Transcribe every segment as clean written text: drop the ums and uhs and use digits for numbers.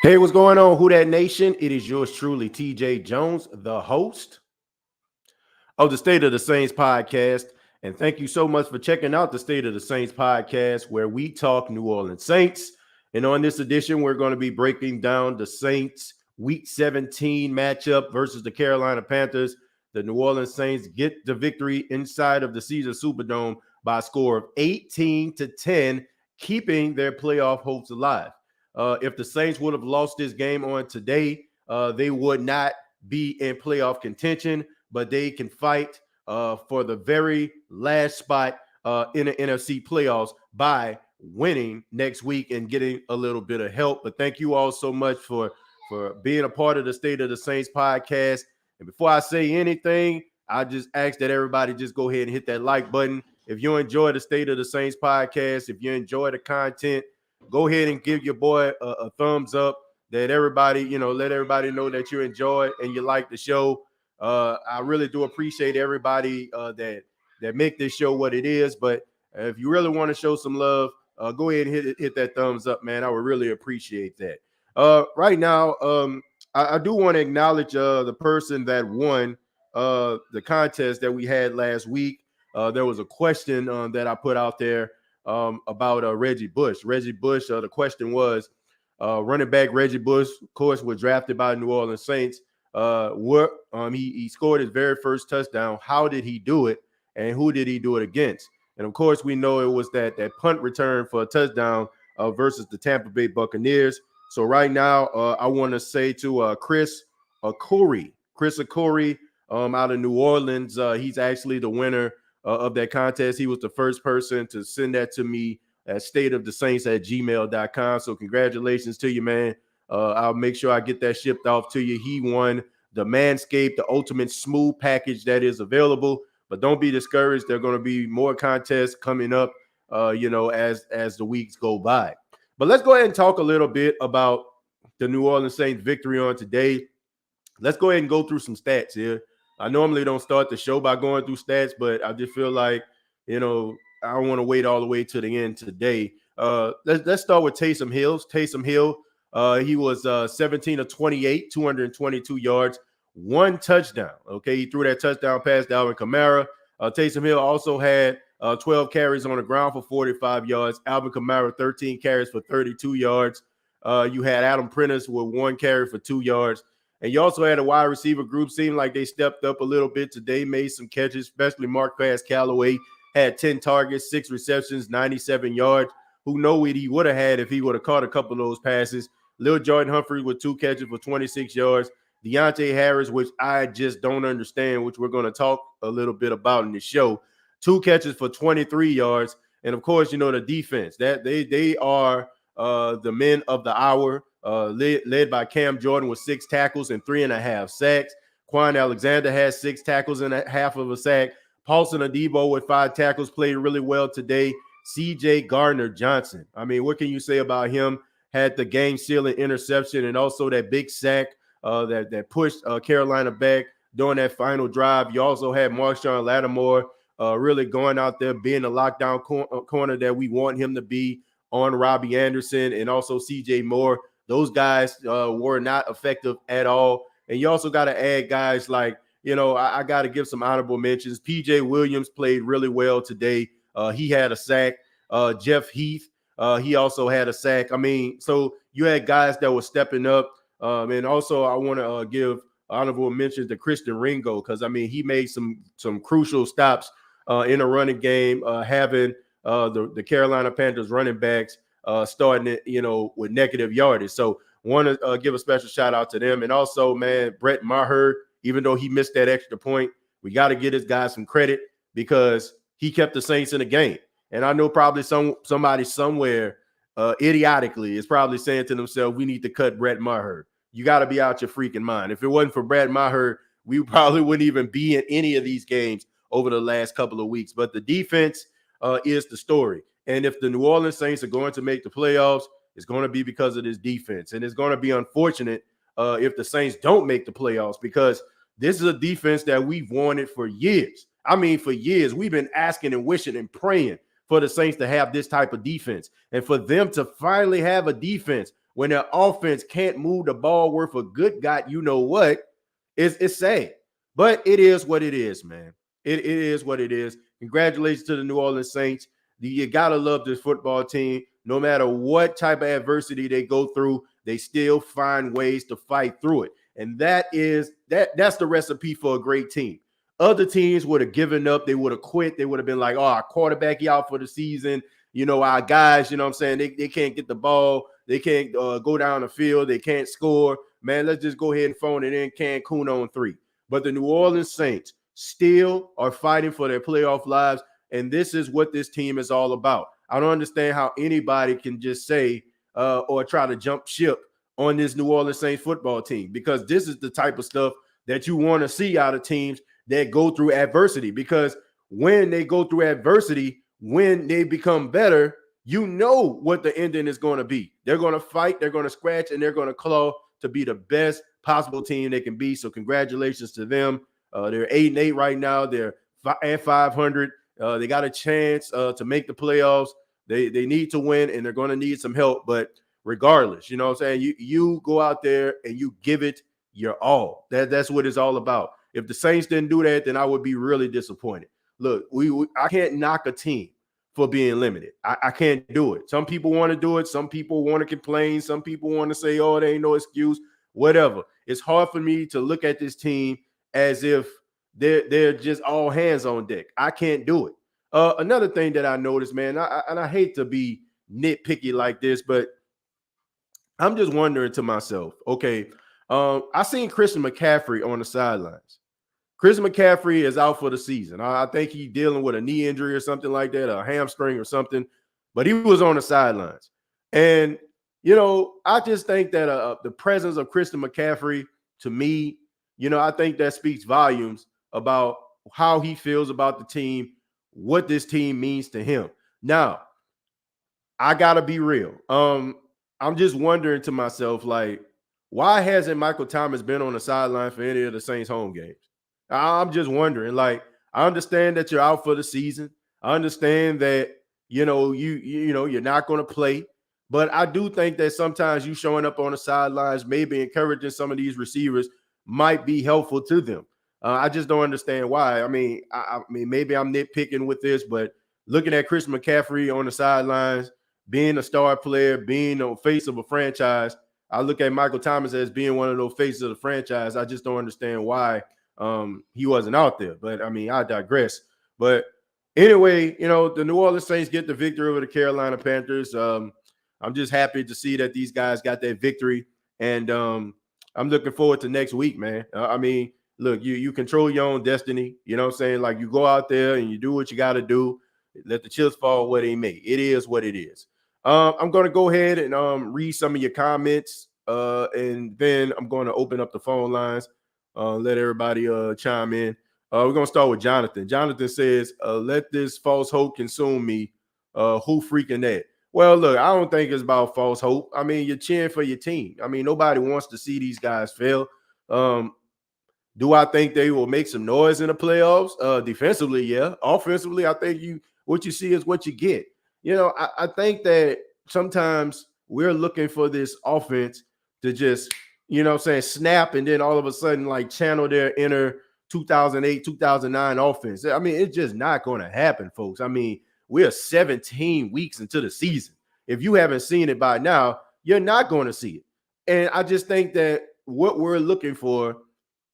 Hey, what's going on, Who Dat Nation? It is yours truly, TJ Jones, the host of the State of the Saints podcast. And thank you so much for checking out the State of the Saints podcast, where we talk New Orleans Saints. And on this edition, we're going to be breaking down the Saints Week 17 matchup versus the Carolina Panthers. The New Orleans Saints get the victory inside of the Caesar Superdome by a score of 18-10, keeping their playoff hopes alive. If the Saints would have lost this game on today, they would not be in playoff contention, but they can fight for the very last spot in the NFC playoffs by winning next week and getting a little bit of help. But thank you all so much for being a part of the State of the Saints podcast. And before I say anything, I just ask that everybody just go ahead and hit that like button. If you enjoy the State of the Saints podcast, if you enjoy the content, go ahead and give your boy a thumbs up. That everybody, let everybody know that you enjoy and you like the show. I really do appreciate everybody that make this show what it is. But if you really want to show some love, go ahead and hit that thumbs up, man. I would really appreciate that. Right now, I do want to acknowledge the person that won the contest that we had last week. There was a question that I put out there about Reggie Bush. Reggie Bush, the question was, running back Reggie Bush, of course, was drafted by the New Orleans Saints. He scored his very first touchdown. How did he do it, and who did he do it against? And, of course, we know it was that punt return for a touchdown versus the Tampa Bay Buccaneers. So right now, I want to say to Chris Okori out of New Orleans, he's actually the winner of that contest. He was the first person to send that to me at stateofthesaints@gmail.com. So congratulations to you, man. I'll make sure I get that shipped off to you. He won the Manscaped, the ultimate smooth package that is available. But don't be discouraged. There are going to be more contests coming up, as the weeks go by. But let's go ahead and talk a little bit about the New Orleans Saints victory on today. Let's go ahead and go through some stats here. I normally don't start the show by going through stats, but I just feel like, I don't want to wait all the way to the end today. Let's start with Taysom Hill. Taysom Hill, he was 17 of 28, 222 yards, one touchdown. Okay, he threw that touchdown pass to Alvin Kamara. Taysom Hill also had 12 carries on the ground for 45 yards. Alvin Kamara, 13 carries for 32 yards. You had Adam Prentice with 1 carry for 2 yards. And you also had a wide receiver group. Seemed like they stepped up a little bit today, made some catches, especially Marquez Callaway had 10 targets, 6 receptions, 97 yards. Who knows what he would have had if he would have caught a couple of those passes. Lil Jordan Humphrey with 2 catches for 26 yards. Deontay Harris, which I just don't understand, which we're going to talk a little bit about in the show. 2 catches for 23 yards. And, of course, the defense. That they are the men of the hour. Led by Cam Jordan with 6 tackles and 3.5 sacks. Quan Alexander has 6 tackles and a half of a sack. Paulson Adebo with 5 tackles, played really well today. C.J. Gardner-Johnson. I mean, what can you say about him? Had the game-sealing interception and also that big sack that pushed Carolina back during that final drive. You also had Marshawn Lattimore really going out there, being the lockdown corner that we want him to be on Robbie Anderson and also C.J. Moore. Those guys were not effective at all. And you also got to add guys like, I got to give some honorable mentions. P.J. Williams played really well today. He had a sack. Jeff Heath, he also had a sack. I mean, so you had guys that were stepping up. And also I want to give honorable mentions to Christian Ringo because, I mean, he made some crucial stops in a running game, having the Carolina Panthers running backs starting it, with negative yardage. So want to give a special shout out to them. And also, man, Brett Maher, even though he missed that extra point, we got to get this guy some credit because he kept the Saints in the game. And I know probably somebody somewhere idiotically is probably saying to themselves, we need to cut Brett Maher. You got to be out your freaking mind. If it wasn't for Brett Maher, we probably wouldn't even be in any of these games over the last couple of weeks. But the defense is the story. And if the New Orleans Saints are going to make the playoffs, it's going to be because of this defense. And it's going to be unfortunate if the Saints don't make the playoffs, because this is a defense that we've wanted for years. I mean, for years, we've been asking and wishing and praying for the Saints to have this type of defense. And for them to finally have a defense when their offense can't move the ball worth a good God, you know what, it's sad. But it is what it is, man. It is what it is. Congratulations to the New Orleans Saints. You got to love this football team. No matter what type of adversity they go through, they still find ways to fight through it. And that's the recipe for a great team. Other teams would have given up. They would have quit. They would have been like, oh, our quarterback out for the season. Our guys, what I'm saying? They can't get the ball. They can't go down the field. They can't score. Man, let's just go ahead and phone it in Cancun on 3. But the New Orleans Saints still are fighting for their playoff lives. And this is what this team is all about. I don't understand how anybody can just say or try to jump ship on this New Orleans Saints football team, because this is the type of stuff that you want to see out of teams that go through adversity. Because when they go through adversity, when they become better, you know what the ending is going to be. They're going to fight, they're going to scratch, and they're going to claw to be the best possible team they can be. So congratulations to them. They're 8-8 right now. They're at 500. They got a chance to make the playoffs. They need to win, and they're going to need some help. But regardless, you know what I'm saying? You go out there and you give it your all. That's what it's all about. If the Saints didn't do that, then I would be really disappointed. Look, I can't knock a team for being limited. I can't do it. Some people want to do it. Some people want to complain. Some people want to say, oh, there ain't no excuse, whatever. It's hard for me to look at this team as if they're just all hands on deck. I can't do it. Another thing that I noticed, man, and I hate to be nitpicky like this, but I'm just wondering to myself, okay, I seen Christian McCaffrey on the sidelines. Christian McCaffrey is out for the season. I think he's dealing with a knee injury or something like that, a hamstring or something, but he was on the sidelines. And, I just think that the presence of Christian McCaffrey, to me, I think that speaks volumes about how he feels about the team, what this team means to him. Now, I got to be real. I'm just wondering to myself, like, why hasn't Michael Thomas been on the sideline for any of the Saints home games? I'm just wondering. Like, I understand that you're out for the season. I understand that, you're not going to play. But I do think that sometimes you showing up on the sidelines, maybe encouraging some of these receivers, might be helpful to them. I just don't understand why. I mean, maybe I'm nitpicking with this, but looking at Christian McCaffrey on the sidelines, being a star player, being the face of a franchise, I look at Michael Thomas as being one of those faces of the franchise. I just don't understand why he wasn't out there. But, I digress. But anyway, the New Orleans Saints get the victory over the Carolina Panthers. I'm just happy to see that these guys got that victory. And I'm looking forward to next week, man. Look, you control your own destiny. You know what I'm saying? Like, you go out there and you do what you got to do. Let the chips fall where they may. It is what it is. I'm going to go ahead and read some of your comments, and then I'm going to open up the phone lines, let everybody chime in. We're going to start with Jonathan. Jonathan says, let this false hope consume me. Who freaking that? Well, look, I don't think it's about false hope. You're cheering for your team. Nobody wants to see these guys fail. Do I think they will make some noise in the playoffs? Defensively, yeah. Offensively, I think what you see is what you get. I think that sometimes we're looking for this offense to just, snap, and then all of a sudden, like, channel their inner 2008, 2009 offense. It's just not going to happen, folks. We're 17 weeks into the season. If you haven't seen it by now, you're not going to see it. And I just think that what we're looking for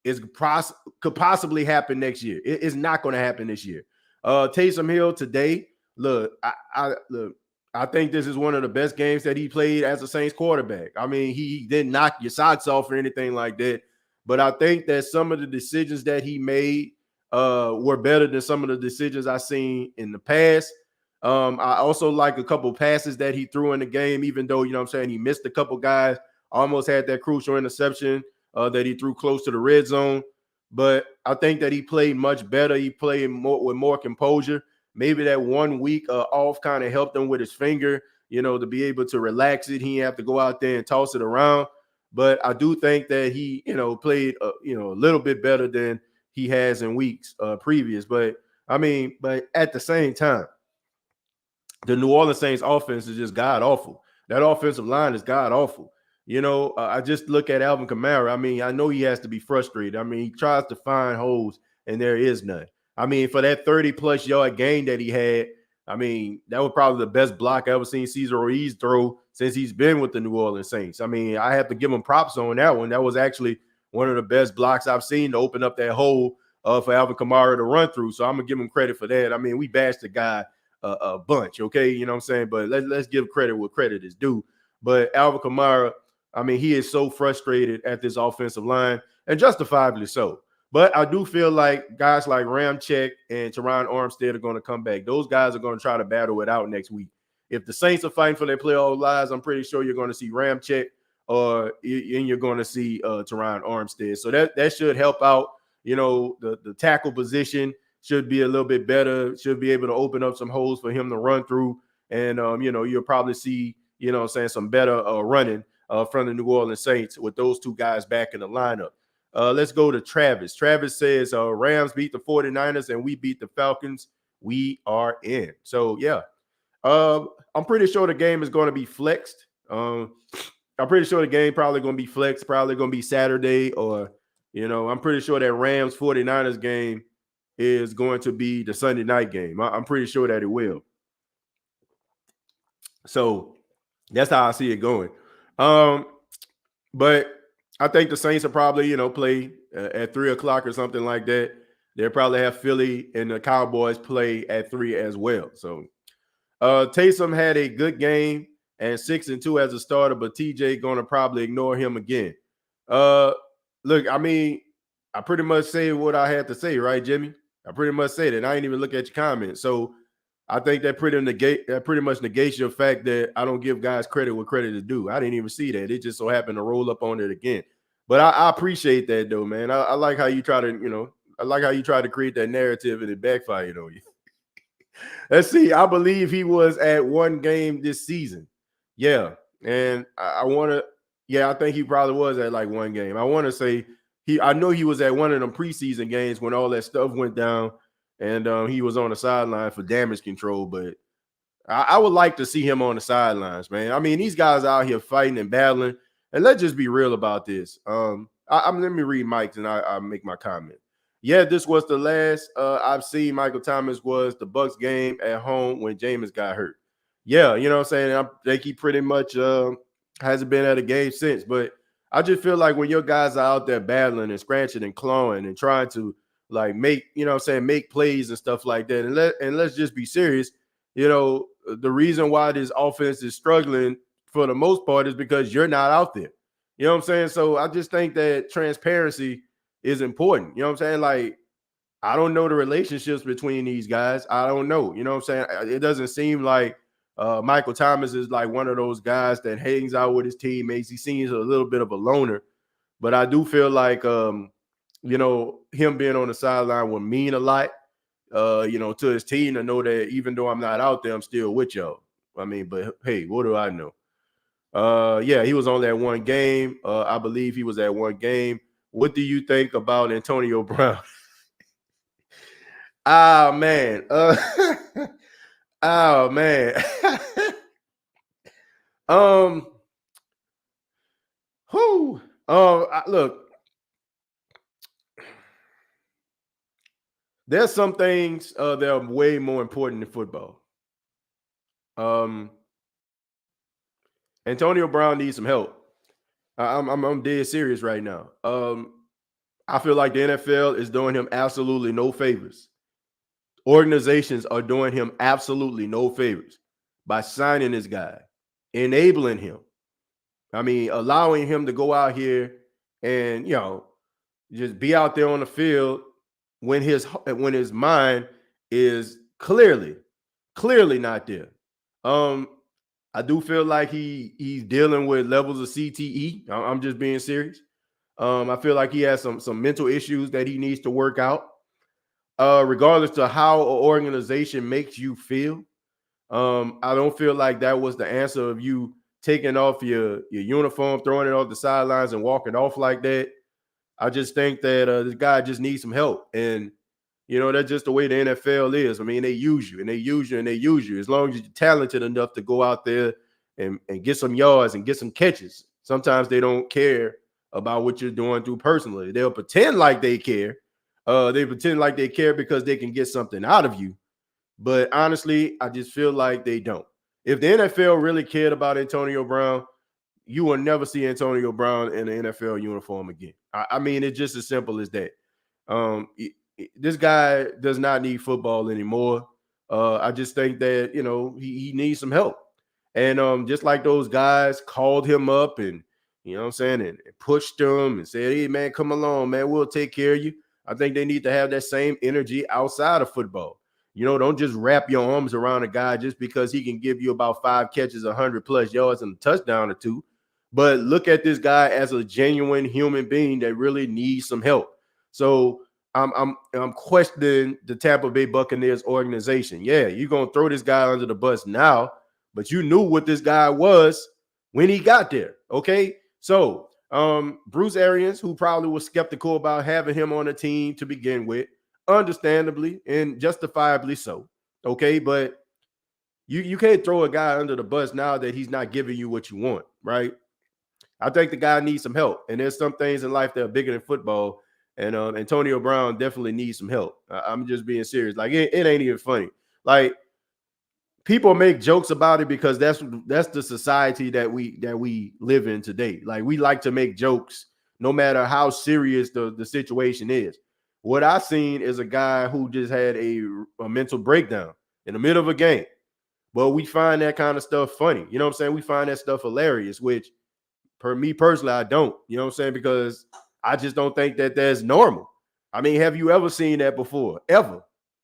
could possibly happen next year. It's not going to happen this year. Taysom Hill today, look, I think this is one of the best games that he played as a Saints quarterback. I mean, he didn't knock your socks off or anything like that, but I think that some of the decisions that he made were better than some of the decisions I've seen in the past. I also like a couple passes that he threw in the game, even though, you know what I'm saying, he missed a couple guys, almost had that crucial interception that he threw close to the red zone. But I think that he played much better. He played more with more composure. Maybe that 1 week off kind of helped him with his finger, you know, to be able to relax it. He didn't have to go out there and toss it around. But I do think that he, you know, played, a little bit better than he has in weeks previous. But I mean, but at the same time, the New Orleans Saints offense is just god awful. That offensive line is god awful. You know, I just look at Alvin Kamara. I mean, I know he has to be frustrated. I mean, he tries to find holes, and there is none. I mean, for that 30-plus yard gain that he had, I mean, that was probably the best block I ever seen Cesar Ruiz throw since he's been with the New Orleans Saints. I mean, I have to give him props on that one. That was actually one of the best blocks I've seen to open up that hole for Alvin Kamara to run through. So I'm going to give him credit for that. I mean, we bashed the guy a bunch, okay? You know what I'm saying? But let's give credit where credit is due. But Alvin Kamara, I mean, he is so frustrated at this offensive line, and justifiably so. But I do feel like guys like Ramczyk and Teron Armstead are going to come back. Those guys are going to try to battle it out next week. If the Saints are fighting for their playoff lives, I'm pretty sure you're going to see Ramczyk and you're going to see Teron Armstead. So that should help out. You know, the tackle position should be a little bit better, should be able to open up some holes for him to run through. And, you'll probably see, some better running from the New Orleans Saints with those two guys back in the lineup. Let's go to Travis. Travis says, Rams beat the 49ers and we beat the Falcons. We are in. So, yeah, I'm pretty sure the game is going to be flexed. I'm pretty sure the game probably going to be flexed, probably going to be Saturday, or, I'm pretty sure that Rams 49ers game is going to be the Sunday night game. I'm pretty sure that it will. So that's how I see it going. But I think the Saints will probably, play at 3:00 or something like that. They'll probably have Philly and the Cowboys play at 3 as well. So Taysom had a good game and 6-2 as a starter, but TJ going to probably ignore him again. Look, I mean, I pretty much say what I had to say, right, Jimmy? I pretty much said it. I ain't even look at your comments. So I think that pretty much negates your fact that I don't give guys credit where credit is due. I didn't even see that. It just so happened to roll up on it again. But I appreciate that though, man. I like how you try to, create that narrative and it backfired on you. Let's see. I believe he was at one game this season. Yeah. And I think he probably was at like one game. I want to say I know he was at one of them preseason games when all that stuff went down. And he was on the sideline for damage control, but I would like to see him on the sidelines, man. I mean, these guys out here fighting and battling, and let's just be real about this. Let me read Mike's and I make my comment. Yeah, this was the last I've seen Michael Thomas was the Bucs game at home when Jameis got hurt. Yeah, you know what I'm saying? I think he pretty much hasn't been at a game since, but I just feel like when your guys are out there battling and scratching and clawing and trying to like make plays and stuff like that. And let's just be serious. The reason why this offense is struggling for the most part is because you're not out there. You know what I'm saying? So I just think that transparency is important. You know what I'm saying? Like, I don't know the relationships between these guys. I don't know. You know what I'm saying? It doesn't seem like Michael Thomas is like one of those guys that hangs out with his teammates. He seems a little bit of a loner. But I do feel like him being on the sideline would mean a lot, to his team to know that even though I'm not out there, I'm still with y'all. I mean, but hey, what do I know? Yeah, he was on that one game. I believe he was at one game. What do you think about Antonio Brown? Oh, man. Oh, man. Look. There's some things that are way more important than football. Antonio Brown needs some help. I'm dead serious right now. I feel like the NFL is doing him absolutely no favors. organizations are doing him absolutely no favors by signing this guy, enabling him. I mean, allowing him to go out here and, just be out there on the field when his mind is clearly not there. I do feel like he's dealing with levels of CTE. I'm just being serious. I feel like he has some mental issues that he needs to work out. Regardless to how an organization makes you feel, I don't feel like that was the answer of you taking off your uniform, throwing it off the sidelines, and walking off like that. I just think that this guy just needs some help. And, that's just the way the NFL is. I mean, they use you and they use you and they use you. As long as you're talented enough to go out there and get some yards and get some catches. Sometimes they don't care about what you're doing through personally. They'll pretend like they care. They pretend like they care because they can get something out of you. But honestly, I just feel like they don't. If the NFL really cared about Antonio Brown, you will never see Antonio Brown in an NFL uniform again. I mean, it's just as simple as that. This guy does not need football anymore. I just think that, he needs some help. And just like those guys called him up and, and pushed him and said, hey, man, come along, man, we'll take care of you. I think they need to have that same energy outside of football. Don't just wrap your arms around a guy just because he can give you about 5 catches, 100+ yards and a touchdown or 2. But look at this guy as a genuine human being that really needs some help. So I'm questioning the Tampa Bay Buccaneers organization. Yeah, you're gonna throw this guy under the bus now, but you knew what this guy was when he got there. Okay, so Bruce Arians, who probably was skeptical about having him on the team to begin with, understandably and justifiably so. Okay, but you can't throw a guy under the bus now that he's not giving you what you want, right? I think the guy needs some help, and there's some things in life that are bigger than football. And Antonio Brown definitely needs some help. I'm just being serious. Like it ain't even funny. Like people make jokes about it because that's the society that we live in today. Like we like to make jokes no matter how serious the situation is. What I seen is a guy who just had a mental breakdown in the middle of a game. But we find that kind of stuff funny. You know what I'm saying? We find that stuff hilarious, which for me personally, I don't. You know what I'm saying? Because I just don't think that that's normal. I mean, have you ever seen that before? Ever?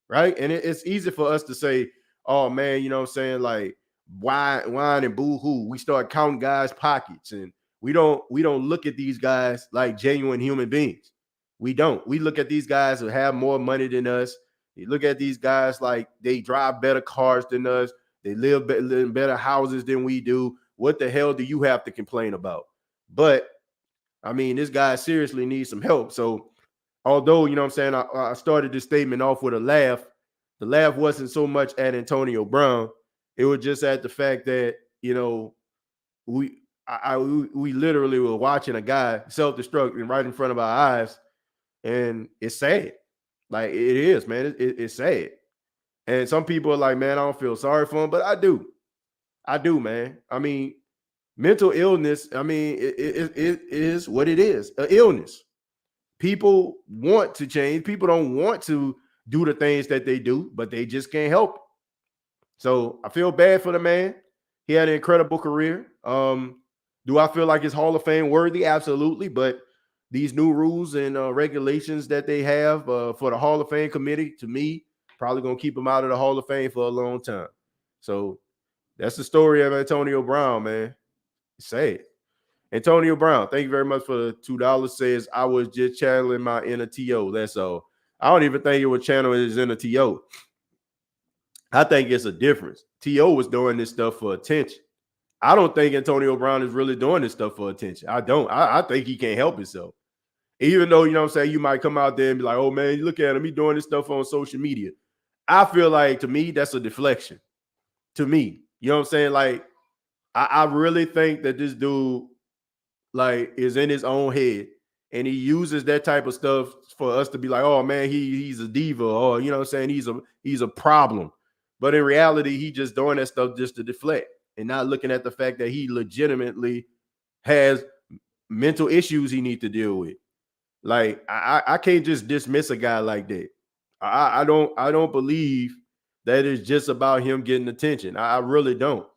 Right? And it's easy for us to say, oh man, you know what I'm saying? Like whine and boo-hoo. We start counting guys' pockets, and we don't look at these guys like genuine human beings. We don't. We look at these guys who have more money than us. You look at these guys like they drive better cars than us. They live in better houses than we do. What the hell do you have to complain about? But I mean, this guy seriously needs some help. So although, you know what I'm saying, I started this statement off with a laugh. The laugh wasn't so much at Antonio Brown. It was just at the fact that, we literally were watching a guy self-destruct right in front of our eyes. And it's sad. Like it is, man. It's sad. And some people are like, man, I don't feel sorry for him, but I do. I do, man. I mean, mental illness, I mean, it is what it is, an illness. People want to change. People don't want to do the things that they do, but they just can't help it. So I feel bad for the man. He had an incredible career. Do I feel like it's Hall of Fame worthy? Absolutely. But these new rules and regulations that they have for the Hall of Fame committee, to me, probably going to keep him out of the Hall of Fame for a long time. So that's the story of Antonio Brown, man. Sad. Antonio Brown, thank you very much for the $2. Says, I was just channeling my inner TO. That's all. I don't even think it would channel his inner TO. I think it's a difference. TO was doing this stuff for attention. I don't think Antonio Brown is really doing this stuff for attention. I don't. I think he can't help himself. Even though, you know what I'm saying, you might come out there and be like, oh, man, look at him. He doing this stuff on social media. I feel like, to me, that's a deflection. To me. You know what I'm saying? Like, I really think that this dude, like, is in his own head. And he uses that type of stuff for us to be like, oh, man, he's a diva. Or, you know what I'm saying, he's a problem. But in reality, he just doing that stuff just to deflect and not looking at the fact that he legitimately has mental issues he needs to deal with. Like, I can't just dismiss a guy like that. I don't believe that it's just about him getting attention. I really don't.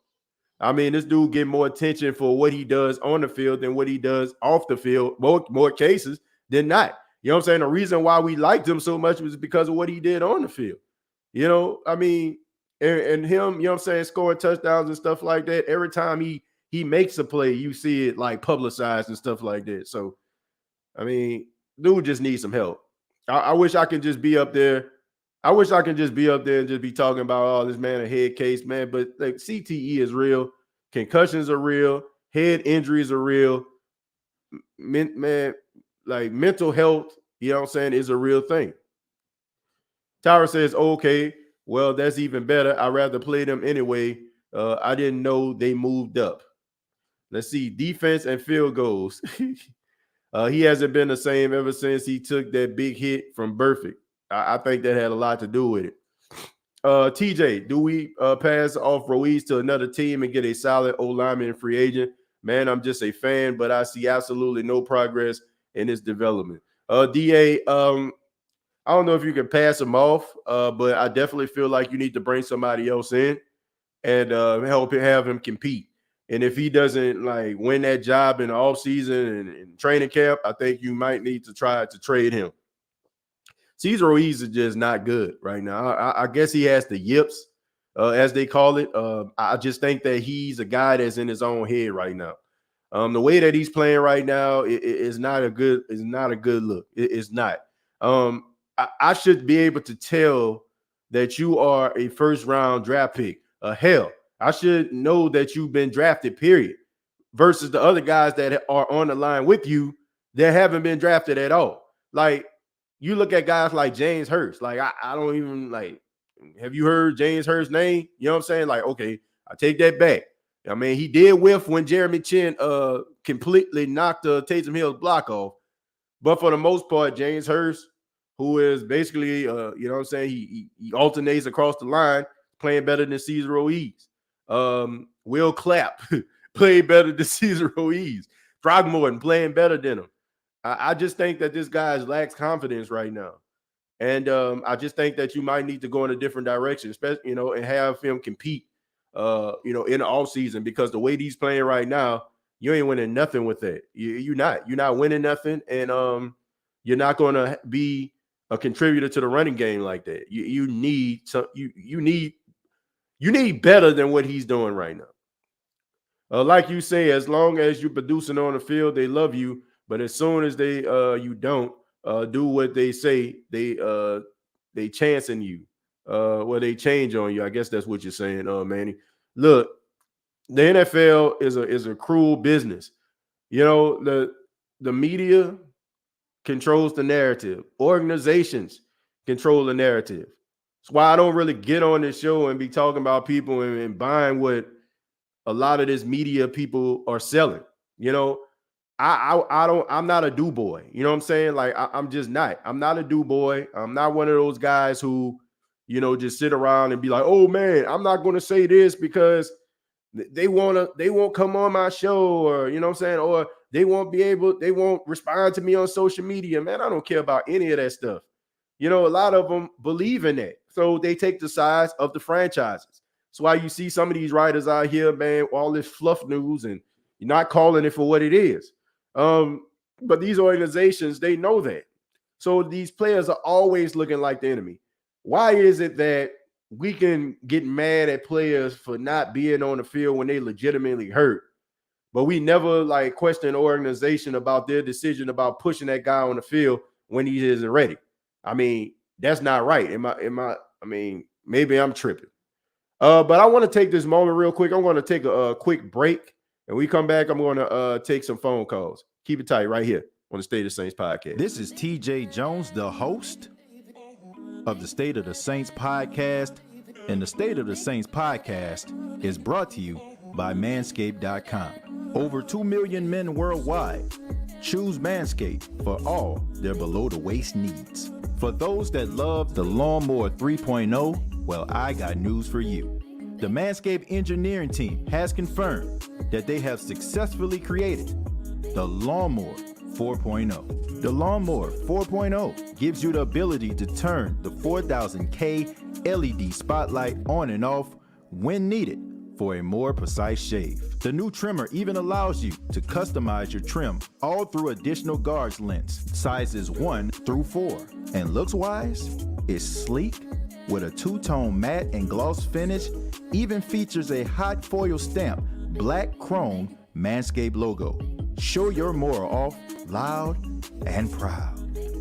I mean, this dude get more attention for what he does on the field than what he does off the field, more cases than not. You know what I'm saying? The reason why we liked him so much was because of what he did on the field. You know, I mean, and him, you know what I'm saying, scoring touchdowns and stuff like that. Every time he makes a play, you see it like publicized and stuff like that. So, I mean, dude just needs some help. I wish I could just be up there. I wish I could just be up there and just be talking about, oh, this man a head case, man. But like CTE is real. Concussions are real. Head injuries are real. Man, like mental health, you know what I'm saying, is a real thing. Tyra says, okay, well, that's even better. I'd rather play them anyway. I didn't know they moved up. Let's see, defense and field goals. He hasn't been the same ever since he took that big hit from Burfict. I think that had a lot to do with it. TJ, do we pass off Ruiz to another team and get a solid O-lineman and free agent? Man, I'm just a fan, but I see absolutely no progress in his development. DA, I don't know if you can pass him off, but I definitely feel like you need to bring somebody else in and have him compete. And if he doesn't like win that job in the offseason and training camp, I think you might need to try to trade him. Cesar Ruiz is just not good right now. I guess he has the yips, as they call it. I just think that he's a guy that's in his own head right now. The way that he's playing right now is not a good look. It's not. I should be able to tell that you are a first-round draft pick. Hell, I should know that you've been drafted, period, versus the other guys that are on the line with you that haven't been drafted at all. Like, you look at guys like James Hurst. Like, I don't even, like, have you heard James Hurst's name? You know what I'm saying? Like, okay, I take that back. I mean, he did whiff when Jeremy Chin completely knocked Taysom Hill's block off. But for the most part, James Hurst, who is basically, you know what I'm saying, he alternates across the line, playing better than Cesar Ruiz. Will Clapp played better than Cesar Ruiz. Throckmorton playing better than him. I just think that this guy lacks confidence right now. And I just think that you might need to go in a different direction, especially, you know, and have him compete, you know, in the offseason, because the way he's playing right now, you ain't winning nothing with that. You're not winning nothing. And you're not going to be a contributor to the running game like that. You need better than what he's doing right now. Like you say, as long as you're producing on the field, they love you. But as soon as they you don't do what they say, they chancing you. Well, they change on you. I guess that's what you're saying, Manny. Look, the NFL is a cruel business. You know, the media controls the narrative. Organizations control the narrative. That's why I don't really get on this show and be talking about people and buying what a lot of this media people are selling. You know, I'm not a do boy. You know what I'm saying? Like, I'm just not. I'm not a do boy. I'm not one of those guys who, you know, just sit around and be like, oh man, I'm not going to say this because they won't come on my show, or, you know what I'm saying? Or they won't respond to me on social media. Man, I don't care about any of that stuff. You know, a lot of them believe in that. So they take the sides of the franchises. That's why you see some of these writers out here, man, all this fluff news, and you're not calling it for what it is. But these organizations, they know that. So these players are always looking like the enemy. Why is it that we can get mad at players for not being on the field when they legitimately hurt, but we never like question the organization about their decision about pushing that guy on the field when he isn't ready? I mean, that's not right. I mean, maybe I'm tripping. But I want to take this moment real quick. I'm going to take a quick break. And we come back, I'm going to take some phone calls. Keep it tight right here on the State of the Saints podcast. This is TJ Jones, the host of the State of the Saints podcast. And the State of the Saints podcast is brought to you by Manscaped.com. Over 2 million men worldwide choose Manscaped for all their below-the-waist needs. For those that love the Lawnmower 3.0, well, I got news for you. The Manscaped engineering team has confirmed that they have successfully created the Lawnmower 4.0. The Lawnmower 4.0 gives you the ability to turn the 4000K LED spotlight on and off when needed for a more precise shave. The new trimmer even allows you to customize your trim all through additional guards lengths, sizes 1 through 4. And looks-wise, it's sleek with a two-tone matte and gloss finish, even features a hot foil stamp, black chrome Manscaped logo. Show your mower off loud and proud.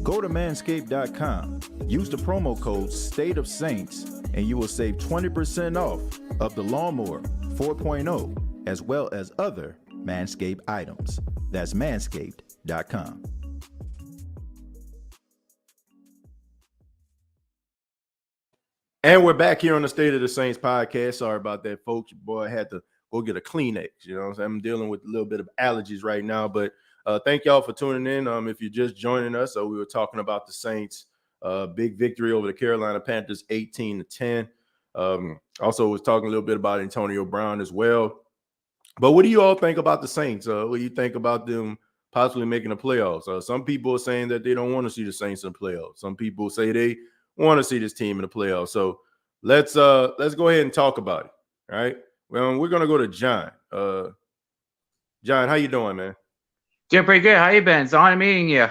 Go to manscaped.com, use the promo code State of Saints, and you will save 20% off of the Lawnmower 4.0 as well as other Manscaped items. That's manscaped.com. And we're back here on the State of the Saints podcast. Sorry about that, folks. Your boy had to go get a Kleenex. You know what I'm saying? I'm dealing with a little bit of allergies right now, but thank y'all for tuning in. If you're just joining us, we were talking about the Saints' big victory over the Carolina Panthers, 18-10. Also was talking a little bit about Antonio Brown as well. But what do you all think about the Saints? What do you think about them possibly making the playoffs? Some people are saying that they don't want to see the Saints in the playoffs. Some people say they want to see this team in the playoffs. So let's go ahead and talk about it. All right. Well, we're gonna go to John. John, how you doing, man? Doing pretty good. How you been? It's on meeting you.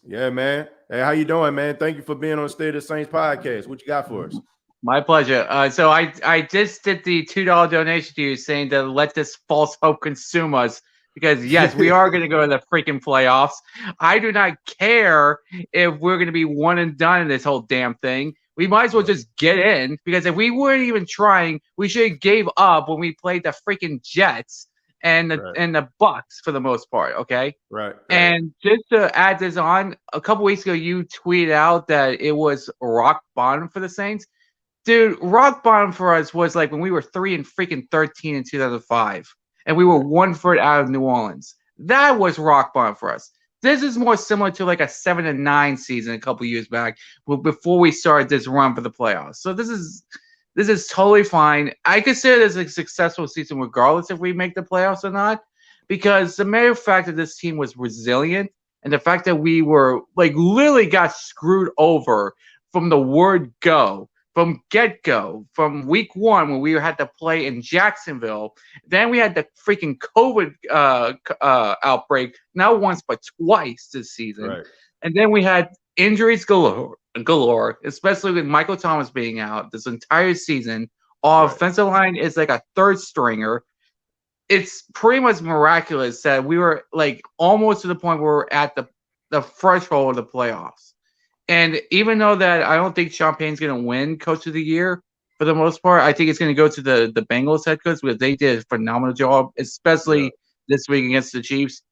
Yeah, man. Hey, how you doing, man? Thank you for being on State of the Saints podcast. What you got for us? My pleasure. So I just did the $2 donation to you saying to let this false hope consume us because, yes, we are going to go to the freaking playoffs. I do not care if we're going to be one and done in this whole damn thing. We might as well just get in because if we weren't even trying, we should have gave up when we played the freaking Jets and the Bucks for the most part, okay? Right. And just to add this on, a couple weeks ago, you tweeted out that it was rock bottom for the Saints. Dude, rock bottom for us was like when we were 3-13 in 2005, and we were 1 foot out of New Orleans. That was rock bottom for us. This is more similar to like a 7-9 season a couple years back, before we started this run for the playoffs. So this is totally fine. I consider this a successful season regardless if we make the playoffs or not, because the mere fact that this team was resilient and the fact that we were like literally got screwed over from the word go, from get-go, from week 1 when we had to play in Jacksonville. Then we had the freaking COVID outbreak, not once but twice this season. Right. And then we had injuries galore, especially with Michael Thomas being out this entire season. Our offensive line is like a third stringer. It's pretty much miraculous that we were like almost to the point where we're at the threshold of the playoffs. And even though that I don't think Sean Payton's going to win Coach of the Year for the most part, I think it's going to go to the Bengals head coach because they did a phenomenal job, especially this week against the Chiefs.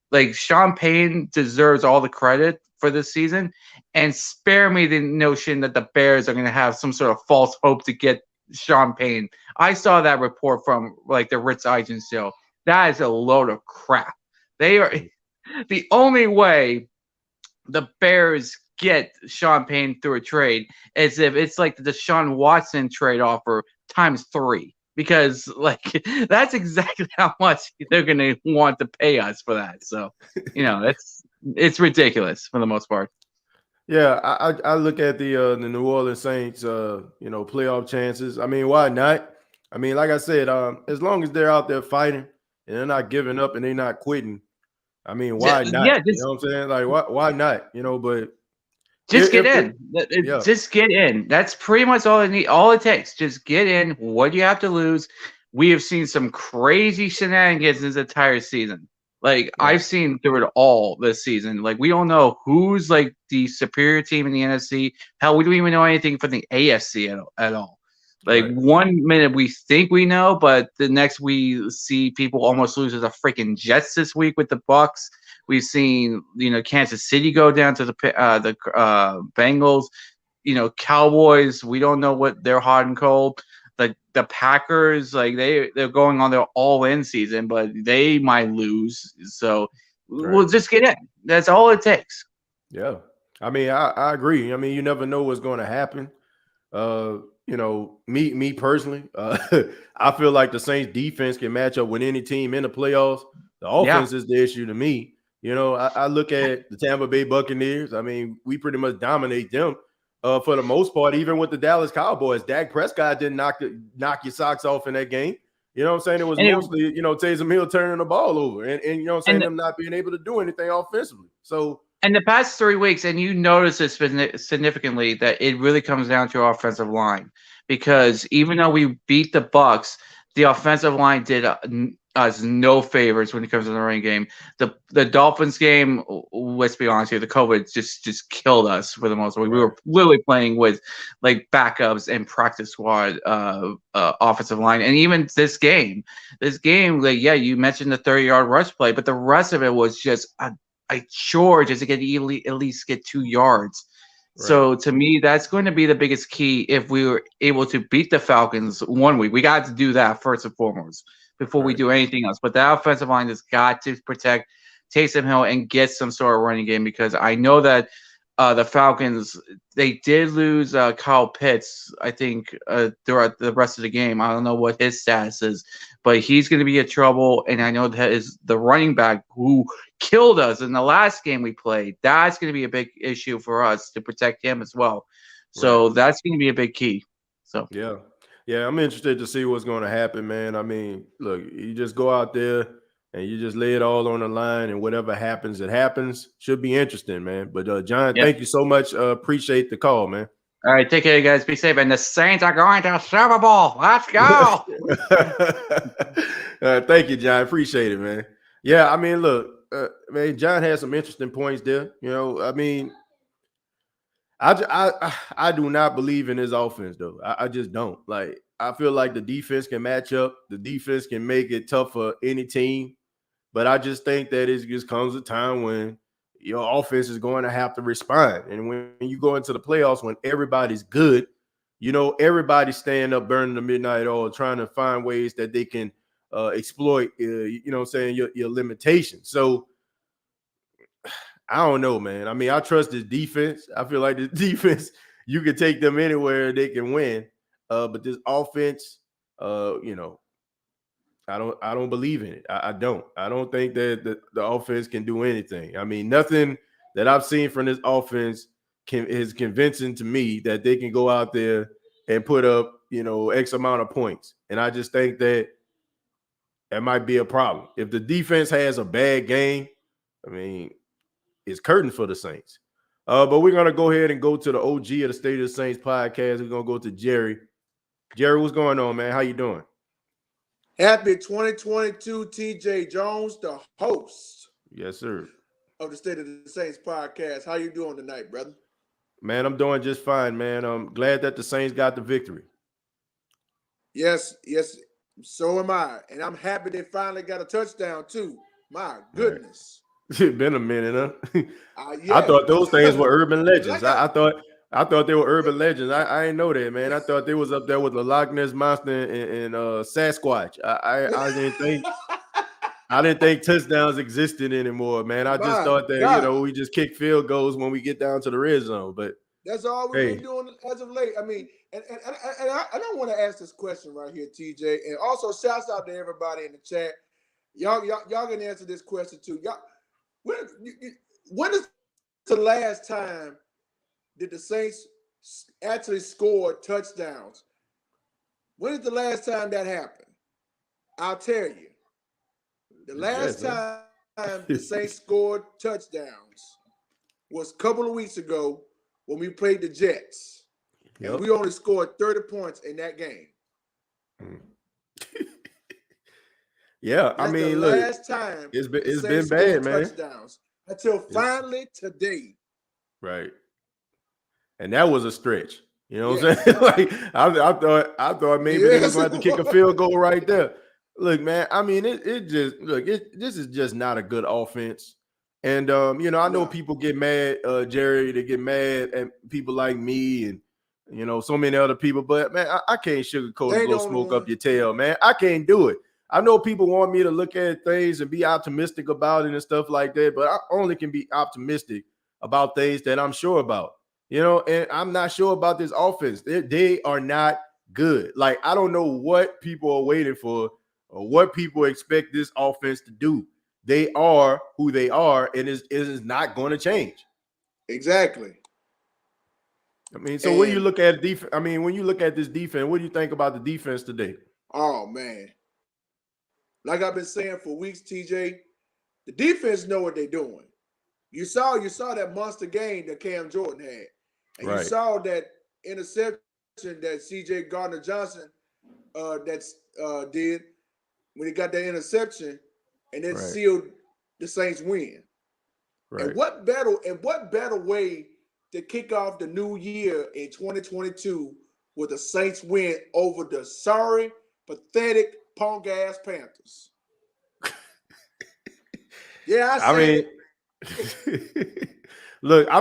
Like Sean Payton deserves all the credit for this season, and spare me the notion that the Bears are going to have some sort of false hope to get Sean Payton. I saw that report from like the Rich Eisen show. That is a load of crap. They are the only way the Bears get Sean Payton through a trade is if it's like the Deshaun Watson trade offer times 3, because like that's exactly how much they're going to want to pay us for that. So, you know, it's ridiculous for the most part. Yeah, I look at the New Orleans Saints, playoff chances. I mean, why not? I mean, like I said, as long as they're out there fighting and they're not giving up and they're not quitting, I mean, why not? Yeah, you know what I'm saying? Like, why not? You know, but just get in. Just get in. That's pretty much all it needs. All it takes. Just get in. What do you have to lose? We have seen some crazy shenanigans this entire season. Like I've seen through it all this season. Like we don't know who's like the superior team in the NFC. Hell, we don't even know anything from the AFC at all. Like 1 minute we think we know, but the next we see people almost lose to the freaking Jets this week with the Bucks. We've seen, Kansas City go down to the Bengals. Cowboys, we don't know what they're hot and cold. The Packers, like they're going on their all-in season, but they might lose. So we'll just get in. That's all it takes. Yeah, I mean, I agree. I mean, you never know what's going to happen. Me personally, I feel like the Saints defense can match up with any team in the playoffs. The offense is the issue to me. You know, I look at the Tampa Bay Buccaneers. I mean, we pretty much dominate them for the most part, even with the Dallas Cowboys. Dak Prescott didn't knock your socks off in that game. You know what I'm saying? It was mostly, Taysom Hill turning the ball over and you know what I'm saying, them not being able to do anything offensively. So in the past 3 weeks, and you notice this significantly, that it really comes down to our offensive line, because even though we beat the Bucs, the offensive line did us no favors when it comes to the running game. The Dolphins game, let's be honest here, the COVID just killed us for the most part. We were literally playing with like backups and practice squad offensive line. And even this game, like, yeah, you mentioned the 30-yard rush play, but the rest of it was just a chore just to get at least get 2 yards. Right. So to me, that's going to be the biggest key if we were able to beat the Falcons 1 week. We got to do that first and foremost before we do anything else. But that offensive line has got to protect Taysom Hill and get some sort of running game, because I know that the Falcons, they did lose Kyle Pitts, I think, throughout the rest of the game. I don't know what his status is, but he's going to be in trouble. And I know that is the running back who killed us in the last game we played. That's going to be a big issue for us to protect him as well. So that's going to be a big key. So yeah, I'm interested to see what's going to happen, man. I mean, look, you just go out there and you just lay it all on the line, and whatever happens, it happens. Should be interesting, man. But John, thank you so much. Appreciate the call, man. All right, take care, you guys. Be safe. And the Saints are going to Super Bowl. Let's go. Thank you, John. Appreciate it, man. Yeah, I mean, look, man, John has some interesting points there. You know, I mean, I do not believe in his offense, though. I just don't. Like, I feel like the defense can match up. The defense can make it tough for any team. But I just think that it just comes a time when your offense is going to have to respond. And when you go into the playoffs, when everybody's good, you know, everybody's staying up, burning the midnight oil, trying to find ways that they can exploit, you know what I'm saying, your limitations. So I don't know, man. I mean, I trust this defense. I feel like this defense, you can take them anywhere, they can win. But this offense, you know, I don't believe in it. I don't think that the offense can do anything. I mean, nothing that I've seen from this offense is convincing to me that they can go out there and put up, you know, X amount of points. And I just think that might be a problem. If the defense has a bad game, I mean, it's curtain for the Saints. But we're going to go ahead and go to the OG of the State of the Saints podcast. We're going to go to Jerry. Jerry, what's going on, man? How you doing? Happy 2022, TJ Jones, the host. Yes, sir. Of the State of the Saints podcast. How you doing tonight, brother? Man, I'm doing just fine, man. I'm glad that the Saints got the victory. Yes, so am I. And I'm happy they finally got a touchdown, too. My goodness. Right. It's been a minute, huh? Yeah. I thought those things were urban legends. I thought they were urban legends. I didn't know that, man. I thought they was up there with the Loch Ness Monster and Sasquatch. I didn't think touchdowns existed anymore, man. I just thought that, you know, we just kick field goals when we get down to the red zone. But that's all we've been doing as of late. I mean, and I don't want to ask this question right here, TJ. And also, shouts out to everybody in the chat. Y'all can answer this question too. Y'all, when is the last time did the Saints actually score touchdowns? When is the last time that happened? I'll tell you. The last time the Saints scored touchdowns was a couple of weeks ago when we played the Jets. Yep. And we only scored 30 points in that game. Yeah, that's, I mean, the look, last time it's been bad, man. Touchdowns until finally today. Right. And that was a stretch. You know what I'm saying? Like I thought maybe they was going to kick a field goal right there. Look, man, I mean, this is just not a good offense. And you know, I know people get mad, Jerry, they get mad at people like me and, you know, so many other people, but man, I can't sugarcoat and blow smoke up your tail, man. I can't do it. I know people want me to look at things and be optimistic about it and stuff like that, but I only can be optimistic about things that I'm sure about, you know, and I'm not sure about this offense. They are not good. Like, I don't know what people are waiting for or what people expect this offense to do. they are who they are, and it is not going to change. Exactly. I mean, so when you look at defense, I mean, when you look at this defense, what do you think about the defense today? Oh man, like I've been saying for weeks, TJ, the defense know what they're doing. You saw that monster game that Cam Jordan had, and Right. you saw that interception that C.J. Gardner-Johnson did when he got that interception, and it sealed the Saints' win. Right. And what better way to kick off the new year in 2022 with the Saints win over the sorry, pathetic, punk-ass Panthers? Yeah, I mean, look, I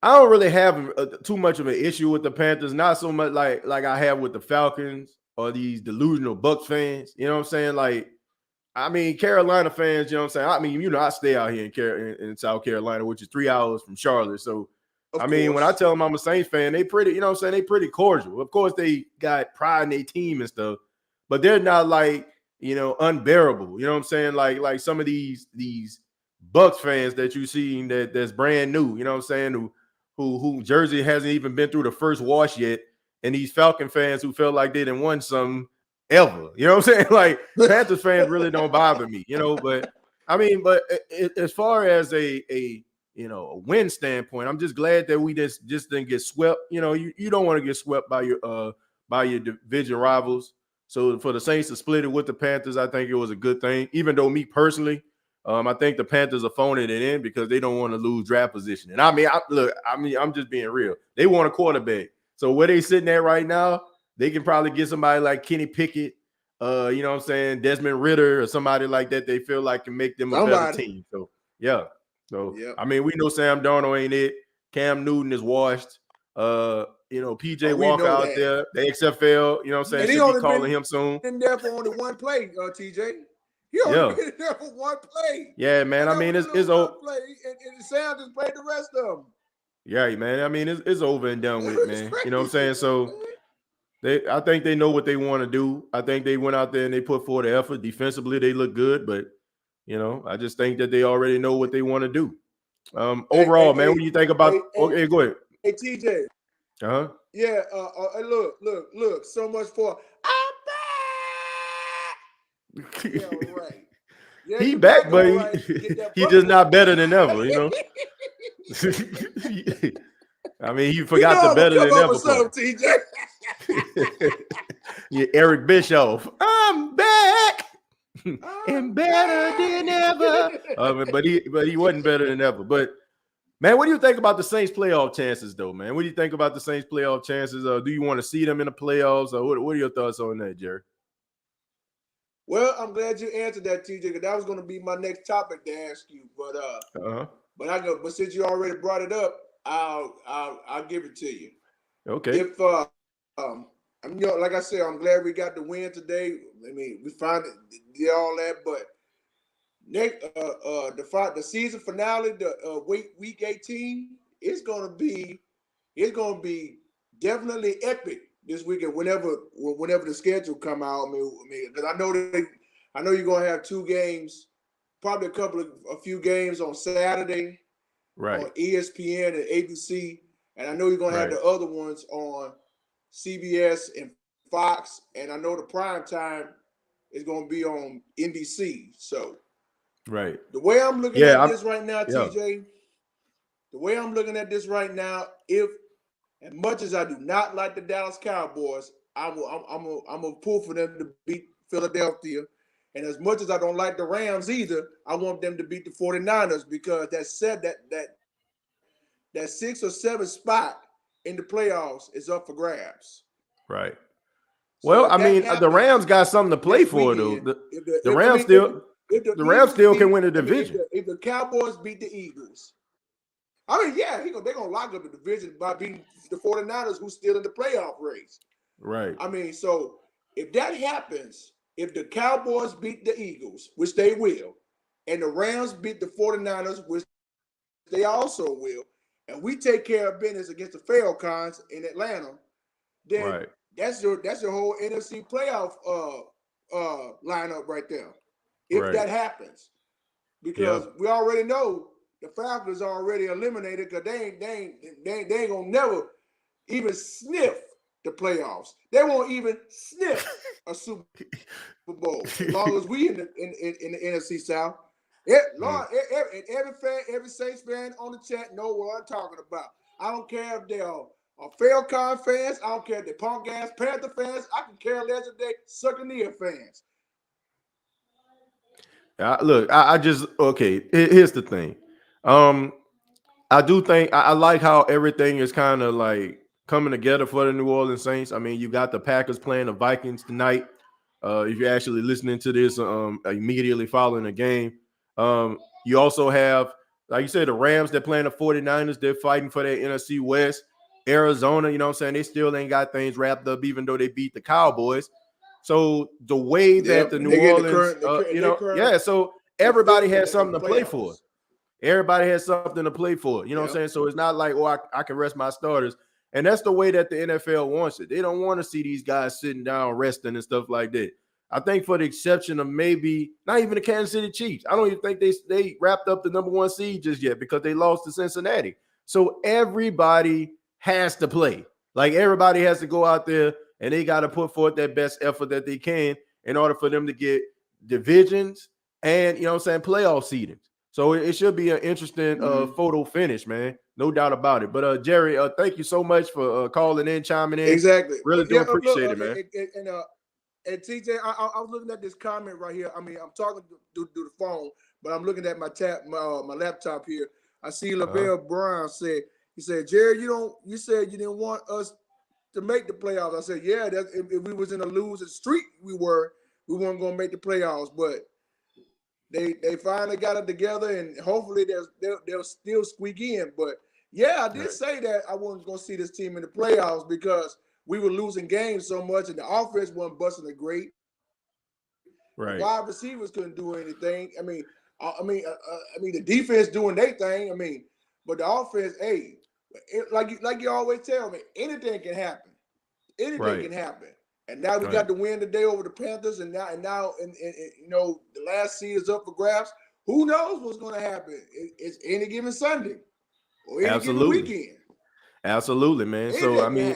don't really have too much of an issue with the Panthers. Not so much like I have with the Falcons or these delusional Bucs fans. You know what I'm saying? Like, I mean, Carolina fans, you know what I'm saying? I mean, I stay out here in South Carolina, which is 3 hours from Charlotte. So, I mean, when I tell them I'm a Saints fan, they pretty, you know what I'm saying? They pretty cordial. Of course, they got pride in their team and stuff, but they're not like, unbearable. You know what I'm saying? Like some of these Bucs fans that you see that's brand new, you know what I'm saying? Who jersey hasn't even been through the first wash yet. And these Falcon fans who felt like they didn't win something ever. You know what I'm saying? Like, Panthers fans really don't bother me, but I mean, as far as a win standpoint, I'm just glad that we just didn't get swept. You don't want to get swept by your division rivals. So for the Saints to split it with the Panthers, I think it was a good thing. Even though me personally, I think the Panthers are phoning it in because they don't want to lose draft position. And I'm just being real. They want a quarterback. So where they sitting at right now, they can probably get somebody like Kenny Pickett, you know what I'm saying, Desmond Ridder or somebody like that they feel like can make them a better team. So, yeah. So, yep. I mean, we know Sam Darnold ain't it. Cam Newton is washed. PJ Walker out there, the XFL, you know what I'm saying, should be calling him soon. In there for only one play, TJ. He only been in there for one play. Yeah, man. I mean, it's over. And Sam just played the rest of them. Yeah, man. I mean, it's over and done with, man. You know what I'm saying? So I think they know what they want to do. I think they went out there and they put forth the effort. Defensively, they look good, but I just think that they already know what they want to do. Overall, man, when you think about okay, go ahead. Hey, TJ. Uh-huh. Yeah, look. So much for I'm back. Yeah, right. Yeah, he back, but right. He just not better than ever, I mean, he forgot the better than ever. What's TJ? Yeah, Eric Bischoff. I'm back and better than ever. But he wasn't better than ever. But man, what do you think about the Saints playoff chances, though, man? What do you think about the Saints playoff chances? Do you want to see them in the playoffs? Or what are your thoughts on that, Jerry? Well, I'm glad you answered that, TJ, because that was going to be my next topic to ask you. But since you already brought it up, I'll give it to you. Okay. If like I said, I'm glad we got the win today. I mean, we finally did all that, but next the season finale, the week 18, it's gonna be definitely epic this weekend. Whenever the schedule come out, I mean, because I know you're gonna have 2 games, probably a few games on Saturday, right, on ESPN and ABC, and I know you're gonna have the other ones on CBS and Fox, and I know the prime time is gonna be on NBC. So. Right. The way I'm looking at this right now, TJ, the way I'm looking at this right now, as much as I do not like the Dallas Cowboys, I'm a pull for them to beat Philadelphia. And as much as I don't like the Rams either, I want them to beat the 49ers because that 6 or 7 spot in the playoffs is up for grabs. Right. So well, I mean, the Rams got something to play for, though. The Rams still can win a division. If the Cowboys beat the Eagles, I mean, yeah, they're going to lock up the division by beating the 49ers, who's still in the playoff race. Right. I mean, so if that happens, if the Cowboys beat the Eagles, which they will, and the Rams beat the 49ers, which they also will, and we take care of business against the Falcons in Atlanta, then that's your whole NFC playoff lineup right there. if that happens, because we already know the Falcons are already eliminated because they ain't gonna never even sniff the playoffs. They won't even sniff a Super Bowl as long as we in the NFC South. Lord, every Saints fan on the chat know what I'm talking about. I don't care if they are Falcon fans. I don't care if they're punk ass Panther fans. I can care less if they Succaneer fans. Look, I just here's the thing. I do think I like how everything is kind of like coming together for the New Orleans Saints. I mean, you got the Packers playing the Vikings tonight. If you're actually listening to this immediately following the game. You also have, like you said, the Rams, they're playing the 49ers. They're fighting for their NFC West. Arizona, you know what I'm saying? They still ain't got things wrapped up, even though they beat the Cowboys. So the way that the New Orleans, so everybody has something to play for. Everybody has something to play for. You know what I'm saying? So it's not like, I can rest my starters. And that's the way that the NFL wants it. They don't want to see these guys sitting down, resting and stuff like that. I think for the exception of maybe not even the Kansas City Chiefs. I don't even think they wrapped up the number 1 seed just yet because they lost to Cincinnati. So everybody has to play. Like everybody has to go out there and they got to put forth their best effort that they can in order for them to get divisions and, you know what I'm saying, playoff seedings. So it should be an interesting photo finish, man. No doubt about it. But Jerry, thank you so much for calling in, chiming in. Exactly. Really do appreciate it, man. And TJ, I was looking at this comment right here. I mean, I'm talking through the phone, but I'm looking at my laptop here. I see Lavelle Brown he said, Jerry, you said you didn't want us to make the playoffs. I said, yeah, if we was in a losing streak, we weren't going to make the playoffs, but they finally got it together, and hopefully they'll still squeak in. But yeah, I did say that I wasn't going to see this team in the playoffs because we were losing games so much, and the offense wasn't busting a great. Right. Wide receivers couldn't do anything. I mean, the defense doing their thing. I mean, but the offense, like you always tell me, anything can happen. Anything can happen. And now we got the win today over the Panthers, and now the last seed is up for grabs. Who knows what's going to happen? It's any given Sunday or any given weekend. Absolutely, man. So I mean,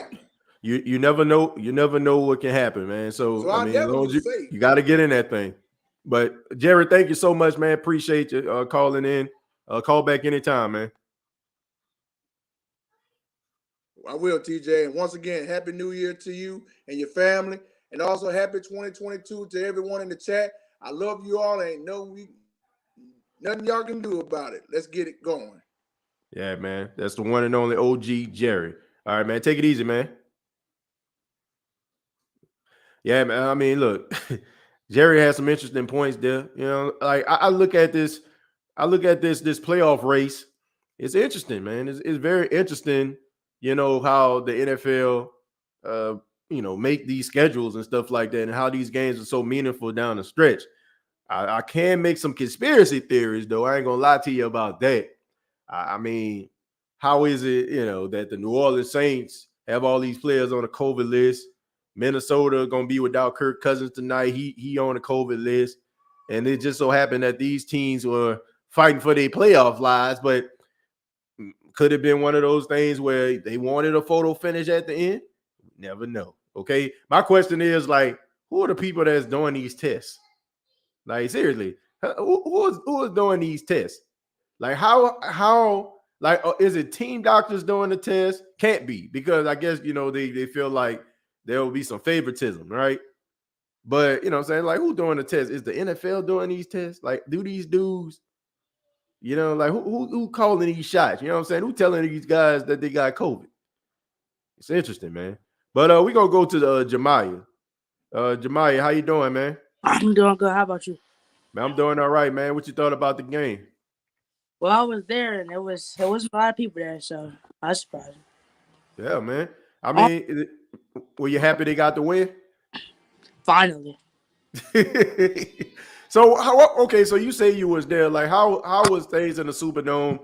you never know. You never know what can happen, man. So I mean, as long as you got to get in that thing. But Jerry, thank you so much, man. Appreciate you calling in. Call back anytime, man. I will, TJ. And once again, Happy New Year to you and your family. And also Happy 2022 to everyone in the chat. I love you all. Ain't nothing y'all can do about it. Let's get it going. Yeah, man. That's the one and only OG Jerry. All right, man. Take it easy, man. Yeah, man. I mean, look, Jerry has some interesting points there. You know, like I look at this playoff race. It's interesting, man. It's very interesting. You know, how the NFL, make these schedules and stuff like that, and how these games are so meaningful down the stretch. I can make some conspiracy theories, though. I ain't going to lie to you about that. I mean, how is it, that the New Orleans Saints have all these players on a COVID list? Minnesota going to be without Kirk Cousins tonight. He on the COVID list. And it just so happened that these teams were fighting for their playoff lives, but could have been one of those things where they wanted a photo finish at the end. Never know. Okay. My question is, like, who are the people that's doing these tests? Like, seriously, who is doing these tests? Like, how is it team doctors doing the test? Can't be, because I guess, they feel like there will be some favoritism, right? But, you know what I'm saying? Like, who doing the test? Is the NFL doing these tests? Like, do these dudes, like who calling these shots? You know what I'm saying? Who telling these guys that they got COVID? It's interesting, man. But we're going to go to the Jemiah. Jemiah, how you doing, man? I'm doing good. How about you? Man, I'm doing all right, man. What you thought about the game? Well, I was there, and there wasn't a lot of people there, so I was surprised. Yeah, man. I mean, were you happy they got the win? Finally. So so you say you was there. Like, how was things in the Superdome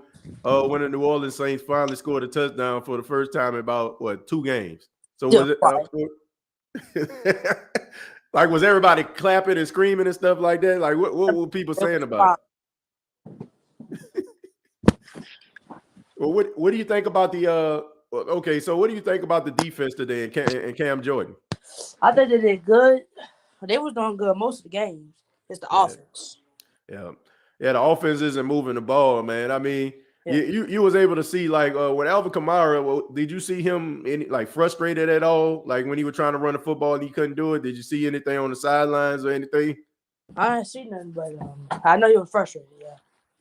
when the New Orleans Saints finally scored a touchdown for the first time in about 2 games? So was it Like, was everybody clapping and screaming and stuff like that? Like, what were people saying about it? Well, what do you think about the okay, so what do you think about the defense today and Cam Jordan? I think they did good. They was doing good most of the games. It's the offense. Yeah. The offense isn't moving the ball, man. I mean, you was able to see, like, with Alvin Kamara, did you see him frustrated at all? Like when he was trying to run the football and he couldn't do it? Did you see anything on the sidelines or anything? I didn't see nothing, but I know you were frustrated.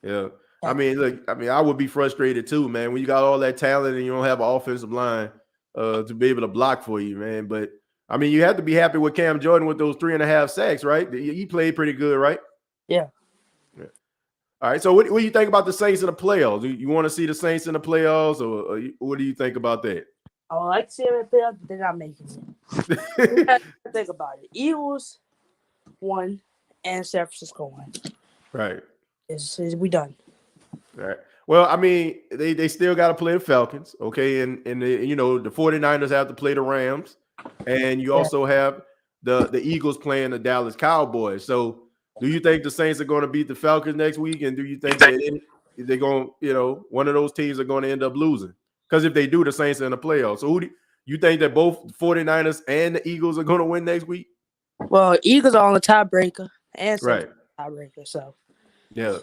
Yeah. I mean, look, I would be frustrated too, man. When you got all that talent and you don't have an offensive line to be able to block for you, man. But I mean, you have to be happy with Cam Jordan with those 3.5 sacks, right? He played pretty good, right? Yeah. All right. So what do you think about the Saints in the playoffs? You want to see the Saints in the playoffs, or what do you think about that? I would like to see them in the playoffs, but they're not making it. Think about it. Eagles won and San Francisco won. Right. We done. All right. Well, I mean, they still got to play the Falcons, okay? And the 49ers have to play the Rams, and you also have the Eagles playing the Dallas Cowboys. So do you think the Saints are going to beat the Falcons next week? And do you think that they're going to, one of those teams are going to end up losing? Because if they do, the Saints are in the playoffs. So who do you think that both the 49ers and the Eagles are going to win next week? Well, Eagles are on the tiebreaker and right. Tiebreaker, so. Yeah.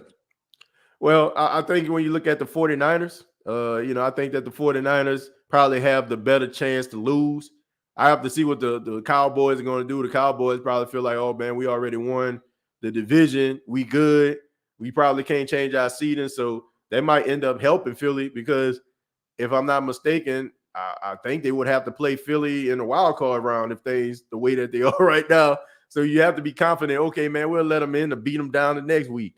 Well, I think when you look at the 49ers, I think that the 49ers probably have the better chance to lose. I have to see what the Cowboys are going to do. The Cowboys probably feel like, oh, man, we already won the division. We good. We probably can't change our seeding. So they might end up helping Philly because if I'm not mistaken, I think they would have to play Philly in the wild card round if things the way that they are right now. So you have to be confident, okay, man, we'll let them in to beat them down the next week.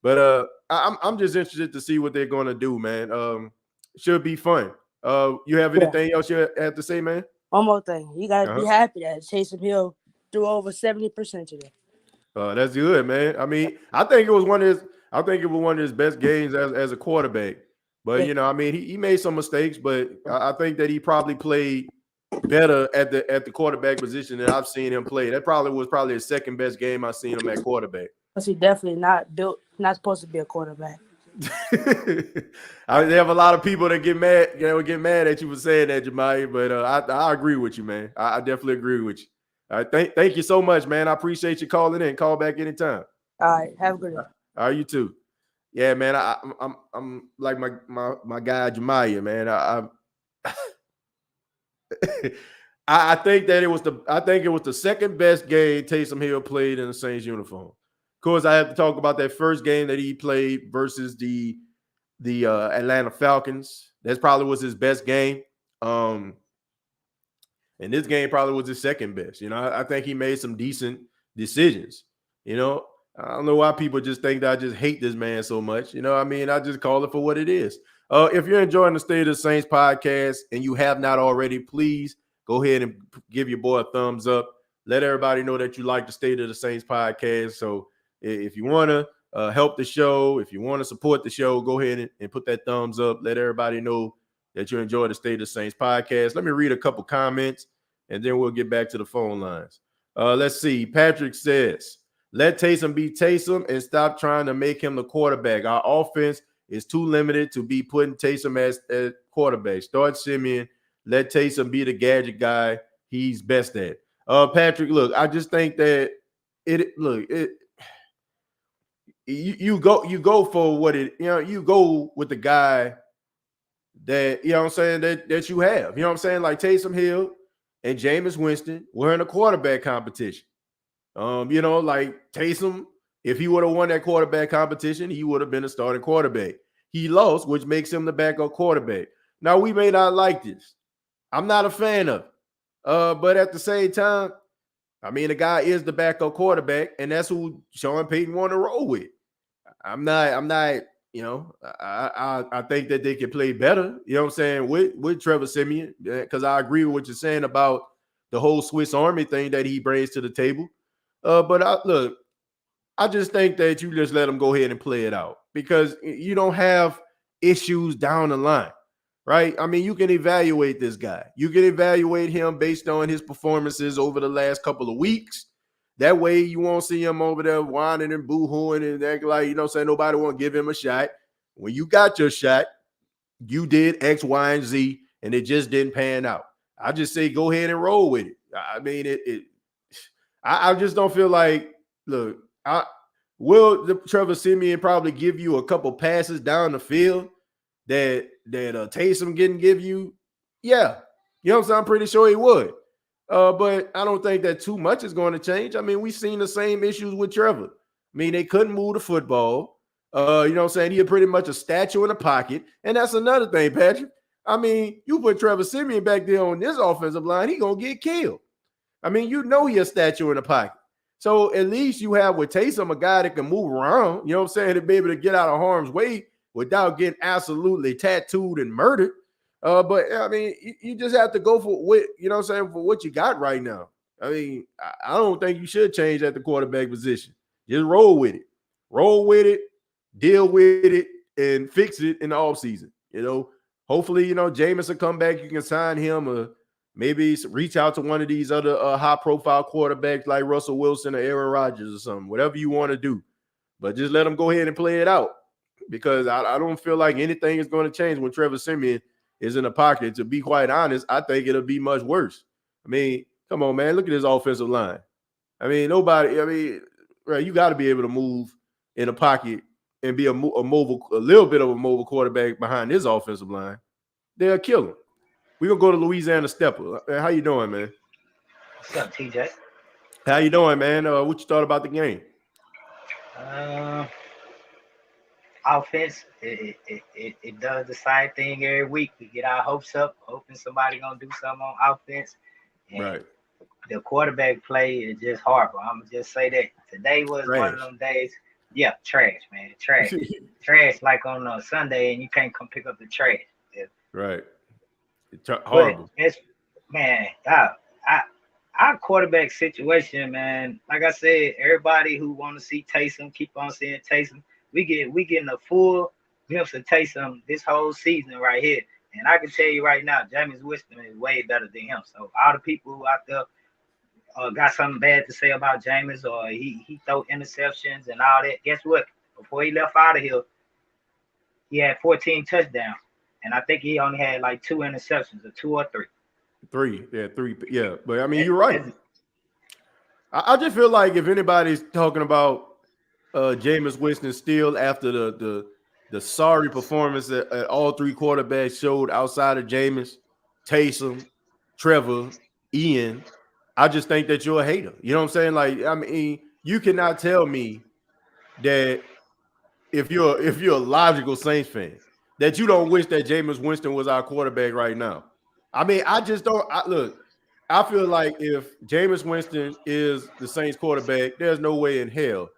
But I'm just interested to see what they're going to do, man. Should be fun. You have anything else you have to say, man? One more thing. You got to be happy that Taysom Hill threw over 70% today. That's good, man. I mean, I think it was one of his best games as a quarterback. But he made some mistakes, but I think that he probably played better at the quarterback position than I've seen him play. That was his second best game I've seen him at quarterback. Because he definitely not supposed to be a quarterback. They have a lot of people that get mad at you for saying that, Jemiah, but I agree with you, man. I definitely agree with you. All right, thank you so much, man. I appreciate you calling in. Call back anytime. All right, have a good day. All right, you too. Yeah, man. I'm like my guy Jemiah, man. I think it was the second best game Taysom Hill played in the Saints uniform. Of course, I have to talk about that first game that he played versus the Atlanta Falcons. That probably was his best game. And this game probably was his second best. I think he made some decent decisions. I don't know why people just think that I just hate this man so much. I just call it for what it is. If you're enjoying the State of the Saints podcast and you have not already, please go ahead and give your boy a thumbs up. Let everybody know that you like the State of the Saints podcast. So if you want to help the show, if you want to support the show, go ahead and put that thumbs up. Let everybody know that you enjoy the State of the Saints podcast. Let me read a couple comments, and then we'll get back to the phone lines. Let's see. Patrick says, let Taysom be Taysom and stop trying to make him the quarterback. Our offense is too limited to be putting Taysom as quarterback. Start Simeon. Let Taysom be the gadget guy he's best at. Patrick, look, I just think that you go for what you go with the guy that, I'm saying, that you have. I'm saying? Like Taysom Hill and Jameis Winston were in a quarterback competition. Like Taysom, if he would have won that quarterback competition, he would have been a starting quarterback. He lost, which makes him the backup quarterback. Now, we may not like this. I'm not a fan of it. But at the same time, the guy is the backup quarterback, and that's who Sean Payton wanted to roll with. I'm not, I think that they can play better, with Trevor Simeon, because I agree with what you're saying about the whole Swiss Army thing that he brings to the table. But I just think that you just let him go ahead and play it out because you don't have issues down the line, right? You can evaluate this guy. You can evaluate him based on his performances over the last couple of weeks. That way you won't see him over there whining and boo-hooing and acting like, you know what I'm saying, nobody want to give him a shot. When you got your shot, you did X, Y, and Z, and it just didn't pan out. I just say go ahead and roll with it. I mean, I just don't feel like, look, will Trevor Siemian probably give you a couple passes down the field that Taysom didn't give you? Yeah. You know what I'm saying? I'm pretty sure he would. But I don't think that too much is going to change. I mean, we've seen the same issues with Trevor. I mean, they couldn't move the football. You know what I'm saying? He had pretty much a statue in the pocket. And that's another thing, Patrick. I mean, you put Trevor Siemian back there on this offensive line, he going to get killed. I mean, you know he a statue in the pocket. So at least you have with Taysom a guy that can move around, you know what I'm saying, to be able to get out of harm's way without getting absolutely tattooed and murdered. But I mean, you just have to go for what, you know what I'm saying, for what you got right now. I mean, I don't think you should change at the quarterback position. Just roll with it. Roll with it, deal with it, and fix it in the offseason. You know, hopefully, you know, Jameis will come back. You can sign him or maybe reach out to one of these other high-profile quarterbacks like Russell Wilson or Aaron Rodgers or something, whatever you want to do. But just let them go ahead and play it out because I don't feel like anything is going to change when Trevor Siemian is in the pocket. To be quite honest, I think it'll be much worse. I mean, come on, man. Look at this offensive line. I mean, right, you got to be able to move in the pocket and be a little bit of a mobile quarterback behind this offensive line. They'll kill him. We're going to go to Louisiana Stepper. How you doing, man? What's up, TJ? How you doing, man? What you thought about the game? Offense, it does the same thing every week. We get our hopes up, hoping somebody going to do something on offense. And right. The quarterback play is just horrible. I'm going to just say that. Today was trash. One of them days. Yeah, trash, man. Trash. Trash like on a Sunday and you can't come pick up the trash. Yeah. Right. Horrible. Our quarterback situation, man. Like I said, everybody who want to see Taysom, keep on seeing Taysom. We getting a full glimpse of Taysom this whole season right here. And I can tell you right now, Jameis Winston is way better than him. So all the people who out there got something bad to say about Jameis or he throw interceptions and all that. Guess what? Before he left out of here, he had 14 touchdowns. And I think he only had like 2 interceptions or 2 or 3. 3. Yeah, 3. Yeah. But I mean, you're right. I just feel like if anybody's talking about Jameis Winston still after the sorry performance that all 3 quarterbacks showed outside of Jameis, Taysom, Trevor, Ian, I just think that you're a hater. You know what I'm saying? Like, I mean, you cannot tell me that if you're a logical Saints fan, that you don't wish that Jameis Winston was our quarterback right now. I mean, I just don't. Look, I feel like if Jameis Winston is the Saints quarterback, there's no way in hell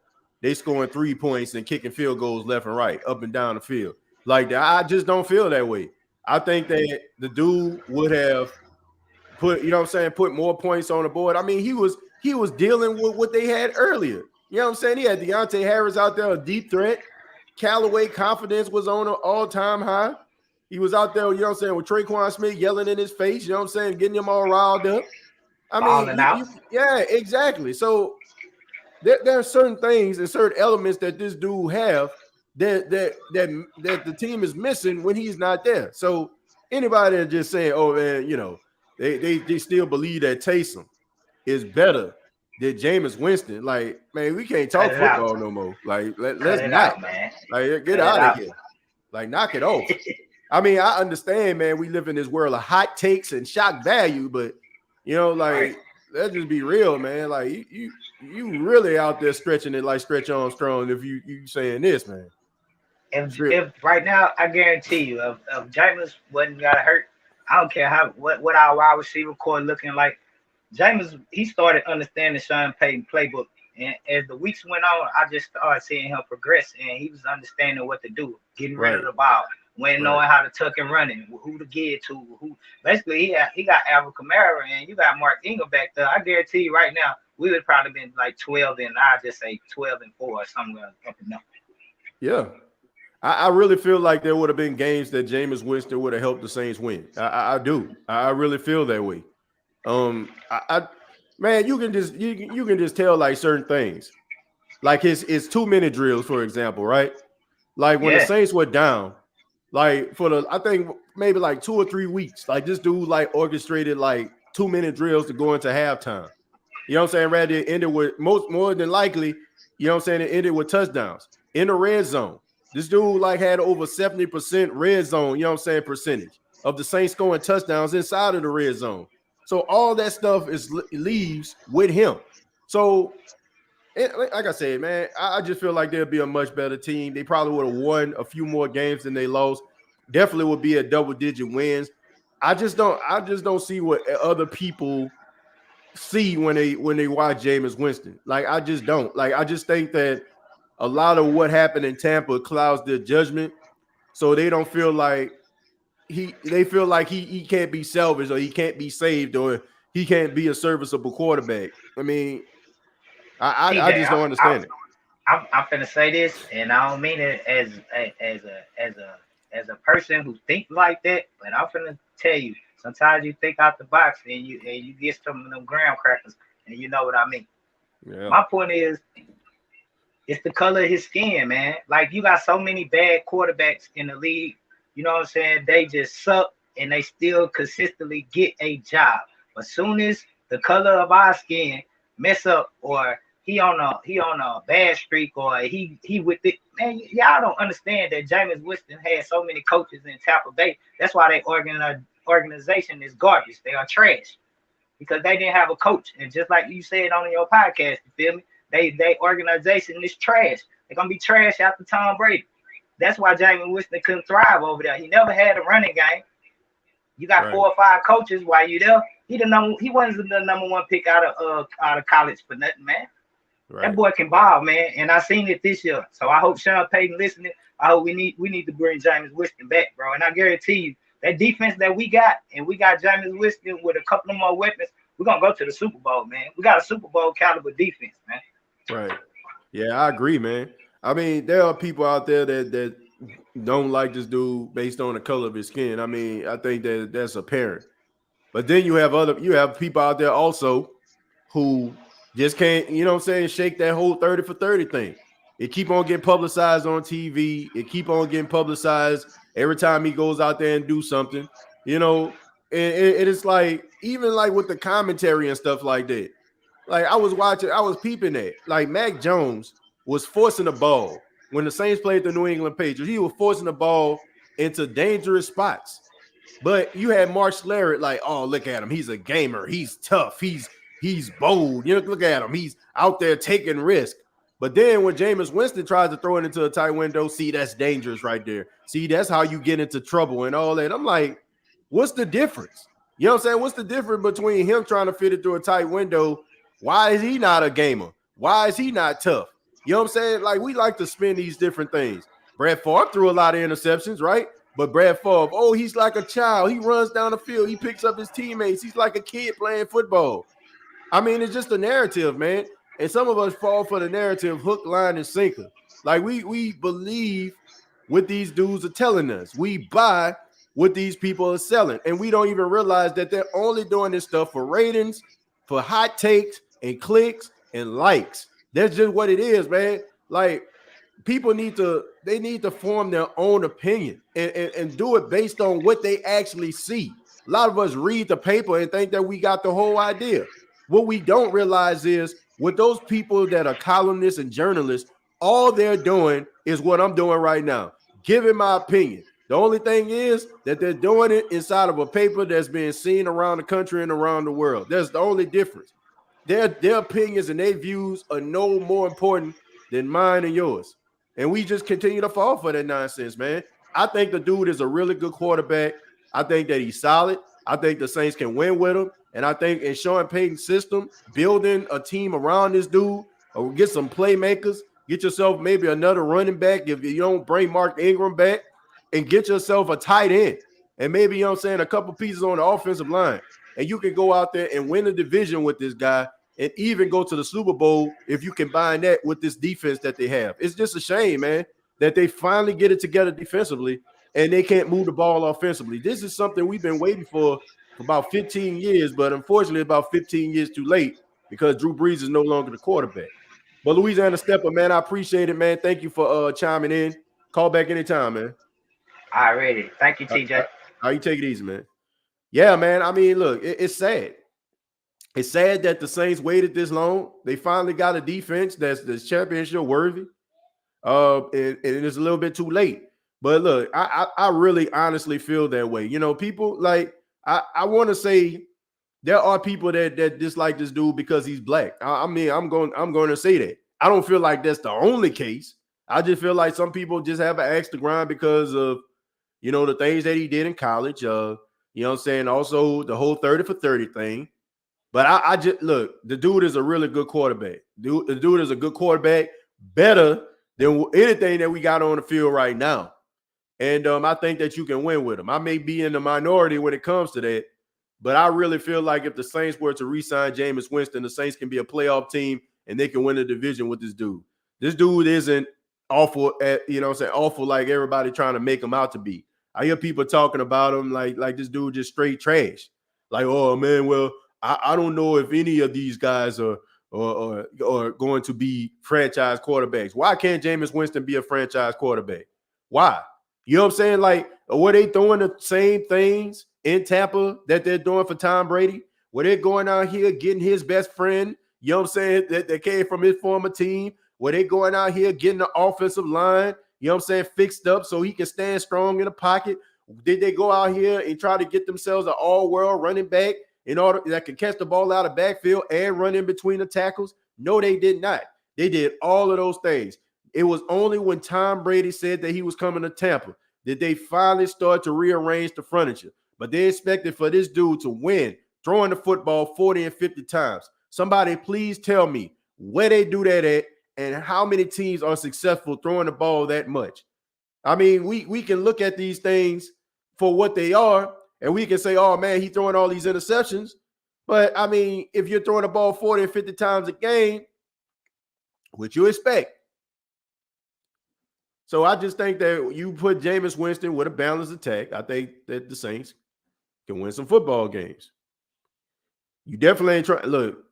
they scoring 3 points and kicking field goals left and right, up and down the field. Like that, I just don't feel that way. I think that the dude would have put, you know what I'm saying, put more points on the board. I mean, he was dealing with what they had earlier. You know what I'm saying? He had Deontay Harris out there, a deep threat. Callaway confidence was on an all-time high. He was out there, you know what I'm saying, with Traquan Smith yelling in his face, you know what I'm saying, getting him all riled up. I mean, yeah, exactly. So there are certain things and certain elements that this dude have that the team is missing when he's not there. So anybody that's just saying, oh man, you know, they still believe that Taysom is better than Jameis Winston. Like, man, we can't talk football no more. Like, let's not, man. Like, get out of here. Like, knock it off. I mean, I understand, man. We live in this world of hot takes and shock value, but you know, like, let's just be real, man. Like, you really out there stretching it like Stretch Armstrong if you saying this, man. If right now, I guarantee you, if Jameis wasn't got hurt, I don't care what our wide receiver core looking like. Jameis, he started understanding Sean Payton playbook, and as the weeks went on, I just started seeing him progress, and he was understanding what to do, getting rid of the ball, knowing how to tuck and run it, who to get to, who. Basically, he got Alvin Kamara, and you got Mark Ingram back there. I guarantee you, right now, we would probably been like 12, and I just say 12-4 or somewhere up and up. Yeah. I really feel like there would have been games that Jameis Winston would have helped the Saints win. I do. I really feel that way. man, you can just tell like certain things. Like his 2-minute drills, for example, right? Like when the Saints were down, like I think maybe like 2 or 3 weeks, like this dude like orchestrated like 2-minute drills to go into halftime. You know what I'm saying? Rather it ended with more than likely, you know what I'm saying, it ended with touchdowns in the red zone. This dude like had over 70% red zone, you know what I'm saying, percentage of the Saints scoring touchdowns inside of the red zone. So all that stuff leaves with him. So like I said, man, I just feel like they'll be a much better team. They probably would have won a few more games than they lost. Definitely would be a double-digit wins. I just don't see what other people see when they watch Jameis Winston. Like I just don't. Like I just think that a lot of what happened in Tampa clouds their judgment, so they don't feel like he can't be salvaged or he can't be saved or he can't be a serviceable quarterback. I mean, I just don't understand it. I'm finna say this, and I don't mean it as a person who thinks like that, but I'm finna tell you, sometimes you think out the box and you get some of them graham crackers, and you know what I mean. Yeah. My point is, it's the color of his skin, man. Like you got so many bad quarterbacks in the league, you know what I'm saying? They just suck and they still consistently get a job. But soon as the color of our skin mess up or he on a bad streak or he with it, man, y'all don't understand that Jameis Winston had so many coaches in Tampa Bay. That's why they organization is garbage. They are trash because they didn't have a coach. And just like you said on your podcast, you feel me? They organization is trash. They're gonna be trash after Tom Brady. That's why Jameis Winston couldn't thrive over there. He never had a running game. You got 4 or 5 coaches while you there. He wasn't the number 1 pick out of college for nothing, man. Right. That boy can ball, man, and I seen it this year. So I hope Sean Payton listening. I hope we need to bring Jameis Winston back, bro. And I guarantee you, that defense that we got, and we got Jameis Winston with a couple of more weapons, we're gonna go to the Super Bowl, man. We got a Super Bowl caliber defense, man. Right. Yeah, I agree, man. I mean, there are people out there that don't like this dude based on the color of his skin. I mean, I think that's apparent. But then you have people out there also who just can't, you know what I'm saying, shake that whole 30 for 30 thing. It keep on getting publicized on TV. It keep on getting publicized every time he goes out there and do something, you know. And it's like, even like with the commentary and stuff like that. Like I was peeping at, like Mac Jones was forcing the ball when the Saints played the New England Patriots. He was forcing the ball into dangerous spots. But you had Mark Schlereth like, oh, look at him. He's a gamer. He's tough. He's bold. You know, look at him. He's out there taking risks. But then when Jameis Winston tries to throw it into a tight window, see, that's dangerous right there. See, that's how you get into trouble and all that. I'm like, what's the difference? You know what I'm saying? What's the difference between him trying to fit it through a tight window? Why is he not a gamer? Why is he not tough? You know what I'm saying? Like, we like to spin these different things. Brad Favre threw a lot of interceptions, right? But Brad Favre, oh, he's like a child. He runs down the field. He picks up his teammates. He's like a kid playing football. I mean, it's just a narrative, man. And some of us fall for the narrative, hook, line, and sinker. Like, we believe what these dudes are telling us. We buy what these people are selling. And we don't even realize that they're only doing this stuff for ratings, for hot takes, and clicks, and likes. That's just what it is, man. Like, people need to form their own opinion and do it based on what they actually see. A lot of us read the paper and think that we got the whole idea. What we don't realize is with those people that are columnists and journalists, all they're doing is what I'm doing right now, giving my opinion. The only thing is that they're doing it inside of a paper that's being seen around the country and around the world. That's the only difference. Their opinions and their views are no more important than mine and yours. And we just continue to fall for that nonsense, man. I think the dude is a really good quarterback. I think that he's solid. I think the Saints can win with him. And I think in Sean Payton's system, building a team around this dude, or get some playmakers, get yourself maybe another running back if you don't bring Mark Ingram back, and get yourself a tight end. And maybe, you know what I'm saying, a couple pieces on the offensive line. And you can go out there and win a division with this guy and even go to the Super Bowl if you combine that with this defense that they have. It's just a shame, man, that they finally get it together defensively and they can't move the ball offensively. This is something we've been waiting for about 15 years, but unfortunately about 15 years too late. because Drew Brees is no longer the quarterback. But Louisiana Stepper, man, I appreciate it, man. Thank you for chiming in. Call back anytime, man. Alrighty. Thank you, TJ. How you take it easy, man? Yeah, man. I mean, look, it's sad. It's sad that the Saints waited this long. They finally got a defense that's championship worthy. And it's a little bit too late. But look, I really honestly feel that way. You know, people like I want to say there are people that dislike this dude because he's black. I mean, I'm going to say that. I don't feel like that's the only case. I just feel like some people just have an axe to grind because of, you know, the things that he did in college. You know what I'm saying? Also, the whole 30 for 30 thing. But I just look, the dude is a really good quarterback. The dude is a good quarterback, better than anything that we got on the field right now. And I think that you can win with him. I may be in the minority when it comes to that, but I really feel like if the Saints were to re-sign Jameis Winston, the Saints can be a playoff team and they can win the division with this dude. This dude isn't awful awful like everybody trying to make him out to be. I hear people talking about him like this dude just straight trash. Like, oh man, well, I don't know if any of these guys are going to be franchise quarterbacks. Why can't Jameis Winston be a franchise quarterback? Why? You know what I'm saying? Like, were they throwing the same things in Tampa that they're doing for Tom Brady? Were they going out here getting his best friend, you know what I'm saying, that came from his former team? Were they going out here getting the offensive line, you know what I'm saying, fixed up so he can stand strong in the pocket? Did they go out here and try to get themselves an all-world running back in order that can catch the ball out of backfield and run in between the tackles? No, they did not. They did all of those things. It was only when Tom Brady said that he was coming to Tampa that they finally started to rearrange the furniture. But they expected for this dude to win, throwing the football 40 and 50 times. Somebody please tell me where they do that at and how many teams are successful throwing the ball that much. I mean, we can look at these things for what they are, and we can say, oh, man, he's throwing all these interceptions. But, I mean, if you're throwing the ball 40 and 50 times a game, what you expect? So I just think that you put Jameis Winston with a balanced attack. I think that the Saints can win some football games. You definitely ain't trying. Look,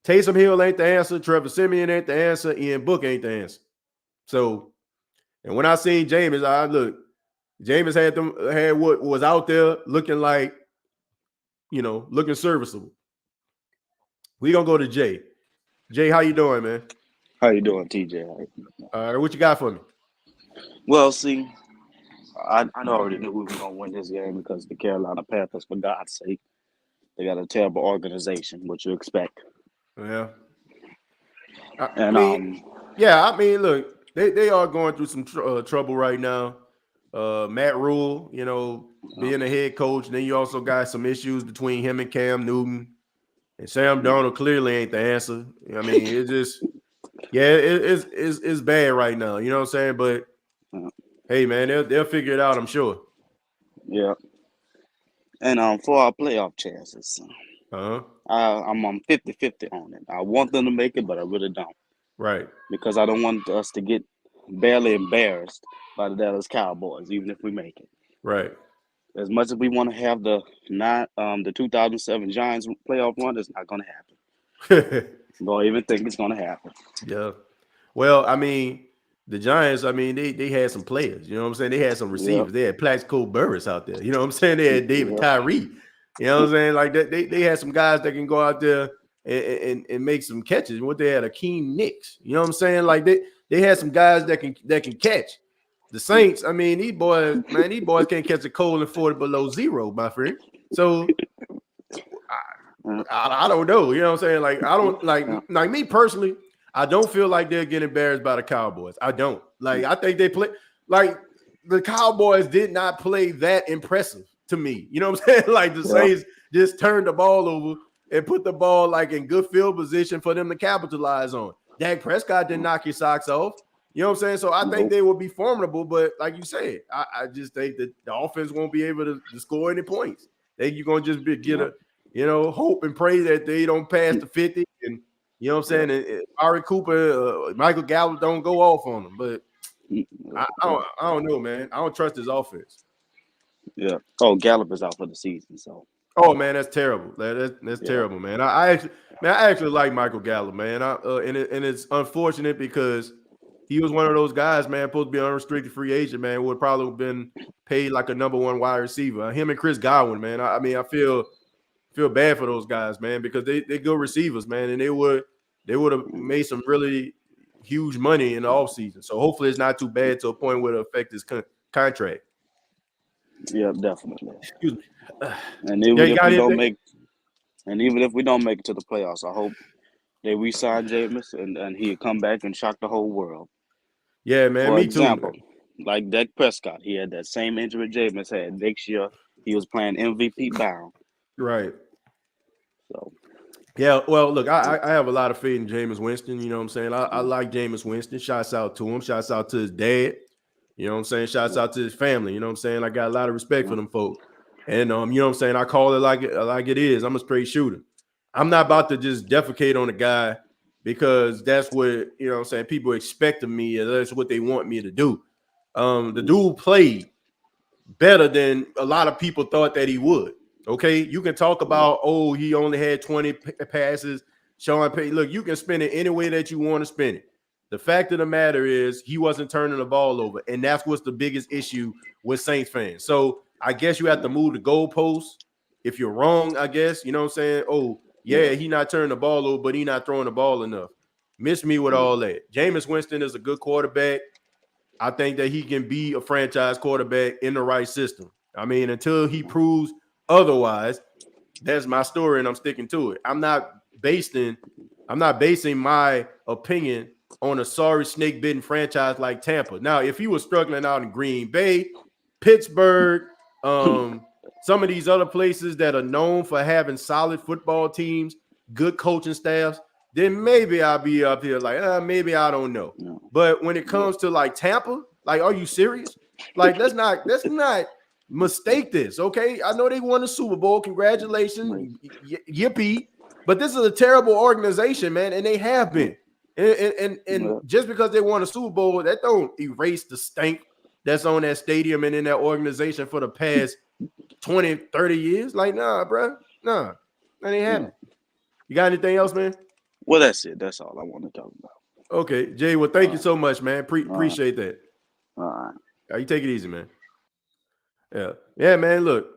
Taysom Hill ain't the answer. Trevor Siemian ain't the answer. Ian Book ain't the answer. So, and when I seen Jameis, Jameis had what was out there looking like, you know, looking serviceable. We gonna go to Jay. Jay, how you doing, man? How you doing, TJ? All right, what you got for me? Well, see, I already knew we were going to win this game because the Carolina Panthers, for God's sake, they got a terrible organization, what you expect. Yeah. I mean, look, they are going through some trouble right now. Matt Rule, you know, being a head coach, and then you also got some issues between him and Cam Newton. And Sam Darnold clearly ain't the answer. I mean, it's just, it's bad right now. You know what I'm saying? But hey, man, they'll figure it out, I'm sure. Yeah. And for our playoff chances, I'm on 50-50 on it. I want them to make it, but I really don't. Right. Because I don't want us to get barely embarrassed by the Dallas Cowboys, even if we make it. Right. As much as we want to have the 2007 Giants playoff run, it's not going to happen. Don't even think it's going to happen. Yeah. Well, I mean, the Giants, I mean, they had some players. You know what I'm saying? They had some receivers. Yep. They had Plaxico Burress out there. You know what I'm saying? They had David Tyree. You know what I'm saying? Like that, they had some guys that can go out there and make some catches. What they had, Akeem Nicks. You know what I'm saying? Like they had some guys that can catch. The Saints, I mean, these boys can't catch a cold and 40 below zero, my friend. So I don't know. You know what I'm saying? Like I don't like me personally. I don't feel like they're getting embarrassed by the Cowboys. I don't. Like I think they play like the Cowboys did not play that impressive to me. You know what I'm saying? Like the Saints just turned the ball over and put the ball like in good field position for them to capitalize on. Dak Prescott didn't knock your socks off. You know what I'm saying? So I think they will be formidable, but like you said, I just think that the offense won't be able to score any points. You're going to just get hope and pray that they don't pass the 50 and you know what I'm saying? And Ari Cooper, Michael Gallup don't go off on them, but I don't know, man. I don't trust his offense. Yeah. Oh, Gallup is out for the season, so Oh man, that's terrible. That's terrible, man. I actually like Michael Gallup, man. And it's unfortunate because he was one of those guys, man, supposed to be an unrestricted free agent, man, would probably have been paid like a number one wide receiver. Him and Chris Godwin, man. I mean, I feel bad for those guys, man, because they good receivers, man, and they would have made some really huge money in the offseason. So hopefully it's not too bad to a point where it affect his contract. Yeah, definitely. Excuse me. And even if we don't make it to the playoffs, I hope they re-sign Jameis and he'll come back and shock the whole world. Yeah, man. For me example, too. like Dak Prescott, he had that same injury Jameis had. Next year, he was playing MVP bound. Right. So. Yeah, well, look, I have a lot of faith in Jameis Winston. You know what I'm saying? I like Jameis Winston. Shouts out to him. Shouts out to his dad. You know what I'm saying? Shouts out to his family. You know what I'm saying? I got a lot of respect for them folks. And you know what I'm saying? I call it like it is. I'm a straight shooter. I'm not about to just defecate on a guy because that's what, you know what I'm saying, people expect of me, and that's what they want me to do. The dude played better than a lot of people thought that he would. Okay, you can talk about, oh, he only had 20 passes. Sean Payton, look, you can spin it any way that you want to spin it. The fact of the matter is he wasn't turning the ball over, and that's what's the biggest issue with Saints fans. So I guess you have to move the goalposts. If you're wrong, I guess, you know what I'm saying? Oh, yeah, he not turning the ball over, but he not throwing the ball enough. Miss me with all that. Jameis Winston is a good quarterback. I think that he can be a franchise quarterback in the right system. I mean, until he proves otherwise, that's my story, and I'm sticking to it. I'm not basing my opinion on a sorry snake-bitten franchise like Tampa. Now, if he was struggling out in Green Bay, Pittsburgh, some of these other places that are known for having solid football teams, good coaching staffs, then maybe I'll be up here like, maybe I don't know. No. But when it comes to like Tampa, like, are you serious? Like, let's not mistake this, okay? I know they won the Super Bowl. Congratulations, yippee! But this is a terrible organization, man, and they have been. And just because they won a Super Bowl, that don't erase the stink that's on that stadium and in that organization for the past 20, 30 years. Like, nah, bro. Nah, that ain't happening. You got anything else, man? Well, that's it. That's all I want to talk about. Okay, Jay, well, thank you so much, man. Appreciate that. All right. You take it easy, man. Yeah, man, look.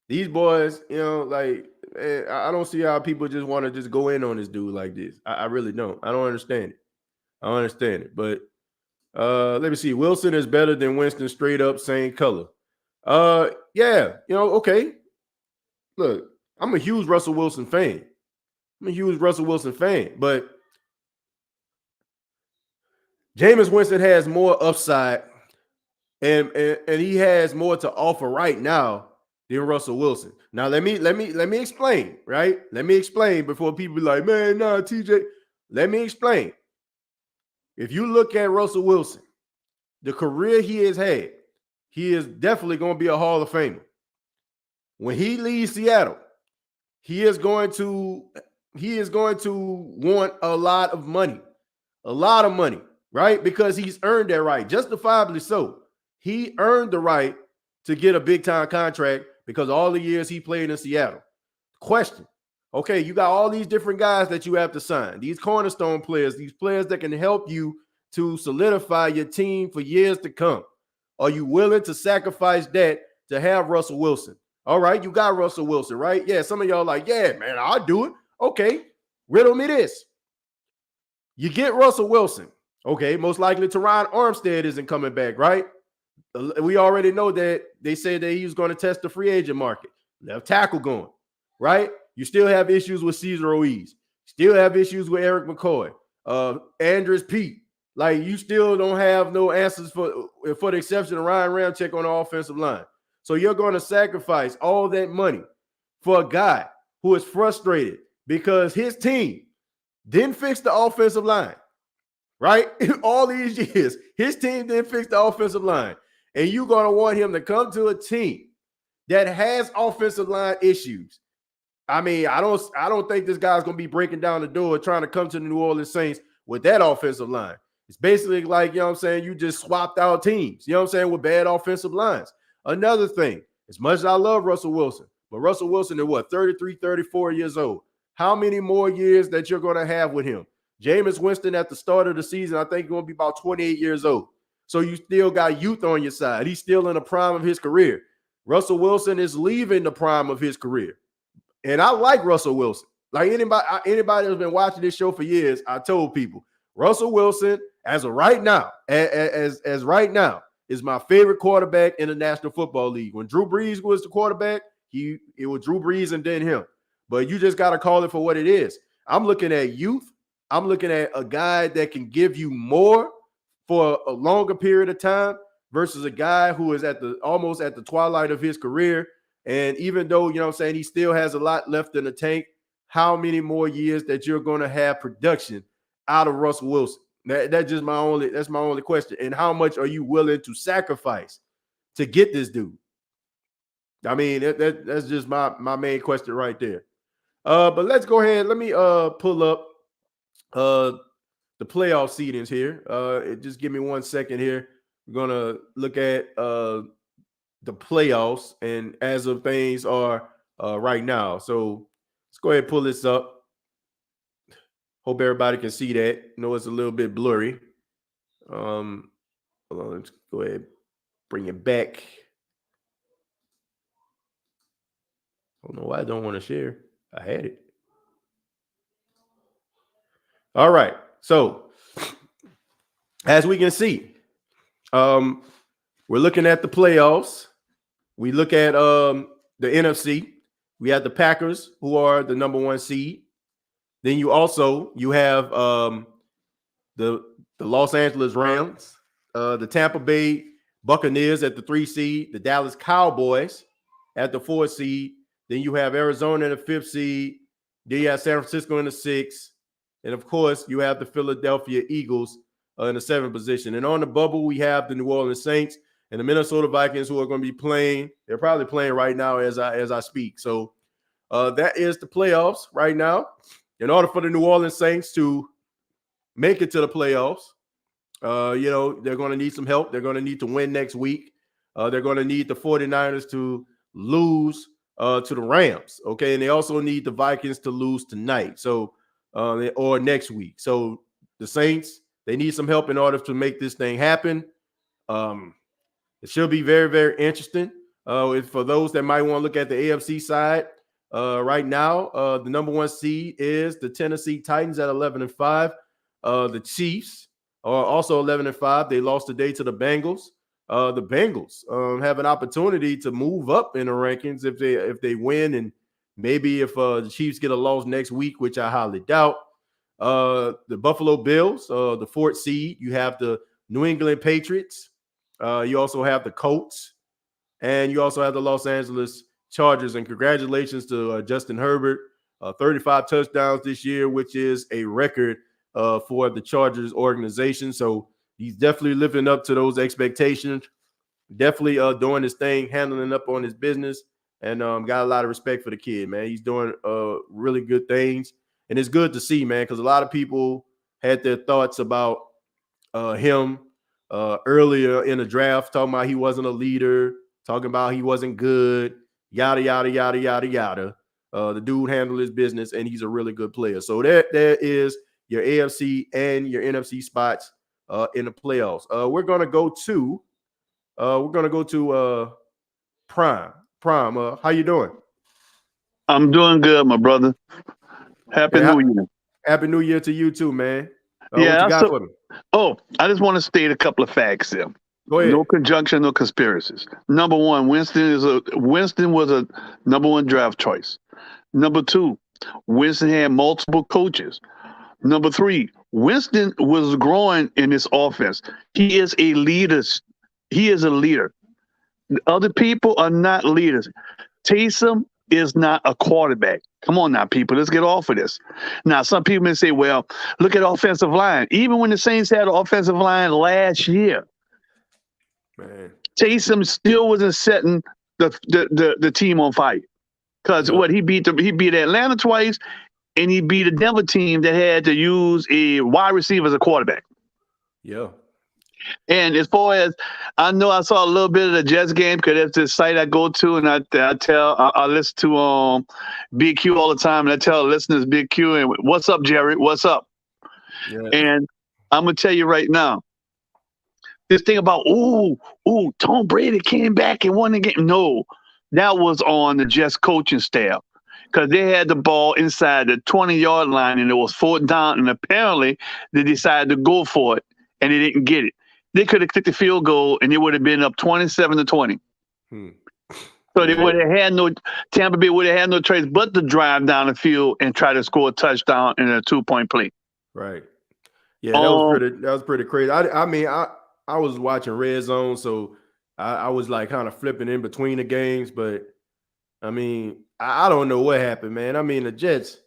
These boys, you know, like, I don't see how people just want to just go in on this dude like this. I really don't. I don't understand it. But let me see. Wilson is better than Winston, straight up, same color. Yeah, you know, okay. Look, I'm a huge Russell Wilson fan. But Jameis Winston has more upside and he has more to offer right now than Russell Wilson. Now let me explain, right? Let me explain before people be like, man, nah, TJ. Let me explain. If you look at Russell Wilson, the career he has had, he is definitely going to be a Hall of Famer. When he leaves Seattle, he is going to want a lot of money, right? Because he's earned that right, justifiably so. He earned the right to get a big-time contract because all the years he played in Seattle. Question, okay, you got all these different guys that you have to sign, these cornerstone players, these players that can help you to solidify your team for years to come. Are you willing to sacrifice that to have Russell Wilson? All right, you got Russell Wilson, right? Yeah, some of y'all like, yeah, man, I'll do it. Okay, riddle me this. You get Russell Wilson. Okay, most likely Teron Armstead isn't coming back, right? We already know that they said that he was going to test the free agent market. Left tackle going, right? You still have issues with Cesar Ruiz. Still have issues with Eric McCoy. Andres Pete. Like, you still don't have no answers for the exception of Ryan Ramczyk on the offensive line. So you're going to sacrifice all that money for a guy who is frustrated because his team didn't fix the offensive line, right? All these years, his team didn't fix the offensive line. And you're going to want him to come to a team that has offensive line issues. I mean, I don't think this guy's going to be breaking down the door trying to come to the New Orleans Saints with that offensive line. It's basically like, you know what I'm saying, you just swapped out teams, you know what I'm saying, with bad offensive lines. Another thing, As much as I love Russell Wilson, but Russell Wilson is what, 33, 34 years old. How many more years that you're going to have with him? Jameis Winston at the start of the season, I think, going to be about 28 years old. So you still got youth on your side. He's still in the prime of his career. Russell Wilson is leaving the prime of his career. And I like Russell Wilson. Like anybody that's been watching this show for years, I told people, Russell Wilson, as of right now, as right now, is my favorite quarterback in the National Football League. When Drew Brees was the quarterback, it was Drew Brees and then him. But you just got to call it for what it is. I'm looking at youth. I'm looking at a guy that can give you more for a longer period of time versus a guy who is almost at the twilight of his career. And even though, you know what I'm saying, he still has a lot left in the tank, how many more years that you're going to have production out of Russell Wilson? That's my only question. And how much are you willing to sacrifice to get this dude? I mean, that's just my main question right there. But let's go ahead. Let me pull up the playoff seedings here. Just give me 1 second here. We're gonna look at the playoffs and as of things are right now. So let's go ahead and pull this up. Hope everybody can see that. I know it's a little bit blurry. Hold on, let's go ahead and bring it back. I don't know why I don't want to share. I had it. All right. So as we can see, we're looking at the playoffs. We look at the NFC. We have the Packers, who are the number 1 seed. Then you have the Los Angeles Rams, the Tampa Bay Buccaneers at the 3 seed, the Dallas Cowboys at the 4 seed. Then you have Arizona in the 5th seed. Then you have San Francisco in the 6th. And, of course, you have the Philadelphia Eagles in the 7th position. And on the bubble, we have the New Orleans Saints and the Minnesota Vikings, who are going to be playing. They're probably playing right now as I speak. So that is the playoffs right now. In order for the New Orleans Saints to make it to the playoffs, they're going to need some help. They're going to need to win next week. They're going to need the 49ers to lose to the Rams, okay? And they also need the Vikings to lose tonight, or next week. So the Saints, they need some help in order to make this thing happen. It should be very, very interesting. For those that might want to look at the AFC side, right now, the number 1 seed is the Tennessee Titans at 11-5. The Chiefs are also 11-5. They lost today to the Bengals. The Bengals have an opportunity to move up in the rankings if they win, and maybe if the Chiefs get a loss next week, which I highly doubt. The Buffalo Bills, the 4th seed. You have the New England Patriots. You also have the Colts, and you also have the Los Angeles Chargers. And congratulations to Justin Herbert, 35 touchdowns this year, which is a record for the Chargers organization. So he's definitely living up to those expectations. Definitely doing his thing, handling up on his business, and got a lot of respect for the kid, man. He's doing really good things, and it's good to see, man, because a lot of people had their thoughts about him earlier in the draft, talking about he wasn't a leader, talking about he wasn't good, yada, yada, yada, yada, yada. The dude handled his business, and he's a really good player. So there is your AFC and your NFC spots in the playoffs. We're gonna go to Prime. Prime, how you doing? I'm doing good, my brother. Happy New Year. Happy New Year to you too, man. What you got for me? Oh, I just want to state a couple of facts there. Go ahead. No conjunction, no conspiracies. Number 1, Winston was a number 1 draft choice. Number 2, Winston had multiple coaches. Number 3, Winston was growing in this offense. He is a leader. He is a leader. Other people are not leaders. Taysom is not a quarterback. Come on now, people. Let's get off of this. Now, some people may say, well, look at offensive line. Even when the Saints had an offensive line last year, man, Taysom still wasn't setting the team on fire. Because he beat Atlanta twice, and he beat a Denver team that had to use a wide receiver as a quarterback. Yeah. And as far as I know, I saw a little bit of the Jets game because that's the site I go to, and I listen to Big Q all the time, and I tell listeners Big Q and what's up, Jerry? What's up? Yeah. And I'm gonna tell you right now, this thing about Tom Brady came back and won the game. No, that was on the Jets coaching staff because they had the ball inside the 20-yard line and it was 4th down, and apparently they decided to go for it and they didn't get it. They could have kicked the field goal and it would have been up 27-20. So they would have had Tampa Bay would have had no choice but to drive down the field and try to score a touchdown in a 2-point play. Right. Yeah, that was pretty crazy. I was watching Red Zone, so I was like kind of flipping in between the games, but I mean, I don't know what happened, man. I mean, the Jets.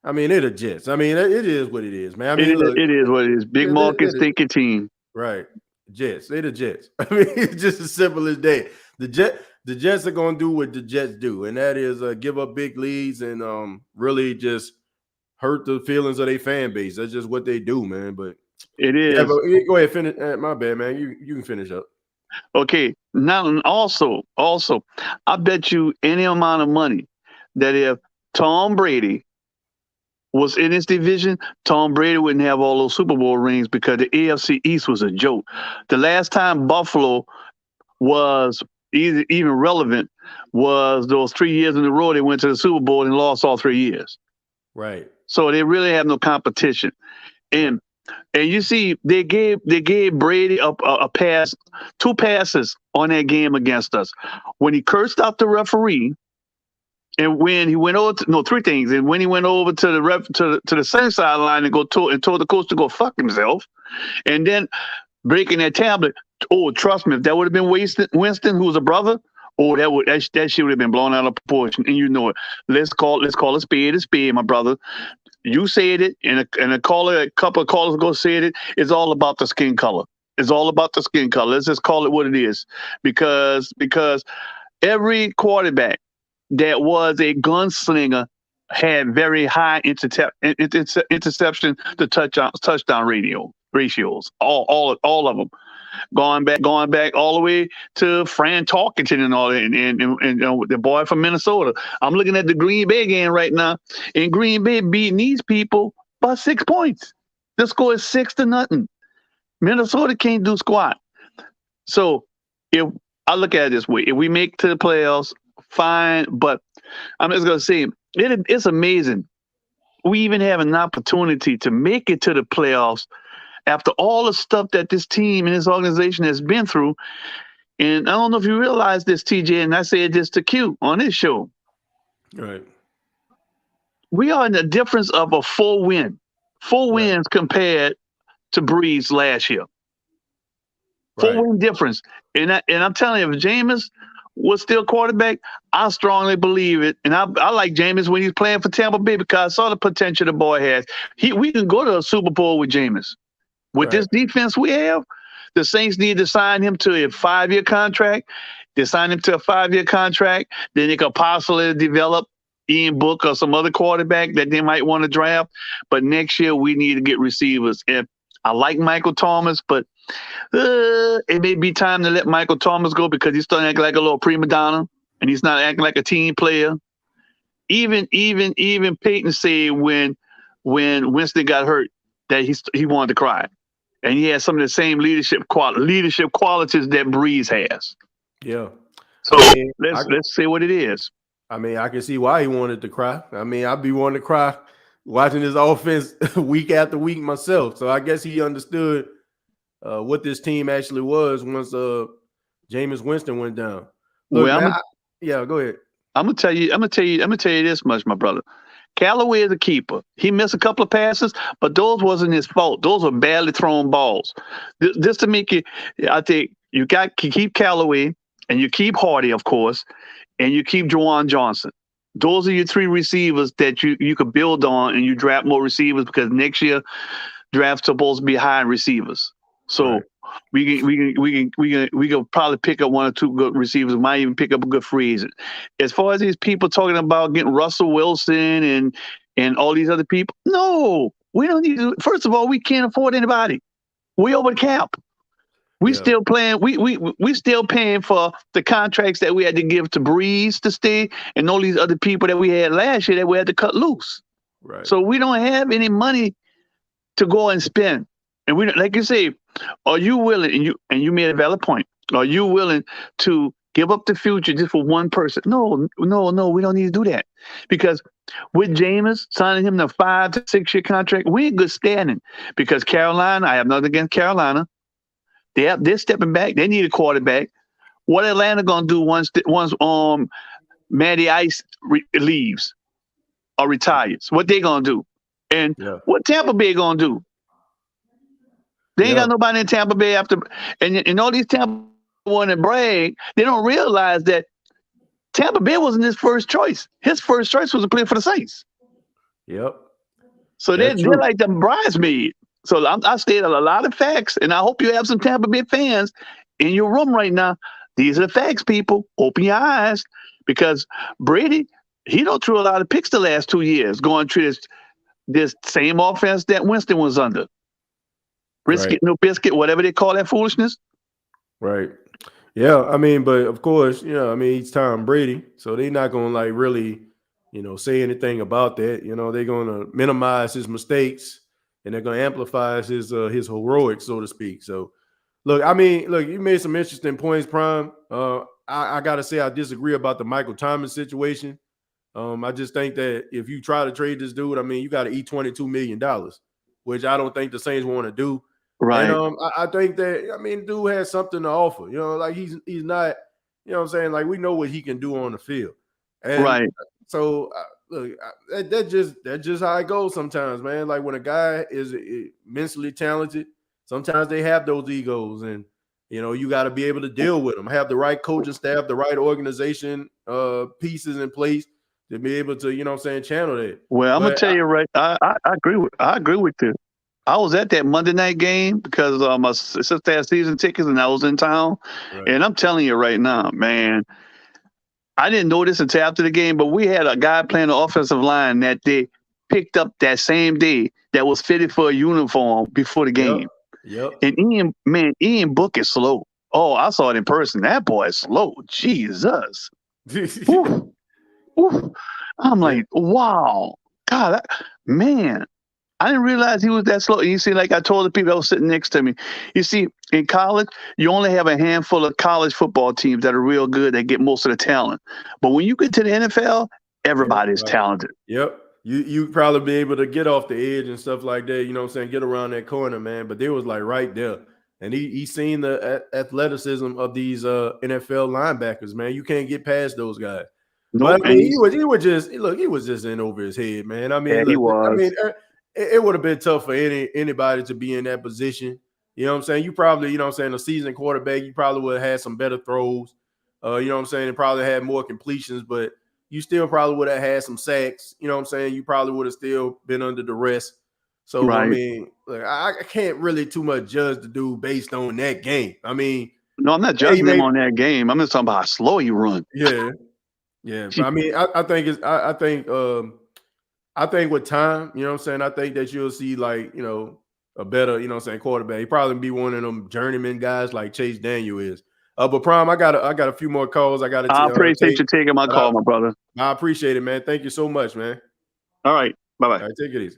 I mean, they're the Jets. I mean, it is what it is, man. I mean, it is what it is. Big market thinking team. Right. Jets. They're the Jets. I mean, it's just as simple as that. The Jets are gonna do what the Jets do, and that is give up big leads and really just hurt the feelings of their fan base. That's just what they do, man. But it is. Yeah, but go ahead, finish. My bad, man. You can finish up. Okay. Now, also, I bet you any amount of money that if Tom Brady was in his division, Tom Brady wouldn't have all those Super Bowl rings because the AFC East was a joke. The last time Buffalo was even relevant was those 3 years in a row they went to the Super Bowl and lost all 3 years. Right. So they really have no competition. And you see, they gave Brady a pass, 2 passes on that game against us. When he cursed out the referee, and when he went over to 3 things. And when he went over to the center sideline and told the coach to go fuck himself, and then breaking that tablet. Oh, trust me, if that would have been Winston, who was a brother, that shit would have been blown out of proportion. And you know it. Let's call a spade, my brother. You said it, and a couple of callers ago said it. It's all about the skin color. It's all about the skin color. Let's just call it what it is, because every quarterback that was a gunslinger had very high interception to touchdown ratios. All of them. Going back all the way to Fran Tarkenton and all that, and the boy from Minnesota. I'm looking at the Green Bay game right now, and Green Bay beating these people by 6 points. The score is 6-0. Minnesota can't do squat. So if I look at it this way, if we make it to the playoffs, fine. But I'm just gonna say it's amazing. We even have an opportunity to make it to the playoffs after all the stuff that this team and this organization has been through. And I don't know if you realize this, TJ, and I said this to Q on this show. Right. We are in the difference of a 4 win. 4 wins compared to Breeze last year. 4-win difference. And I'm telling you, if Jameis was still quarterback, I strongly believe it. And I like Jameis when he's playing for Tampa Bay because I saw the potential the boy has. We can go to a Super Bowl with Jameis. With this defense we have, the Saints need to sign him to a 5-year contract. They sign him to a 5-year contract. Then they could possibly develop Ian Book or some other quarterback that they might want to draft. But next year we need to get receivers. And I like Michael Thomas, but it may be time to let Michael Thomas go because he's starting to act like a little prima donna, and he's not acting like a team player. Even Peyton said when Winston got hurt that he wanted to cry, and he has some of the same leadership qualities that Breeze has. Yeah. So let's say what it is. I mean, I can see why he wanted to cry. I mean, I'd be wanting to cry watching his offense week after week myself. So I guess he understood what this team actually was once Jameis Winston went down. Look, well, go ahead. I'm gonna tell you this much, my brother. Callaway is a keeper. He missed a couple of passes, but those wasn't his fault. Those were badly thrown balls. Just to make it, I think you got to keep Callaway and you keep Hardy, of course, and you keep Juwan Johnson. Those are your 3 receivers that you could build on, and you draft more receivers because next year draft's supposed to be high in receivers. So we can probably pick up 1 or 2 good receivers. Might even pick up a good free agent. As far as these people talking about getting Russell Wilson and all these other people, no, we don't need to. First of all, we can't afford anybody. We over the cap. We still playing. We still paying for the contracts that we had to give to Breeze to stay, and all these other people that we had last year that we had to cut loose. Right. So we don't have any money to go and spend. And we, like you say, are you willing? And you made a valid point. Are you willing to give up the future just for one person? No. We don't need to do that, because with Jameis signing him the 5 to 6 year contract, we're in good standing. Because Carolina, I have nothing against Carolina. They're stepping back. They need a quarterback. What Atlanta gonna do once Matty Ice leaves or retires? What they gonna do? And what Tampa Bay gonna do? They ain't got nobody in Tampa Bay after. And all these Tampa want to brag. They don't realize that Tampa Bay wasn't his first choice. His first choice was to play for the Saints. Yep. So they're like the bridesmaid. So I stated a lot of facts, and I hope you have some Tampa Bay fans in your room right now. These are the facts, people. Open your eyes, because Brady, he don't throw a lot of picks the last 2 years, going through this same offense that Winston was under. Brisket, no biscuit, whatever they call that foolishness. Right. Yeah, I mean, but of course, he's Tom Brady, so they're not gonna like really, say anything about that. They're gonna minimize his mistakes, and they're gonna amplify his heroics, so to speak. So, look, you made some interesting points, Prime. I gotta say I disagree about the Michael Thomas situation. I just think that if you try to trade this dude, you got to eat $22 million, which I don't think the Saints want to do. Right. And I think that dude has something to offer. Like he's not, like we know what he can do on the field. And right. So look, that's just how it goes sometimes, man. Like when a guy is immensely talented, sometimes they have those egos, and you got to be able to deal with them. Have the right coaching staff, the right organization pieces in place to be able to, channel that. Well, I'm gonna tell you right. I agree with you. I was at that Monday night game because my sister had season tickets and I was in town. Right. And I'm telling you right now, man, I didn't know this until after the game, but we had a guy playing the offensive line that they picked up that same day that was fitted for a uniform before the game. Yep. And Ian Book is slow. Oh, I saw it in person. That boy is slow. Jesus. Ooh. Ooh. I'm like, wow. God, man. I didn't realize he was that slow. You see, like I told the people that was sitting next to me, you see, in college, you only have a handful of college football teams that are real good, that get most of the talent. But when you get to the NFL, everybody's talented. Yep. You probably be able to get off the edge and stuff like that, get around that corner, man. But they was like right there. And he's seen the athleticism of these NFL linebackers, man. You can't get past those guys. Nope. But he was just in over his head, man. He was. It would have been tough for anybody to be in that position. You know what I'm saying? You probably, a seasoned quarterback, you probably would have had some better throws. And probably had more completions, but you still probably would have had some sacks. You know what I'm saying? You probably would have still been under duress. So, right. I can't really too much judge the dude based on that game. No, I'm not judging him on that game. I'm just talking about how slow he run. Yeah. Yeah. But I think with time, I think that you'll see a better, quarterback. He probably be one of them journeyman guys like Chase Daniel is. But Prime, I got a few more calls. I appreciate you taking my call, my brother. I appreciate it, man. Thank you so much, man. All right. Bye-bye. All right, take it easy.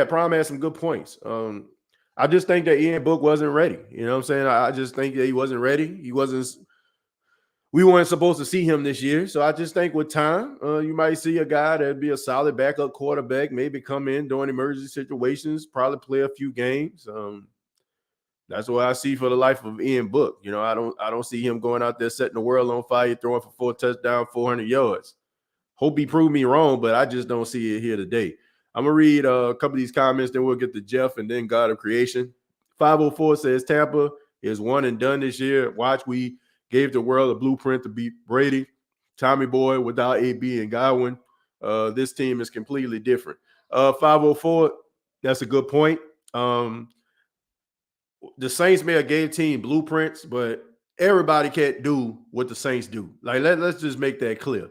Prime had some good points. I just think that Ian Book wasn't ready. You know what I'm saying? I just think that he wasn't ready. We weren't supposed to see him this year. So I just think with time, you might see a guy that'd be a solid backup quarterback, maybe come in during emergency situations, probably play a few games. That's what I see for the life of Ian Book. I don't see him going out there setting the world on fire, throwing for 4 touchdowns, 400 yards. Hope he proved me wrong, but I just don't see it here today. I'm going to read a couple of these comments, then we'll get to Jeff and then God of Creation. 504 says Tampa is one and done this year. Watch, we gave the world a blueprint to beat Brady, Tommy Boy without AB and Godwin. This team is completely different. 504, that's a good point. The Saints may have gave team blueprints, but everybody can't do what the Saints do. Like, let's just make that clear.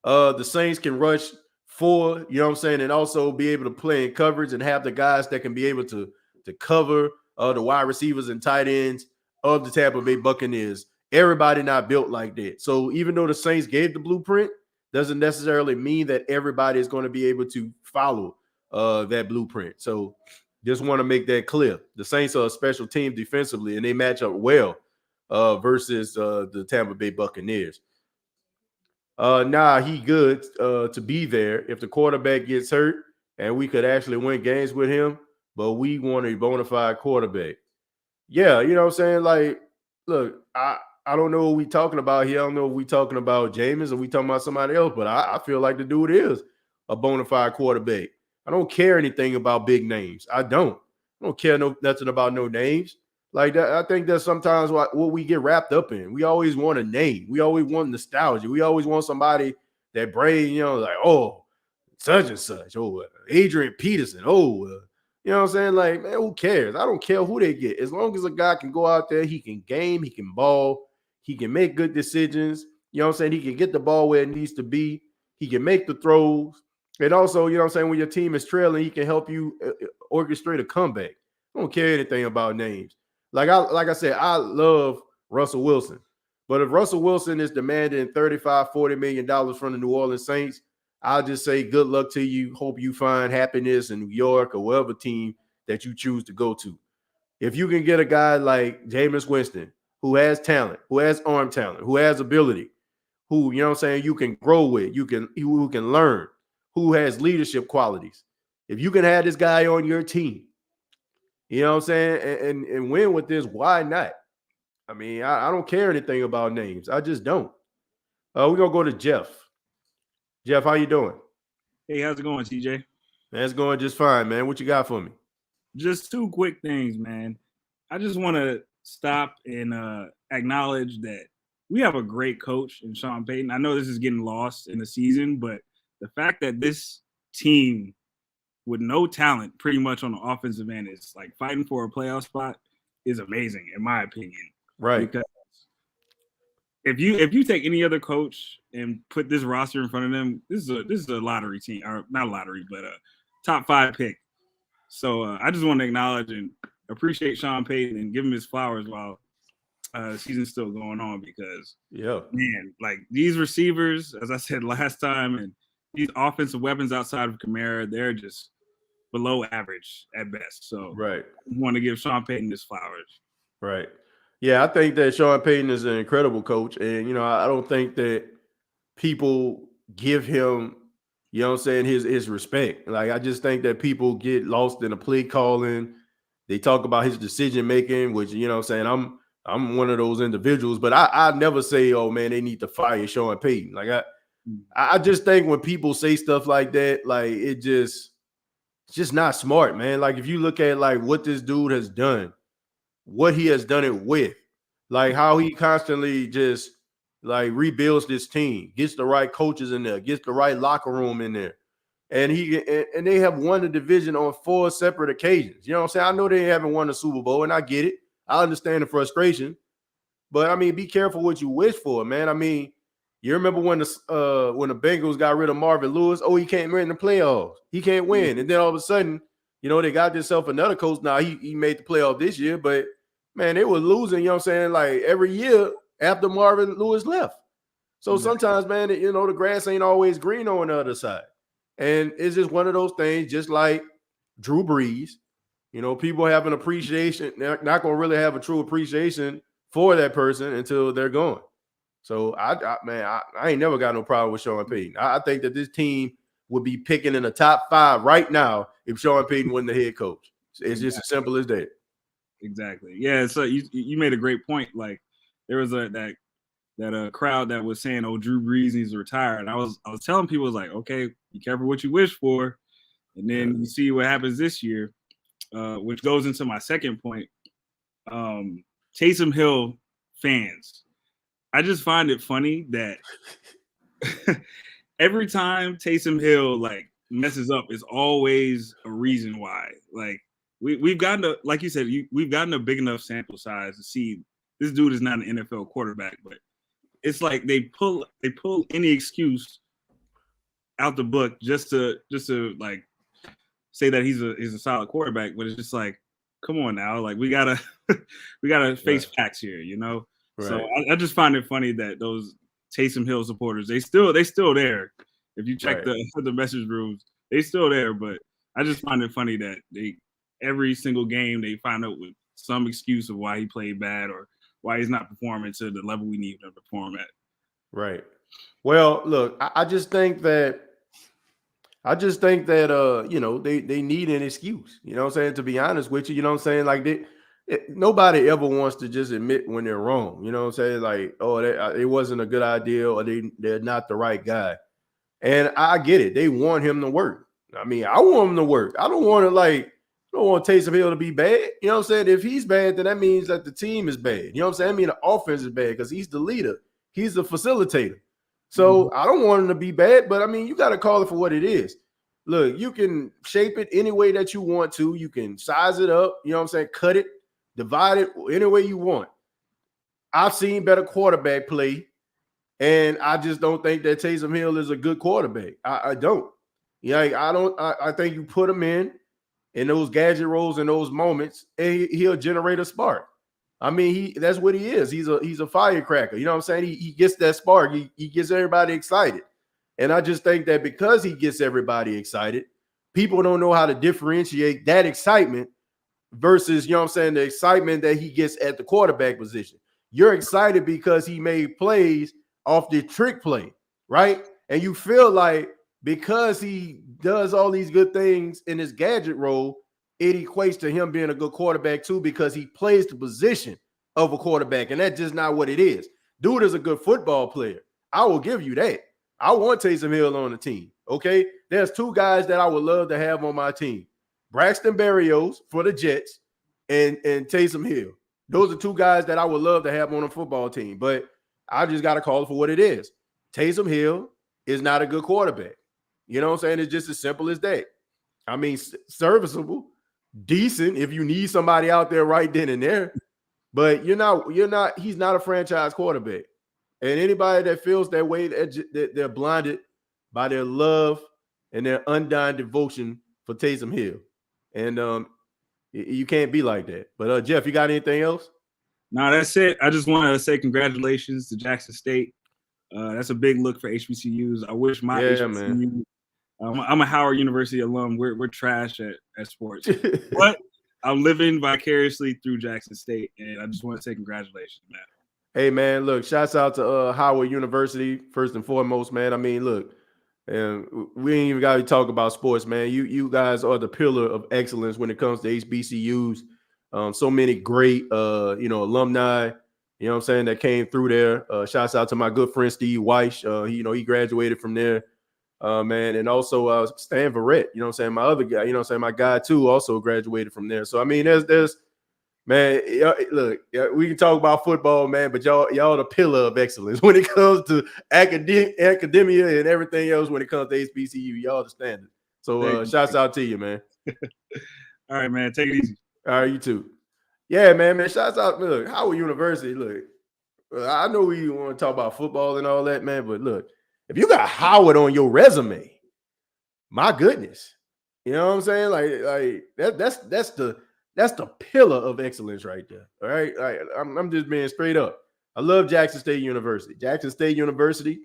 The Saints can rush 4, and also be able to play in coverage and have the guys that can be able to cover the wide receivers and tight ends of the Tampa Bay Buccaneers. Everybody not built like that. So even though the Saints gave the blueprint, doesn't necessarily mean that everybody is going to be able to follow that blueprint. So just want to make that clear. The Saints are a special team defensively, and they match up well versus the Tampa Bay Buccaneers. He good to be there. If the quarterback gets hurt and we could actually win games with him, but we want a bona fide quarterback. Yeah, you know what I'm saying? Like, look, I don't know what we talking about here. I don't know if we talking about Jameis or we talking about somebody else, but I feel like the dude is a bona fide quarterback. I don't care anything about big names. I don't care nothing about no names. Like that, I think that's sometimes what we get wrapped up in. We always want a name. We always want nostalgia. We always want somebody that brain, like, oh, such and such. Oh, Adrian Peterson. Oh, you know what I'm saying? Like, man, who cares? I don't care who they get. As long as a guy can go out there, he can game, he can ball, he can make good decisions. You know what I'm saying? He can get the ball where it needs to be. He can make the throws. And also, you know what I'm saying, when your team is trailing, he can help you orchestrate a comeback. I don't care anything about names. Like I said, I love Russell Wilson. But if Russell Wilson is demanding $35-40 million from the New Orleans Saints, I'll just say good luck to you. Hope you find happiness in New York or whatever team that you choose to go to. If you can get a guy like Jameis Winston, who has talent, who has arm talent, who has ability, who, you know what I'm saying, you can grow with, who can learn, who has leadership qualities. If you can have this guy on your team, you know what I'm saying, and win with this, why not? I mean, I don't care anything about names. I just don't. We're going to go to Jeff. Jeff, how you doing? Hey, how's it going, TJ? Man, it's going just fine, man. What you got for me? Just two quick things, man. I just want to stop and acknowledge that we have a great coach in Sean Payton. I know this is getting lost in the season, but the fact that this team with no talent pretty much on the offensive end is like fighting for a playoff spot is amazing, in my opinion. Right. Because if you take any other coach and put this roster in front of them, this is a lottery team, or not a lottery, but a top 5 pick. So I just want to acknowledge and appreciate Sean Payton and give him his flowers while the season's still going on, because man, like these receivers, as I said last time, and these offensive weapons outside of Kamara, they're just below average at best. So right, I want to give Sean Payton his flowers. Right. Yeah, I think that Sean Payton is an incredible coach. And, I don't think that people give him, you know what I'm saying, his respect. Like, I just think that people get lost in the play calling. They talk about his decision making, which, you know what I'm saying, I'm one of those individuals. But I never say, oh, man, they need to fire Sean Payton. Like, I just think when people say stuff like that, like, it's just not smart, man. Like, if you look at, like, what this dude has done, what he has done it with, like how he constantly just like rebuilds this team, gets the right coaches in there, gets the right locker room in there. And they have won the division on 4 separate occasions. You know what I'm saying? I know they haven't won the Super Bowl, and I get it. I understand the frustration. But I mean, be careful what you wish for, man. I mean, you remember when the Bengals got rid of Marvin Lewis? Oh, he can't win the playoffs. He can't win. And then all of a sudden, they got themselves another coach. Now he made the playoff this year, but man, they were losing, you know what I'm saying, like every year after Marvin Lewis left. So sometimes, man, the grass ain't always green on the other side. And it's just one of those things, just like Drew Brees. People have an appreciation. They're not going to really have a true appreciation for that person until they're gone. So, I ain't never got no problem with Sean Payton. I think that this team would be picking in the top 5 right now if Sean Payton wasn't the head coach. It's just as simple as that. Exactly. Yeah. So you made a great point. Like there was that crowd that was saying, "Oh, Drew Brees needs to retire," and I was telling people, like, okay, be careful what you wish for, and then you see what happens this year, which goes into my second point. Taysom Hill fans, I just find it funny that every time Taysom Hill like messes up, it's always a reason why. Like. We've gotten to, like you said, we've gotten a big enough sample size to see this dude is not an NFL quarterback, but it's like they pull any excuse out the book just to like say that he's a solid quarterback, but it's just like come on now, like we gotta face facts here, you know. Right. So I just find it funny that those Taysom Hill supporters, they still there. If you check the message rooms, they still there. But I just find it funny that every single game they find out with some excuse of why he played bad or why he's not performing to the level we need him to perform at. Right. Well, look, I just think that you know, they need an excuse. You know what I'm saying? To be honest with you, you know what I'm saying? Like nobody ever wants to just admit when they're wrong. You know what I'm saying? Like, oh, it wasn't a good idea, or they're not the right guy. And I get it. They want him to work. I mean, I want him to work. I don't want Taysom Hill to be bad. You know what I'm saying? If he's bad, then that means that the team is bad. You know what I'm saying? I mean, the offense is bad because he's the leader. He's the facilitator. So I don't want him to be bad, but I mean, you got to call it for what it is. Look, you can shape it any way that you want to. You can size it up. You know what I'm saying? Cut it, divide it any way you want. I've seen better quarterback play, and I just don't think that Taysom Hill is a good quarterback. I don't. Yeah, I think you put him in those gadget roles in those moments, and he'll generate a spark. I mean, that's what he is. He's a firecracker. You know what I'm saying? He gets that spark. He gets everybody excited. And I just think that because he gets everybody excited, people don't know how to differentiate that excitement versus, you know what I'm saying, the excitement that he gets at the quarterback position. You're excited because he made plays off the trick play, right? And you feel like because he does all these good things in his gadget role, it equates to him being a good quarterback too, because he plays the position of a quarterback, and that's just not what it is. Dude is a good football player. I will give you that. I want Taysom Hill on the team, okay? There's two guys that I would love to have on my team. Braxton Berrios for the Jets and Taysom Hill. Those are two guys that I would love to have on a football team, but I just got to call it for what it is. Taysom Hill is not a good quarterback. You know what I'm saying? It's just as simple as that. I mean, serviceable, decent if you need somebody out there right then and there, but he's not a franchise quarterback. And anybody that feels that way, that they're blinded by their love and their undying devotion for Taysom Hill. And you can't be like that. But Jeff, you got anything else? No, that's it. I just want to say congratulations to Jackson State. That's a big look for HBCUs. I wish my HBCU. I'm a Howard University alum. We're trash at sports, but I'm living vicariously through Jackson State, and I just want to say congratulations, man. Hey, man, look, shouts out to Howard University, first and foremost, man. I mean, look, we ain't even got to talk about sports, man. You guys are the pillar of excellence when it comes to HBCUs. So many great, alumni, you know what I'm saying, that came through there. Shouts out to my good friend, Steve Weish. He graduated from there, man. And also Stan Verrett, you know what I'm saying, my other guy, you know what I'm saying, my guy, too, also graduated from there. So, I mean, there's man, look, we can talk about football, man, but y'all the pillar of excellence when it comes to academia and everything else. When it comes to HBCU, y'all the standard. So shouts out to you, man. All right, man, take it easy. All right, you too. Yeah, man, shouts out. Look, Howard University. Look, I know we want to talk about football and all that, man, but look, if you got Howard on your resume, my goodness, you know what I'm saying? Like that's the pillar of excellence right there. All right. I'm just being straight up. I love Jackson State University. Jackson State University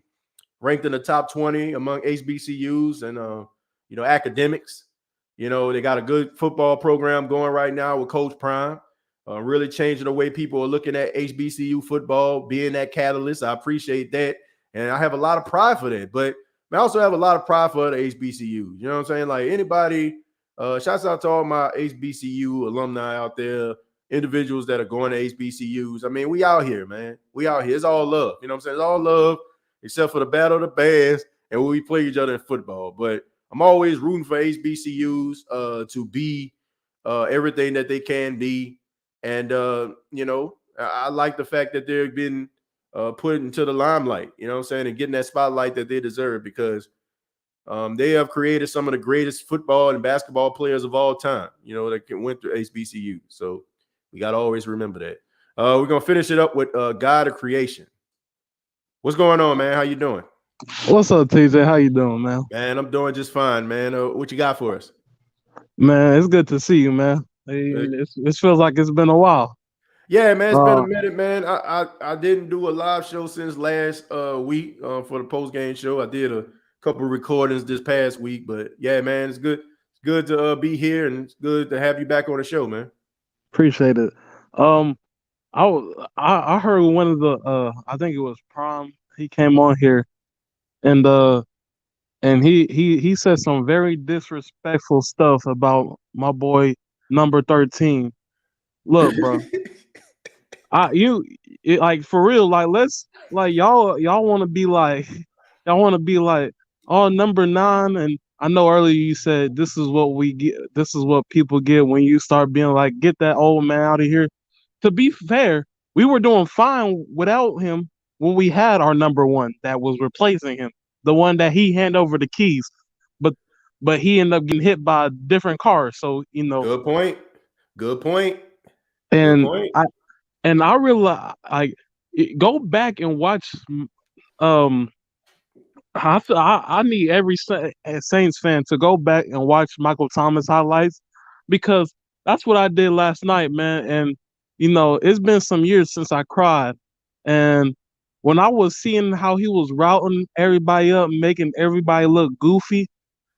ranked in the top 20 among HBCUs and, academics. They got a good football program going right now with Coach Prime, really changing the way people are looking at HBCU football, being that catalyst. I appreciate that. And I have a lot of pride for that. But I also have a lot of pride for other HBCUs. You know what I'm saying? Like anybody. Shouts out to all my HBCU alumni out there, individuals that are going to HBCUs. I mean, we out here, man. We out here. It's all love. You know what I'm saying? It's all love, except for the battle of the bands and when we play each other in football. But I'm always rooting for HBCUs to be everything that they can be. And, I like the fact that they've been put into the limelight, you know what I'm saying, and getting that spotlight that they deserve, because they have created some of the greatest football and basketball players of all time, that went through HBCU. So we got to always remember that. We're going to finish it up with God of Creation. What's going on, man? How you doing? What's up, TJ? How you doing, man? Man, I'm doing just fine, man. What you got for us? Man, it's good to see you, man. It feels like it's been a while. Yeah, man, it's been a minute, man. I didn't do a live show since last week for the post game show. I did a couple recordings this past week, but yeah, man, it's good. It's good to be here, and it's good to have you back on the show, man. Appreciate it. I heard one of the I think it was Prom. He came on here and he said some very disrespectful stuff about my boy number 13. Look, bro. Like for real, like let's like y'all want to be like oh number 9, and I know earlier you said this is what we get, this is what people get when you start being like get that old man out of here. To be fair, we were doing fine without him when we had our number 1 that was replacing him, the one that he handed over the keys, but he ended up getting hit by a different car. So Good point. And I realize go back and watch. I need every Saints fan to go back and watch Michael Thomas highlights, because that's what I did last night, man. And it's been some years since I cried, and when I was seeing how he was routing everybody up, making everybody look goofy,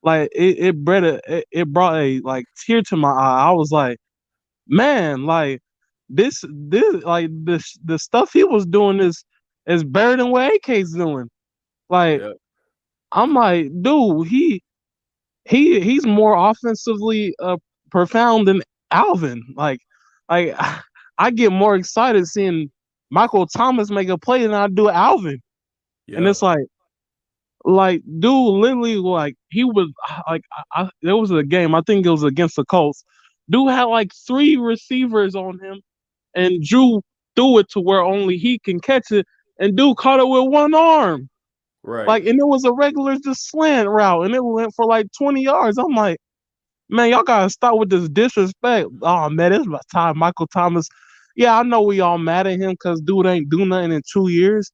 like it brought a like tear to my eye. I was like, man, like this like the stuff he was doing is better than what AK's doing. Like I'm like, dude, he's more offensively profound than Alvin. Like I get more excited seeing Michael Thomas make a play than I do Alvin. And it's like dude, literally, like he was like there was a game, I think it was against the Colts. Dude had like 3 receivers on him, and Drew threw it to where only he can catch it, and dude caught it with one arm. Right. Like, and it was a regular just slant route, and it went for like 20 yards. I'm like, man, y'all gotta stop with this disrespect. Oh man, it's about time Michael Thomas. Yeah, I know we all mad at him because dude ain't do nothing in 2 years.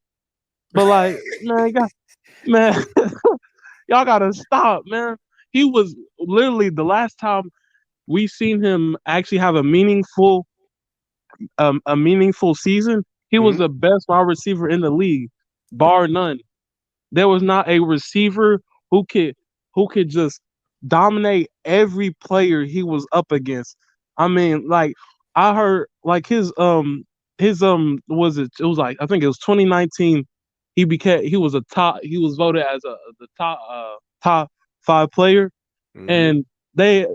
But like, man, y'all gotta stop, man. He was literally the last time we seen him actually have a meaningful season. He was the best wide receiver in the league, bar none. There was not a receiver who could just dominate every player he was up against. I mean, like I heard like his was it was like I think it was 2019. He was voted as the top 5 player, and I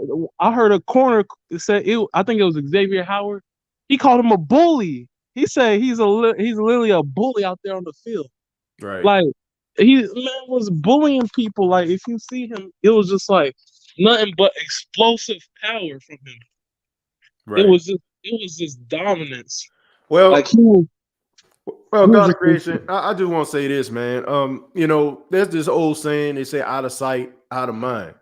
heard a corner say I think it was Xavier Howard. He called him a bully. He said he's literally a bully out there on the field. Right. Like he was bullying people. Like if you see him, it was just like nothing but explosive power from him. Right. It was just dominance. Well, like God creation. I just want to say this, man. There's this old saying, they say out of sight, out of mind.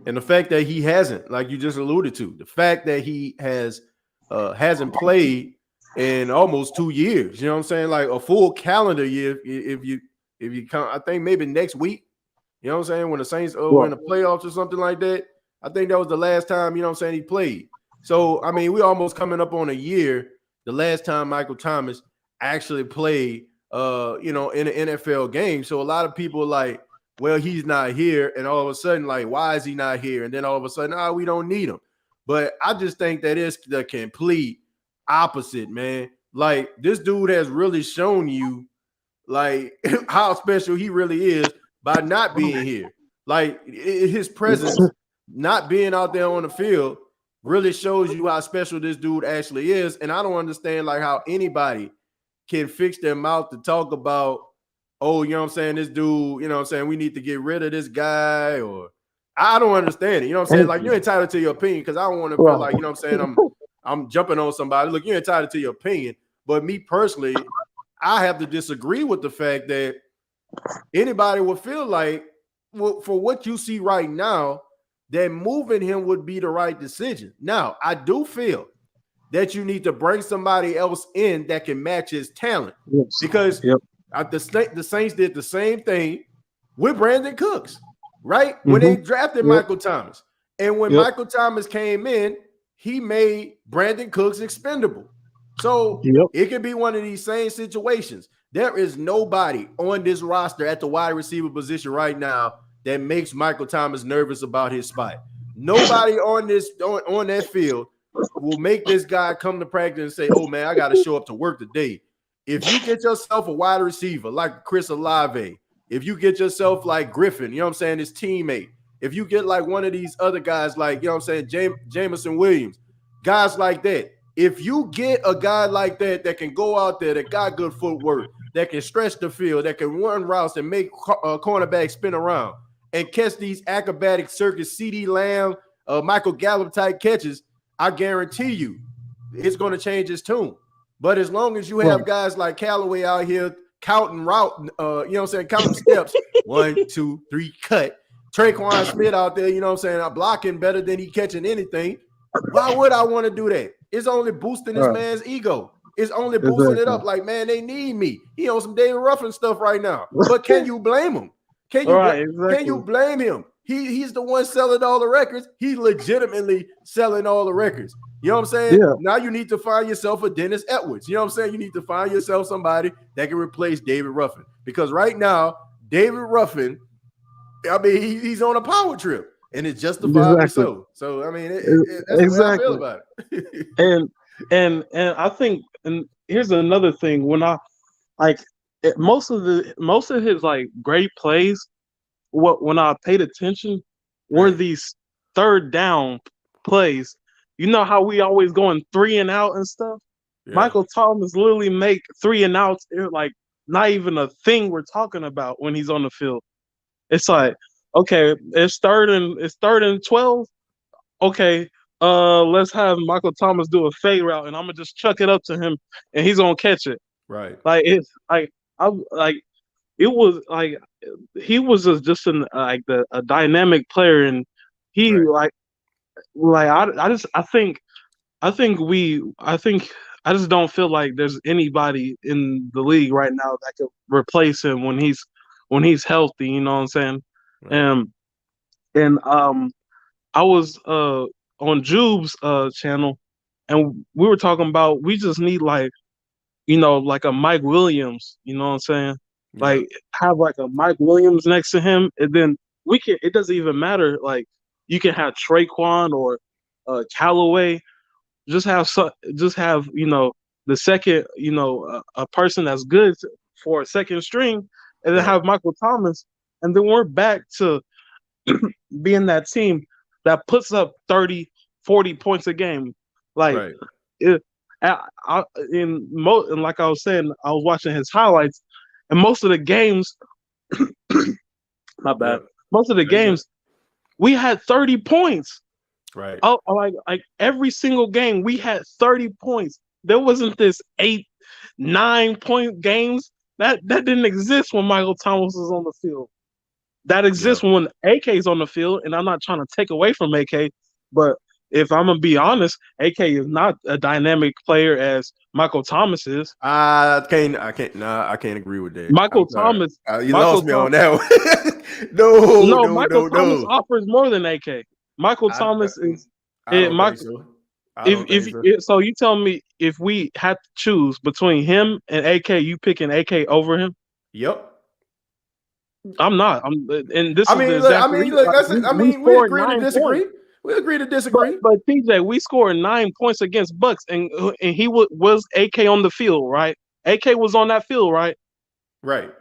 And the fact that he hasn't, like you just alluded to, the fact that he hasn't played in almost 2 years, you know what I'm saying? Like a full calendar year, if you count, I think maybe next week, you know what I'm saying? When the Saints were in the playoffs or something like that, I think that was the last time, you know what I'm saying, he played. So, I mean, we're almost coming up on a year, the last time Michael Thomas actually played, in an NFL game. So a lot of people are like, well, he's not here. And all of a sudden, like, why is he not here? And then all of a sudden, we don't need him. But I just think that is the complete opposite, man. Like, this dude has really shown you, like, how special he really is by not being here. Like, his presence, not being out there on the field, really shows you how special this dude actually is. And I don't understand, like, how anybody can fix their mouth to talk about, oh, you know what I'm saying, this dude, you know what I'm saying, we need to get rid of this guy, or I don't understand it. You know what I'm saying? Like, you're entitled to your opinion, because I don't want to feel like, you know what I'm saying, I'm jumping on somebody. Look, you're entitled to your opinion. But me personally, I have to disagree with the fact that anybody would feel like, well, for what you see right now, that moving him would be the right decision. Now, I do feel that you need to bring somebody else in that can match his talent. Yes. Because the Saints did the same thing with Brandon Cooks, right? When they drafted Michael Thomas. And when Michael Thomas came in, he made Brandon Cooks expendable. So it could be one of these same situations. There is nobody on this roster at the wide receiver position right now that makes Michael Thomas nervous about his spot. Nobody on that field will make this guy come to practice and say, oh man, I got to show up to work today. If you get yourself a wide receiver like Chris Olave, if you get yourself like Griffin, you know what I'm saying, his teammate, if you get like one of these other guys like, you know what I'm saying, Jameson Williams, guys like that, if you get a guy like that can go out there, that got good footwork, that can stretch the field, that can run routes and make cornerbacks spin around and catch these acrobatic circus, CD Lamb, Michael Gallup type catches, I guarantee you it's going to change his tune. But as long as you have guys like Callaway out here counting route, you know what I'm saying, counting steps, 1, 2, 3, cut. Traquan Smith out there, you know what I'm saying, blocking better than he catching anything. Why would I want to do that? It's only boosting this man's ego. It's only boosting it up. Like, man, they need me. He on some David Ruffin stuff right now. But can you blame him? Can you blame him? He's the one selling all the records. He's legitimately selling all the records. You know what I'm saying? Yeah. Now you need to find yourself a Dennis Edwards. You know what I'm saying? You need to find yourself somebody that can replace David Ruffin. Because right now, David Ruffin, I mean, he's on a power trip. And it's justifiably so. So I mean, that's how I feel about it. and I think, and here's another thing: when I like most of his like great plays, when I paid attention, were these third down plays. You know how we always going 3 and out and stuff. Yeah. Michael Thomas literally make 3 and outs like not even a thing we're talking about when he's on the field. It's like, okay, it's third and 12. Okay, let's have Michael Thomas do a fade route, and I'm gonna just chuck it up to him, and he's gonna catch it. Right. Like it's like it was like he was just a dynamic player, and he I just don't feel like there's anybody in the league right now that could replace him when he's healthy. You know what I'm saying? Right. And I was on Jube's channel, and we were talking about we just need like a Mike Williams. You know what I'm saying? Yeah. Like have like a Mike Williams next to him, and then we can. It doesn't even matter. Like you can have Traquan or Callaway. Just have the second a person that's good for a second string, and then have Michael Thomas, and then we're back to being that team that puts up 30, 40 points a game. Like and like I was saying, I was watching his highlights, and most of the games, my bad. Most of the games, we had 30 points. Right. Oh, like every single game, we had 30 points. There wasn't this 8, 9 point games. That didn't exist when Michael Thomas was on the field. That exists when AK's on the field, and I'm not trying to take away from AK, but if I'm gonna be honest, AK is not a dynamic player as Michael Thomas is. I can't agree with that. Michael Thomas, you lost me on that one. no, Michael Thomas offers more than AK. Michael Thomas is. So you tell me if we had to choose between him and AK, you picking AK over him? Yep. I'm not. And this. We agree to disagree. Points. We agree to disagree. But TJ, we scored 9 points against Bucks, and he was AK on the field, right? AK was on that field, right? Right.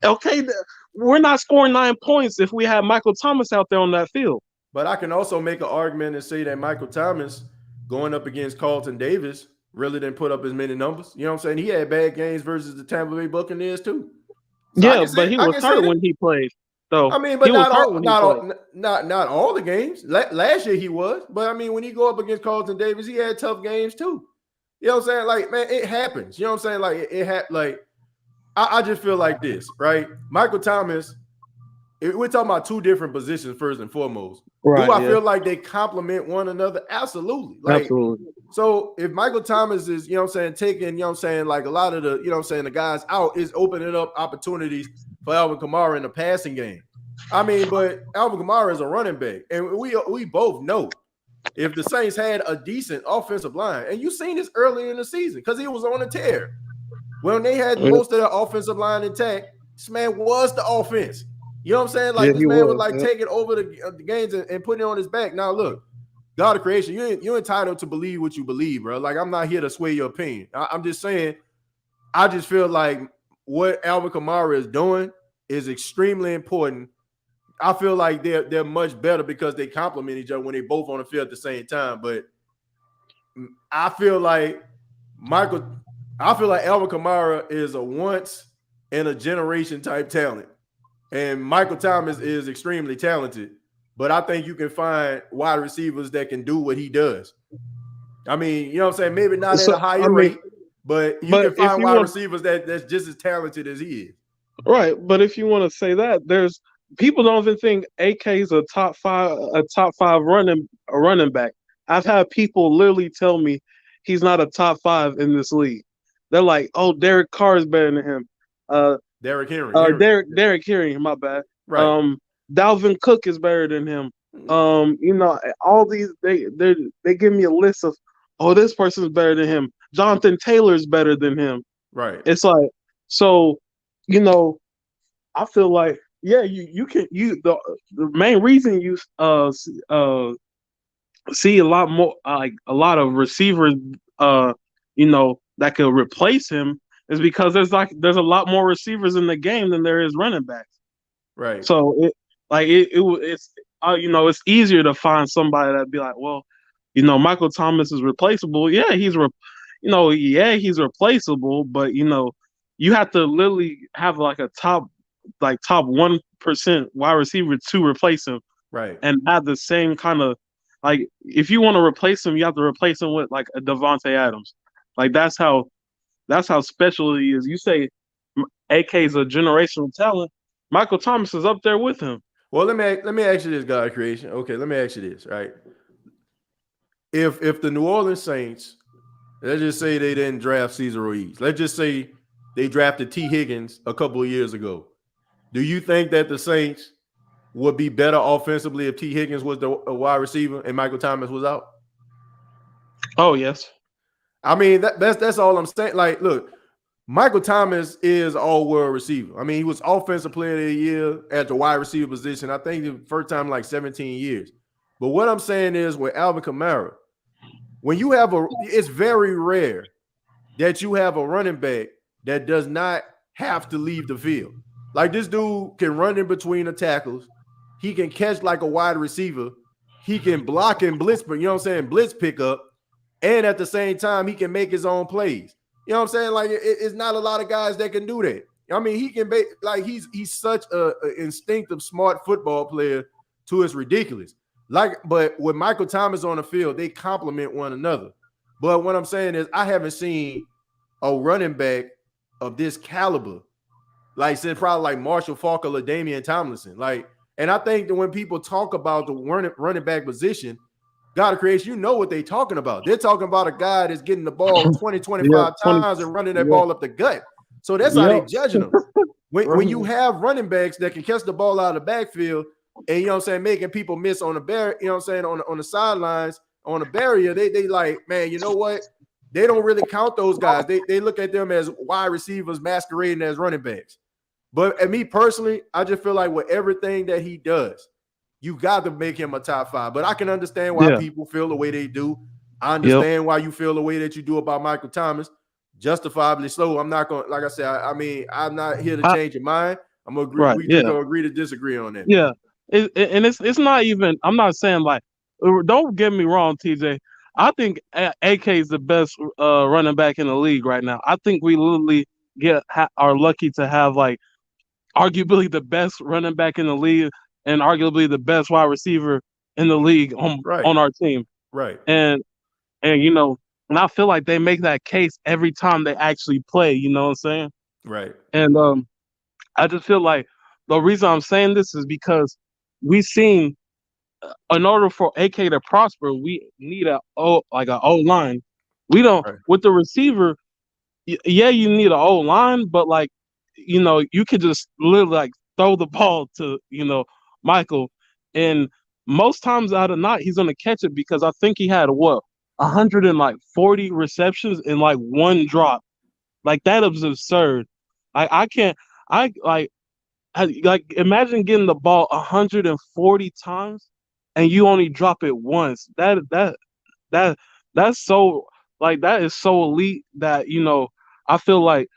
Okay, we're not scoring 9 points if we have Michael Thomas out there on that field. But I can also make an argument and say that Michael Thomas going up against Carlton Davis really didn't put up as many numbers. You know what I'm saying? He had bad games versus the Tampa Bay Buccaneers too. So yeah, but he was hurt when he played. So I mean, but not all the games. Last year he was, but I mean, when he go up against Carlton Davis, he had tough games too. You know what I'm saying? Like, man, it happens. You know what I'm saying? Like, I just feel like this, right? Michael Thomas. We're talking about two different positions first and foremost. Right, do I feel like they complement one another? Absolutely. Absolutely. So if Michael Thomas is, you know what I'm saying, taking, you know what I'm saying, like a lot of the, you know what I'm saying, the guys out, is opening up opportunities for Alvin Kamara in the passing game. I mean, but Alvin Kamara is a running back. And we both know if the Saints had a decent offensive line, and you seen this earlier in the season because he was on a tear. When they had most of their offensive line intact, this man was the offense. You know what I'm saying? Like this man was like taking over the games and putting it on his back. Now look, God of creation, you're entitled to believe what you believe, bro. Like I'm not here to sway your opinion. I'm just saying, I just feel like what Alvin Kamara is doing is extremely important. I feel like they're much better because they complement each other when they both on the field at the same time. But I feel like Alvin Kamara is a once in a generation type talent. And Michael Thomas is extremely talented, but I think you can find wide receivers that can do what he does. I mean, you know what I'm saying? Maybe not at a higher rate, but you can find wide receivers that's just as talented as he is. Right, but if you want to say that, there's people don't even think AK is a top five running back. I've had people literally tell me he's not a top 5 in this league. They're like, "Oh, Derek Carr is better than him." Derek Henry. Derek Henry, my bad. Right. Dalvin Cook is better than him. You know, all these they give me a list of, oh, this person's better than him. Jonathan Taylor's better than him. Right. It's like, so, you know, I feel like, yeah, the main reason you see a lot more, like a lot of receivers, you know, that could replace him is because there's a lot more receivers in the game than there is running backs. Right. So it's you know, it's easier to find somebody that'd be like, well, you know, Michael Thomas is replaceable. Yeah, he's replaceable, but you know, you have to literally have like a top 1% wide receiver to replace him. Right. And have the same kind of, like, if you want to replace him, you have to replace him with like a Devontae Adams. Like that's how special he is. You say AK is a generational talent. Michael Thomas is up there with him. Well, let me ask you this, God of creation. Okay, let me ask you this, right? If the New Orleans Saints, let's just say they didn't draft Cesar Ruiz. Let's just say they drafted T. Higgins a couple of years ago. Do you think that the Saints would be better offensively if T. Higgins was the wide receiver and Michael Thomas was out? Oh, yes. I mean, that's all I'm saying. Like, look, Michael Thomas is all-world receiver. I mean, he was offensive player of the year at the wide receiver position. I think the first time in like 17 years. But what I'm saying is with Alvin Kamara, when you have it's very rare that you have a running back that does not have to leave the field. Like this dude can run in between the tackles. He can catch like a wide receiver. He can block and blitz, but you know what I'm saying? Blitz pickup. And at the same time, he can make his own plays. You know what I'm saying? Like it's not a lot of guys that can do that. I mean, he can be like he's such a instinctive, smart football player to it's ridiculous. Like, but with Michael Thomas on the field, they complement one another. But what I'm saying is, I haven't seen a running back of this caliber, like since probably like Marshall Faulk or Damian Tomlinson. Like, and I think that when people talk about the running back position, God of creation, you know what they're talking about. They're talking about a guy that's getting the ball 20, 25 times and running that ball up the gut. So that's how they're judging them. When you have running backs that can catch the ball out of the backfield and, you know what I'm saying, making people miss on the barrier, you know what I'm saying, on the sidelines, on the barrier, they like, man, you know what? They don't really count those guys. They look at them as wide receivers masquerading as running backs. But at me personally, I just feel like with everything that he does, you got to make him a top 5. But I can understand why people feel the way they do. I understand why you feel the way that you do about Michael Thomas. Justifiably so. I'm not going to, like I said, I mean, I'm not here to change your mind. I'm going to agree. We just going to agree to disagree on that. Yeah. And it's not even, I'm not saying like, don't get me wrong, TJ. I think AK is the best running back in the league right now. I think we literally are lucky to have like arguably the best running back in the league and arguably the best wide receiver in the league on our team. Right. And you know, and I feel like they make that case every time they actually play, you know what I'm saying? Right. And I just feel like the reason I'm saying this is because we've seen in order for AK to prosper, we need an O-line. We don't with the receiver, yeah, you need an O-line, but like, you know, you could just literally like throw the ball to, you know, Michael, and most times out of not, he's gonna catch it because I think he had 140 receptions in like one drop. Like that is absurd. I can't. I like imagine getting the ball 140 times and you only drop it once. That that's so like that is so elite that I feel like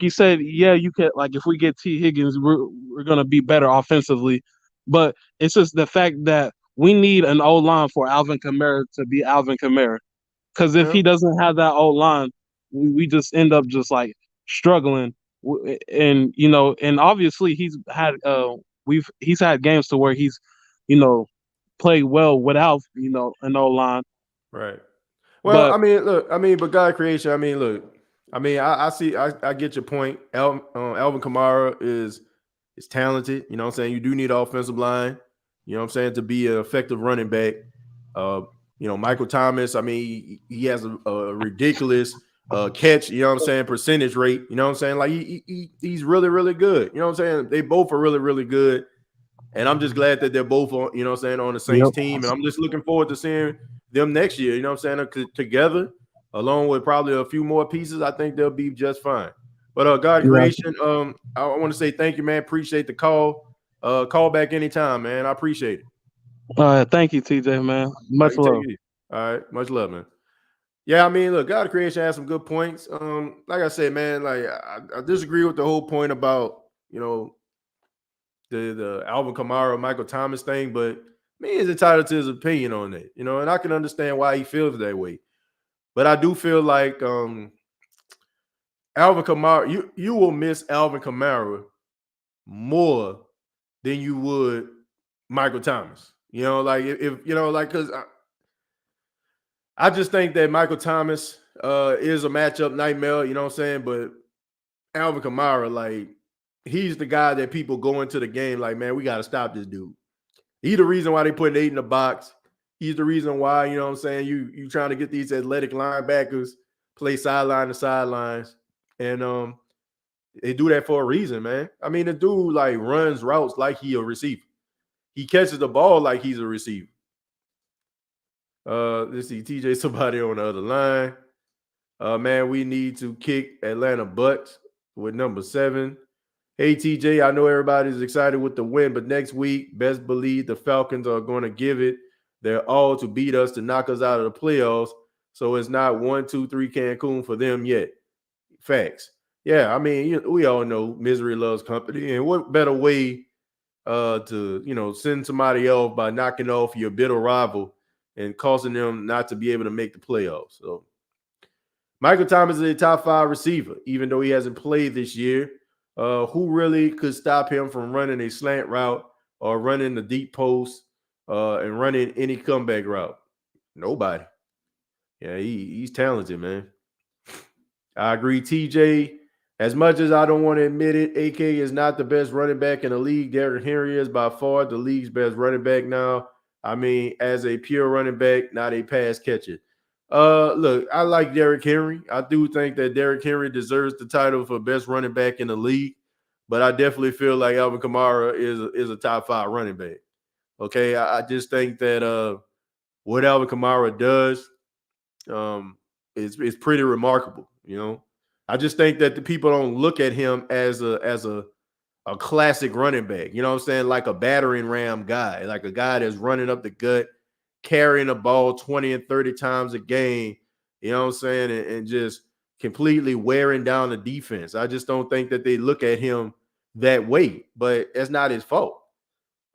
you said, yeah, you can like if we get T Higgins, we're gonna be better offensively, but it's just the fact that we need an O line for Alvin Kamara to be Alvin Kamara. Because if Yeah. he doesn't have that O line, we just end up just like struggling. And obviously he's had games to where he's you know played well without an O line, Right. Well, but but God creation. I see. I get your point. Alvin Kamara is talented. You know what I'm saying? You do need an offensive line. You know what I'm saying, to be an effective running back. Michael Thomas. I mean, he has a ridiculous catch. You know what I'm saying? Percentage rate. You know what I'm saying? Like he's really really good. You know what I'm saying? They both are really really good. And I'm just glad that they're both on, you know what I'm saying, on the Saints team. And I'm just looking forward to seeing them next year, you know what I'm saying, together, along with probably a few more pieces. I think they'll be just fine. But God creation, I want to say thank you, man. Appreciate the call. Call back anytime, man. I appreciate it. thank you, TJ, man. Much love. All right, much love, man. Yeah, I mean, look, God creation has some good points. Like I said, man, like I disagree with the whole point about, the Alvin Kamara, Michael Thomas thing, but me is entitled to his opinion on it, and I can understand why he feels that way. But I do feel like Alvin Kamara, you will miss Alvin Kamara more than you would Michael Thomas. Like if because I just think that Michael Thomas is a matchup nightmare, you know what I'm saying? But Alvin Kamara, like, he's the guy that people go into the game like, man, we got to stop this dude. He's the reason why they put 8 in the box. He's the reason why, you know what I'm saying, you trying to get these athletic linebackers play sideline to sidelines. And they do that for a reason, man. I mean, the dude, like, runs routes like he a receiver. He catches the ball like he's a receiver. Let's see, TJ, somebody on the other line. Man, we need to kick Atlanta butts with number 7. Hey, TJ, I know everybody's excited with the win, but next week, best believe the Falcons are going to give it their all to beat us, to knock us out of the playoffs. So it's not 1, 2, 3 Cancun for them yet. Facts. Yeah, I mean, we all know misery loves company. And what better way to, send somebody else by knocking off your bitter rival and causing them not to be able to make the playoffs. So Michael Thomas is a top 5 receiver, even though he hasn't played this year. Who really could stop him from running a slant route or running the deep post and running any comeback route? Nobody. Yeah, he's talented, man. I agree, TJ. As much as I don't want to admit it, AK is not the best running back in the league. Derrick Henry is by far the league's best running back now. I mean, as a pure running back, not a pass catcher. Look, I like Derrick Henry. I do think that Derrick Henry deserves the title for best running back in the league, but I definitely feel like Alvin Kamara is a top 5 running back. Okay, I just think that what Alvin Kamara does is pretty remarkable. I just think that the people don't look at him as a classic running back. You know what I'm saying? Like a battering ram guy, like a guy that's running up the gut, carrying the ball 20 and 30 times a game, you know what I'm saying, and just completely wearing down the defense. I just don't think that they look at him that way, but that's not his fault.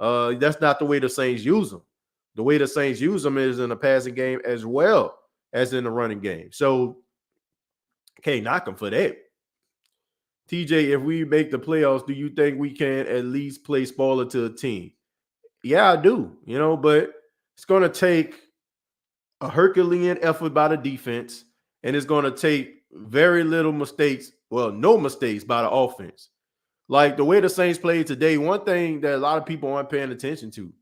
That's not the way the Saints use him. The way the Saints use him is in the passing game as well as in the running game. So can't knock him for that. TJ, if we make the playoffs, do you think we can at least play spoiler to a team? Yeah, I do, but it's going to take a Herculean effort by the defense, and it's going to take very little mistakes, well, no mistakes by the offense. Like the way the Saints played today, one thing that a lot of people aren't paying attention to,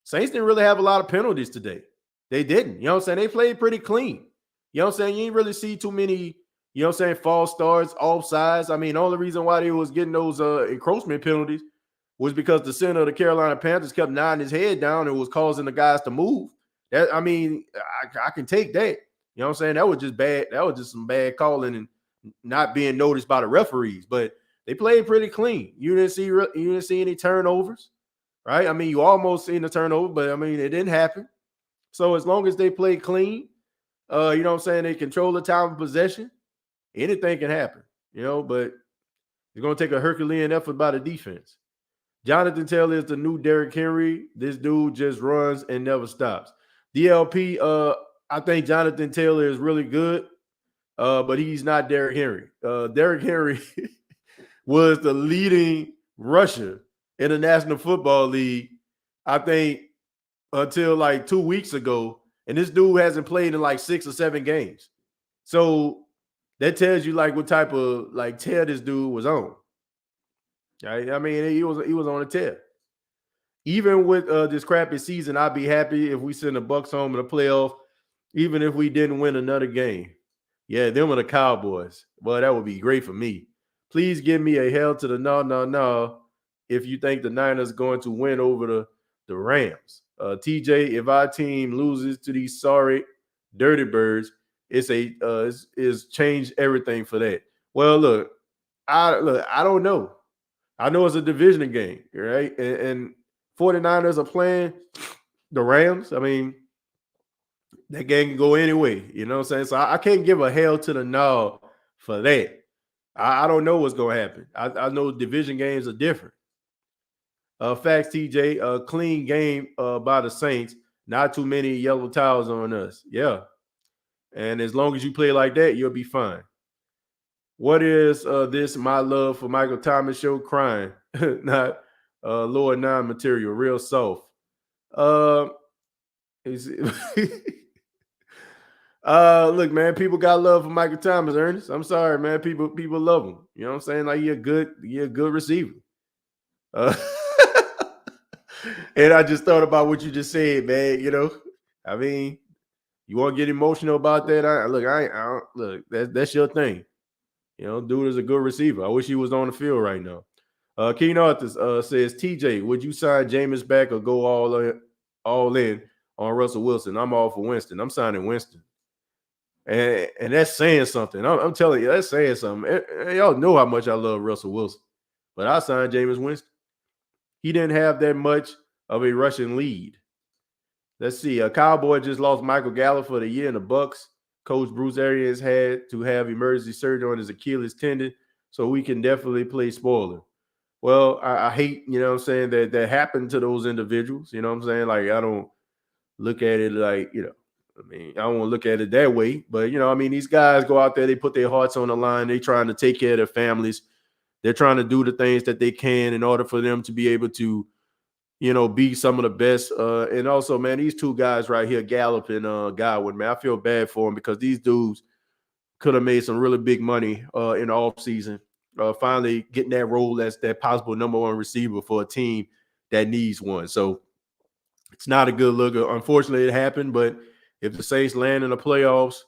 Saints didn't really have a lot of penalties today. They didn't. You know what I'm saying? They played pretty clean. You know what I'm saying? You ain't really see too many, false starts, offsides. I mean, the only reason why they was getting those encroachment penalties was because the center of the Carolina Panthers kept nodding his head down and was causing the guys to move. I can take that. You know what I'm saying? That was just bad. That was just some bad calling and not being noticed by the referees. But they played pretty clean. You didn't see any turnovers, right? I mean, you almost seen the turnover, but I mean, it didn't happen. So as long as they play clean, you know what I'm saying, they control the time of possession, anything can happen, you know, but it's going to take a Herculean effort by the defense. Jonathan Taylor is the new Derrick Henry. This dude just runs and never stops. DLP, I think Jonathan Taylor is really good, but he's not Derrick Henry. Derrick Henry was the leading rusher in the National Football League, I think, until like 2 weeks ago. And this dude hasn't played in like 6 or 7 games. So that tells you like what type of like tear this dude was on. Right? I mean, he was on a tear. Even with this crappy season, I'd be happy if we send the Bucs home in the playoff, even if we didn't win another game. Yeah, them are the Cowboys. Well, that would be great for me. Please give me a hell to the no if you think the Niners are going to win over the Rams. TJ, if our team loses to these sorry Dirty Birds, it's changed everything for that. Well, look, I don't know. I know it's a division game, right? And 49ers are playing the Rams. I mean, that game can go any way, you know what I'm saying? So I can't give a hell to the no for that. I don't know what's going to happen. I know division games are different. Facts, TJ, a clean game by the Saints. Not too many yellow towels on us. Yeah. And as long as you play like that, you'll be fine. What is this my love for Michael Thomas show? Crying, not lower 9 material, real soft. Look, man, people got love for Michael Thomas, Ernest. I'm sorry, man. People love him. You know what I'm saying? Like, you're a good receiver. And I just thought about what you just said, man. You know, I mean, you want to get emotional about that? Look, that's your thing. You know, dude is a good receiver. I wish he was on the field right now. Keen Arthur says, TJ, would you sign Jameis back or go all in on Russell Wilson? I'm all for Winston. I'm signing Winston. And that's saying something. I'm telling you, that's saying something. And y'all know how much I love Russell Wilson. But I signed Jameis Winston. He didn't have that much of a rushing lead. Let's see. A Cowboy just lost Michael Gallup for the year in the Bucs. Coach Bruce Arians had to have emergency surgery on his Achilles tendon, so we can definitely play spoiler. Well, I hate, you know what I'm saying, that happened to those individuals. You know what I'm saying? Like, I don't look at it like, you know, I mean, I don't want to look at it that way. But, you know, I mean, these guys go out there, they put their hearts on the line. They're trying to take care of their families. They're trying to do the things that they can in order for them to be able to, you know, be some of the best. And also, man, these two guys right here, Gallup and Godwin, man, I feel bad for them because these dudes could have made some really big money in the offseason. Finally getting that role as that possible number 1 receiver for a team that needs one. So it's not a good look. Unfortunately, it happened, but if the Saints land in the playoffs,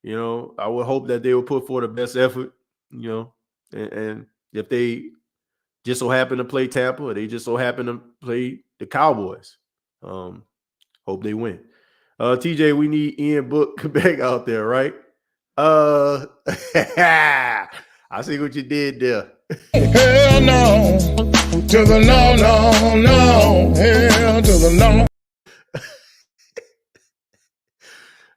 you know, I would hope that they will put forth the best effort, you know, and if they just so happen to play Tampa, or they just so happen to play the Cowboys, hope they win. TJ, we need Ian Book back out there, right? I see what you did there. Hell no, to the no, hell to the no.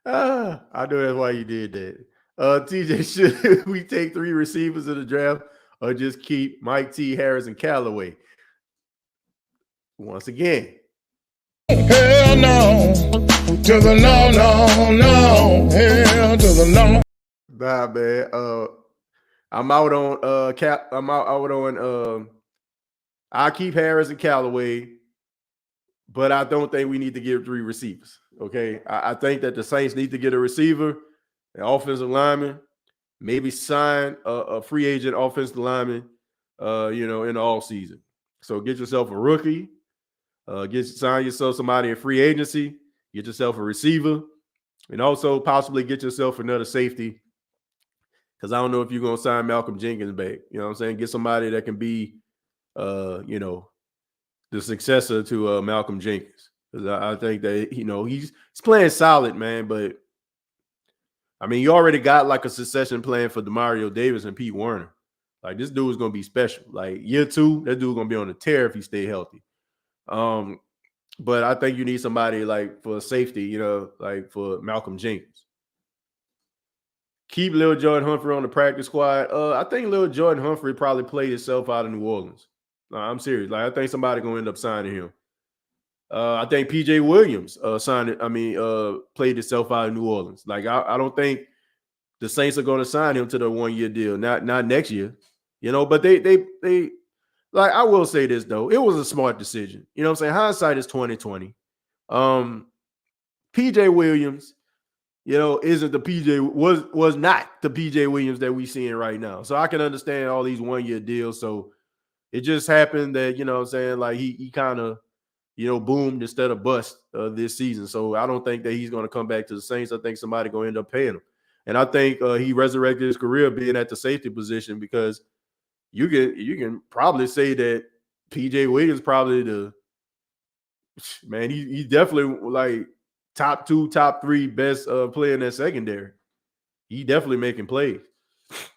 I know that's why you did that. TJ, should we take 3 receivers in the draft or just keep Mike T, Harris, and Callaway? Once again. Hell no, to the no, hell to the no. Nah, man. I'm out on Cap. I'm out on I keep Harris and Callaway, but I don't think we need to give 3 receivers. Okay. I think that the Saints need to get a receiver, an offensive lineman, maybe sign a free agent offensive lineman, you know, in the offseason. So get yourself a rookie, sign yourself somebody in free agency, get yourself a receiver, and also possibly get yourself another safety. Because I don't know if you're going to sign Malcolm Jenkins back. You know what I'm saying? Get somebody that can be the successor to Malcolm Jenkins. Because I think that, he's playing solid, man. But, I mean, you already got like a succession plan for Demario Davis and Pete Werner. Like, this dude is going to be special. Like, year 2, that dude's going to be on a tear if he stay healthy. But I think you need somebody like for safety, like for Malcolm Jenkins. Keep Lil Jordan Humphrey on the practice squad. I think Lil Jordan Humphrey probably played himself out of New Orleans. No, I'm serious. Like, I think somebody gonna end up signing him. I think PJ Williams played himself out of New Orleans. Like, I don't think the Saints are going to sign him to the 1-year deal. Not next year, But they like, I will say this though, it was a smart decision. You know what I'm saying? Hindsight is 2020. PJ Williams, isn't the PJ was not the PJ Williams that we seeing right now. So I can understand all these 1-year deals. So it just happened that, what I'm saying, like he kind of, boomed instead of bust this season. So I don't think that he's going to come back to the Saints. I think somebody going to end up paying him. And I think he resurrected his career being at the safety position, because you can probably say that PJ Williams probably he's definitely like top 2, top 3 best player in that secondary. He definitely making plays.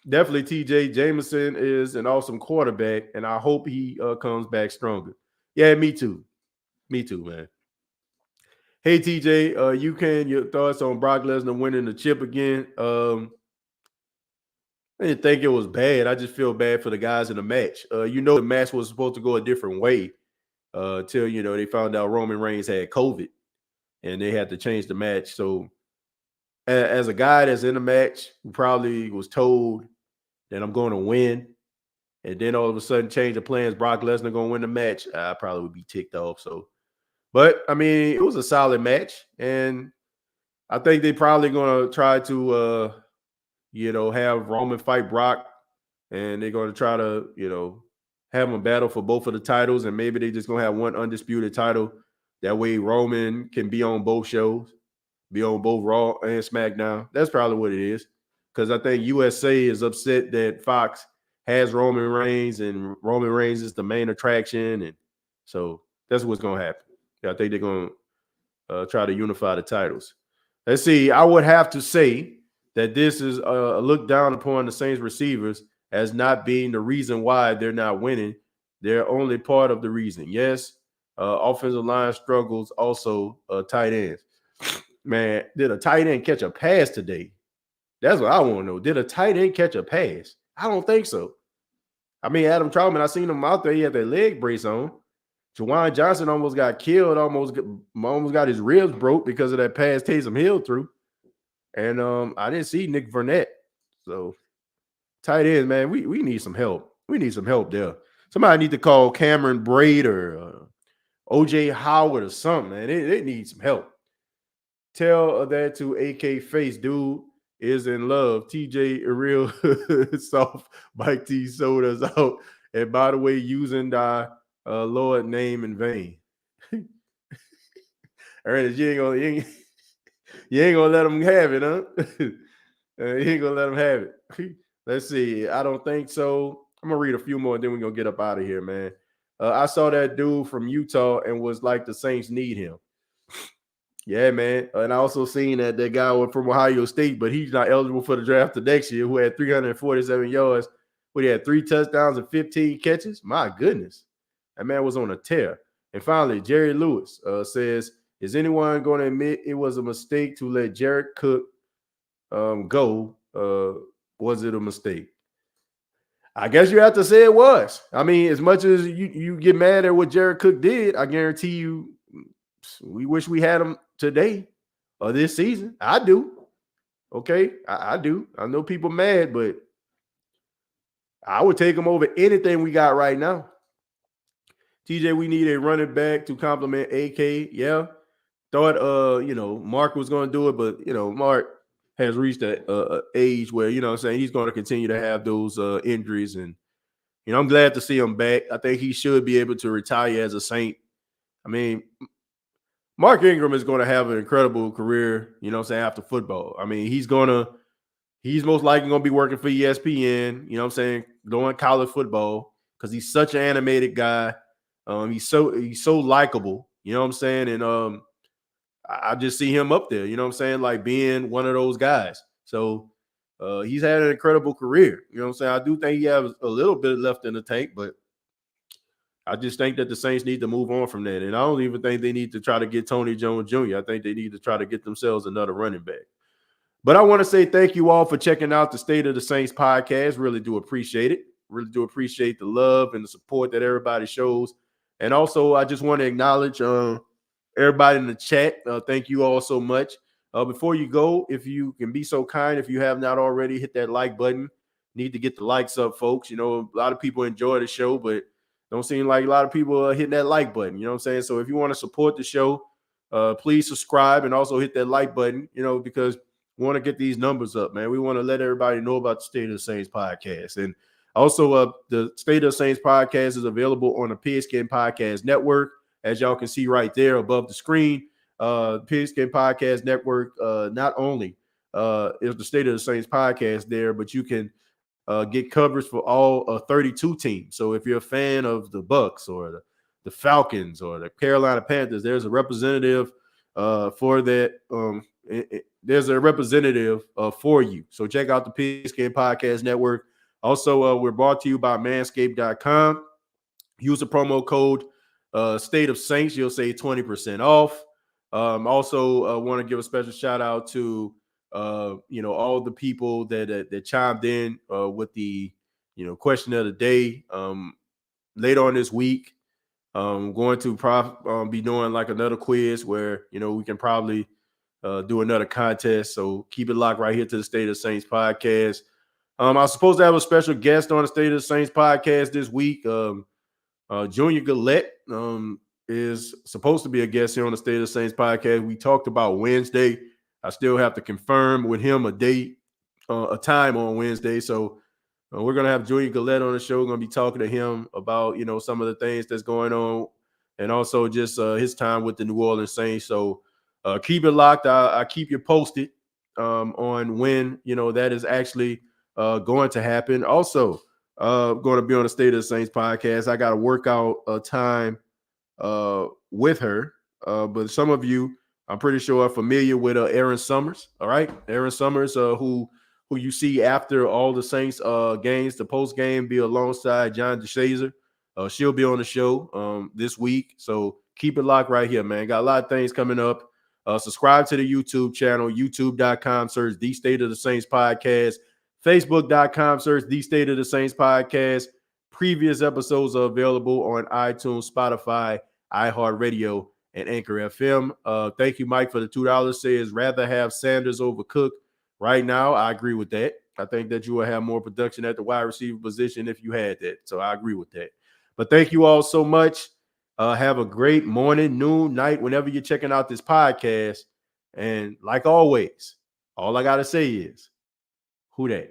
Definitely TJ Jameson is an awesome quarterback, and I hope he comes back stronger. Yeah, me too. Me too, man. Hey, TJ, your thoughts on Brock Lesnar winning the chip again? I didn't think it was bad. I just feel bad for the guys in the match. The match was supposed to go a different way till, they found out Roman Reigns had COVID and they had to change the match. So as a guy that's in the match, who probably was told that I'm going to win, and then all of a sudden change the plans, Brock Lesnar going to win the match, I probably would be ticked off. So, but I mean, it was a solid match, and I think they probably going to try to, have Roman fight Brock, and they're going to try to, have them battle for both of the titles, and maybe they just going to have one undisputed title. That way Roman can be on both shows, be on both Raw and SmackDown. That's probably what it is, because I think USA is upset that Fox has Roman Reigns, and Roman Reigns is the main attraction, and so that's what's going to happen. I think they're going to try to unify the titles. Let's see. I would have to say that this is a look down upon the Saints receivers as not being the reason why they're not winning. They're only part of the reason. Yes, offensive line struggles, also tight ends. Man, did a tight end catch a pass today? That's what I want to know. Did a tight end catch a pass? I don't think so. I mean, Adam Troutman, I seen him out there. He had that leg brace on. Juwan Johnson almost got killed, almost got his ribs broke because of that pass Taysom Hill threw. And I didn't see Nick Vernett. So tight ends, man, we need some help. We need some help there. Somebody need to call Cameron Braid or OJ Howard or something, man. They need some help. Tell that to AK Face, dude is in love. TJ a real soft Mike T sodas out. And by the way, using the Lord name in vain. Ernest, you ain't gonna let them have it, huh? You ain't gonna let them have it. Let's see. I don't think so. I'm gonna read a few more, and then we're gonna get up out of here, man. I saw that dude from Utah and was like, the Saints need him. Yeah, man. And I also seen that guy from Ohio State, but he's not eligible for the draft the next year, who had 347 yards, but he had 3 touchdowns and 15 catches. My goodness. That man was on a tear. And finally, Jerry Lewis says, is anyone going to admit it was a mistake to let Jared Cook go? Was it a mistake? I guess you have to say it was. I mean, as much as you get mad at what Jared Cook did, I guarantee you we wish we had him today or this season. I do. Okay, I do. I know people mad, but I would take him over anything we got right now. TJ, we need a running back to complement AK. Yeah. Thought Mark was going to do it, but Mark has reached that age where, what I'm saying, he's going to continue to have those injuries. And, I'm glad to see him back. I think he should be able to retire as a Saint. I mean, Mark Ingram is going to have an incredible career, after football. I mean, he's most likely going to be working for ESPN, doing college football. because he's such an animated guy. He's so likable. You know what I'm saying? And I just see him up there. You know what I'm saying? Like being one of those guys. So he's had an incredible career. You know what I'm saying? I do think he has a little bit left in the tank, but I just think that the Saints need to move on from that. And I don't even think they need to try to get Tony Jones Jr. I think they need to try to get themselves another running back. But I want to say thank you all for checking out the State of the Saints podcast. Really do appreciate it. Really do appreciate the love and the support that everybody shows. And also, I just want to acknowledge everybody in the chat. Thank you all so much. Before you go, if you can be so kind, if you have not already, hit that like button. Need to get the likes up, folks. You know, a lot of people enjoy the show, but don't seem like a lot of people are hitting that like button. You know what I'm saying? So if you want to support the show, please subscribe and also hit that like button, you know, because we want to get these numbers up, man. We want to let everybody know about the State of the Saints podcast. And also, the State of the Saints podcast is available on the Pigskin Podcast Network, as y'all can see right there above the screen. Pigskin Podcast Network, not only is the State of the Saints podcast there, but you can get coverage for all 32 teams. So if you're a fan of the Bucks or the Falcons or the Carolina Panthers, there's a representative for that. There's a representative for you. So check out the Pigskin Podcast Network. Also, we're brought to you by Manscaped.com. Use the promo code State of Saints. You'll save 20% off. Also, want to give a special shout out to all the people that chimed in with the question of the day. Later on this week, going to be doing like another quiz where we can probably do another contest. So keep it locked right here to the State of the Saints podcast. I was supposed to have a special guest on the State of the Saints podcast this week. Junior Gillette is supposed to be a guest here on the State of the Saints podcast. We talked about Wednesday. I still have to confirm with him a date, a time on Wednesday. So we're going to have Junior Gillette on the show. We're going to be talking to him about, some of the things that's going on and also just his time with the New Orleans Saints. So keep it locked. I keep you posted on when, that is actually going to happen. Also, going to be on the State of the Saints podcast. I got to work out a time with her. But some of you, I'm pretty sure, are familiar with Aaron Summers. All right. Aaron Summers, who you see after all the Saints games, the post game, be alongside John DeShazer. She'll be on the show this week. So keep it locked right here, man. Got a lot of things coming up. Subscribe to the YouTube channel, youtube.com, search The State of the Saints podcast. Facebook.com, search The State of the Saints podcast. Previous episodes are available on iTunes, Spotify, iHeartRadio, and Anchor FM. Thank you, Mike, for the $2. Says rather have Sanders over Cook right now. I agree with that. I think that you will have more production at the wide receiver position if you had that. So I agree with that. But thank you all so much. Have a great morning, noon, night, whenever you're checking out this podcast. And like always, all I got to say is, who dat?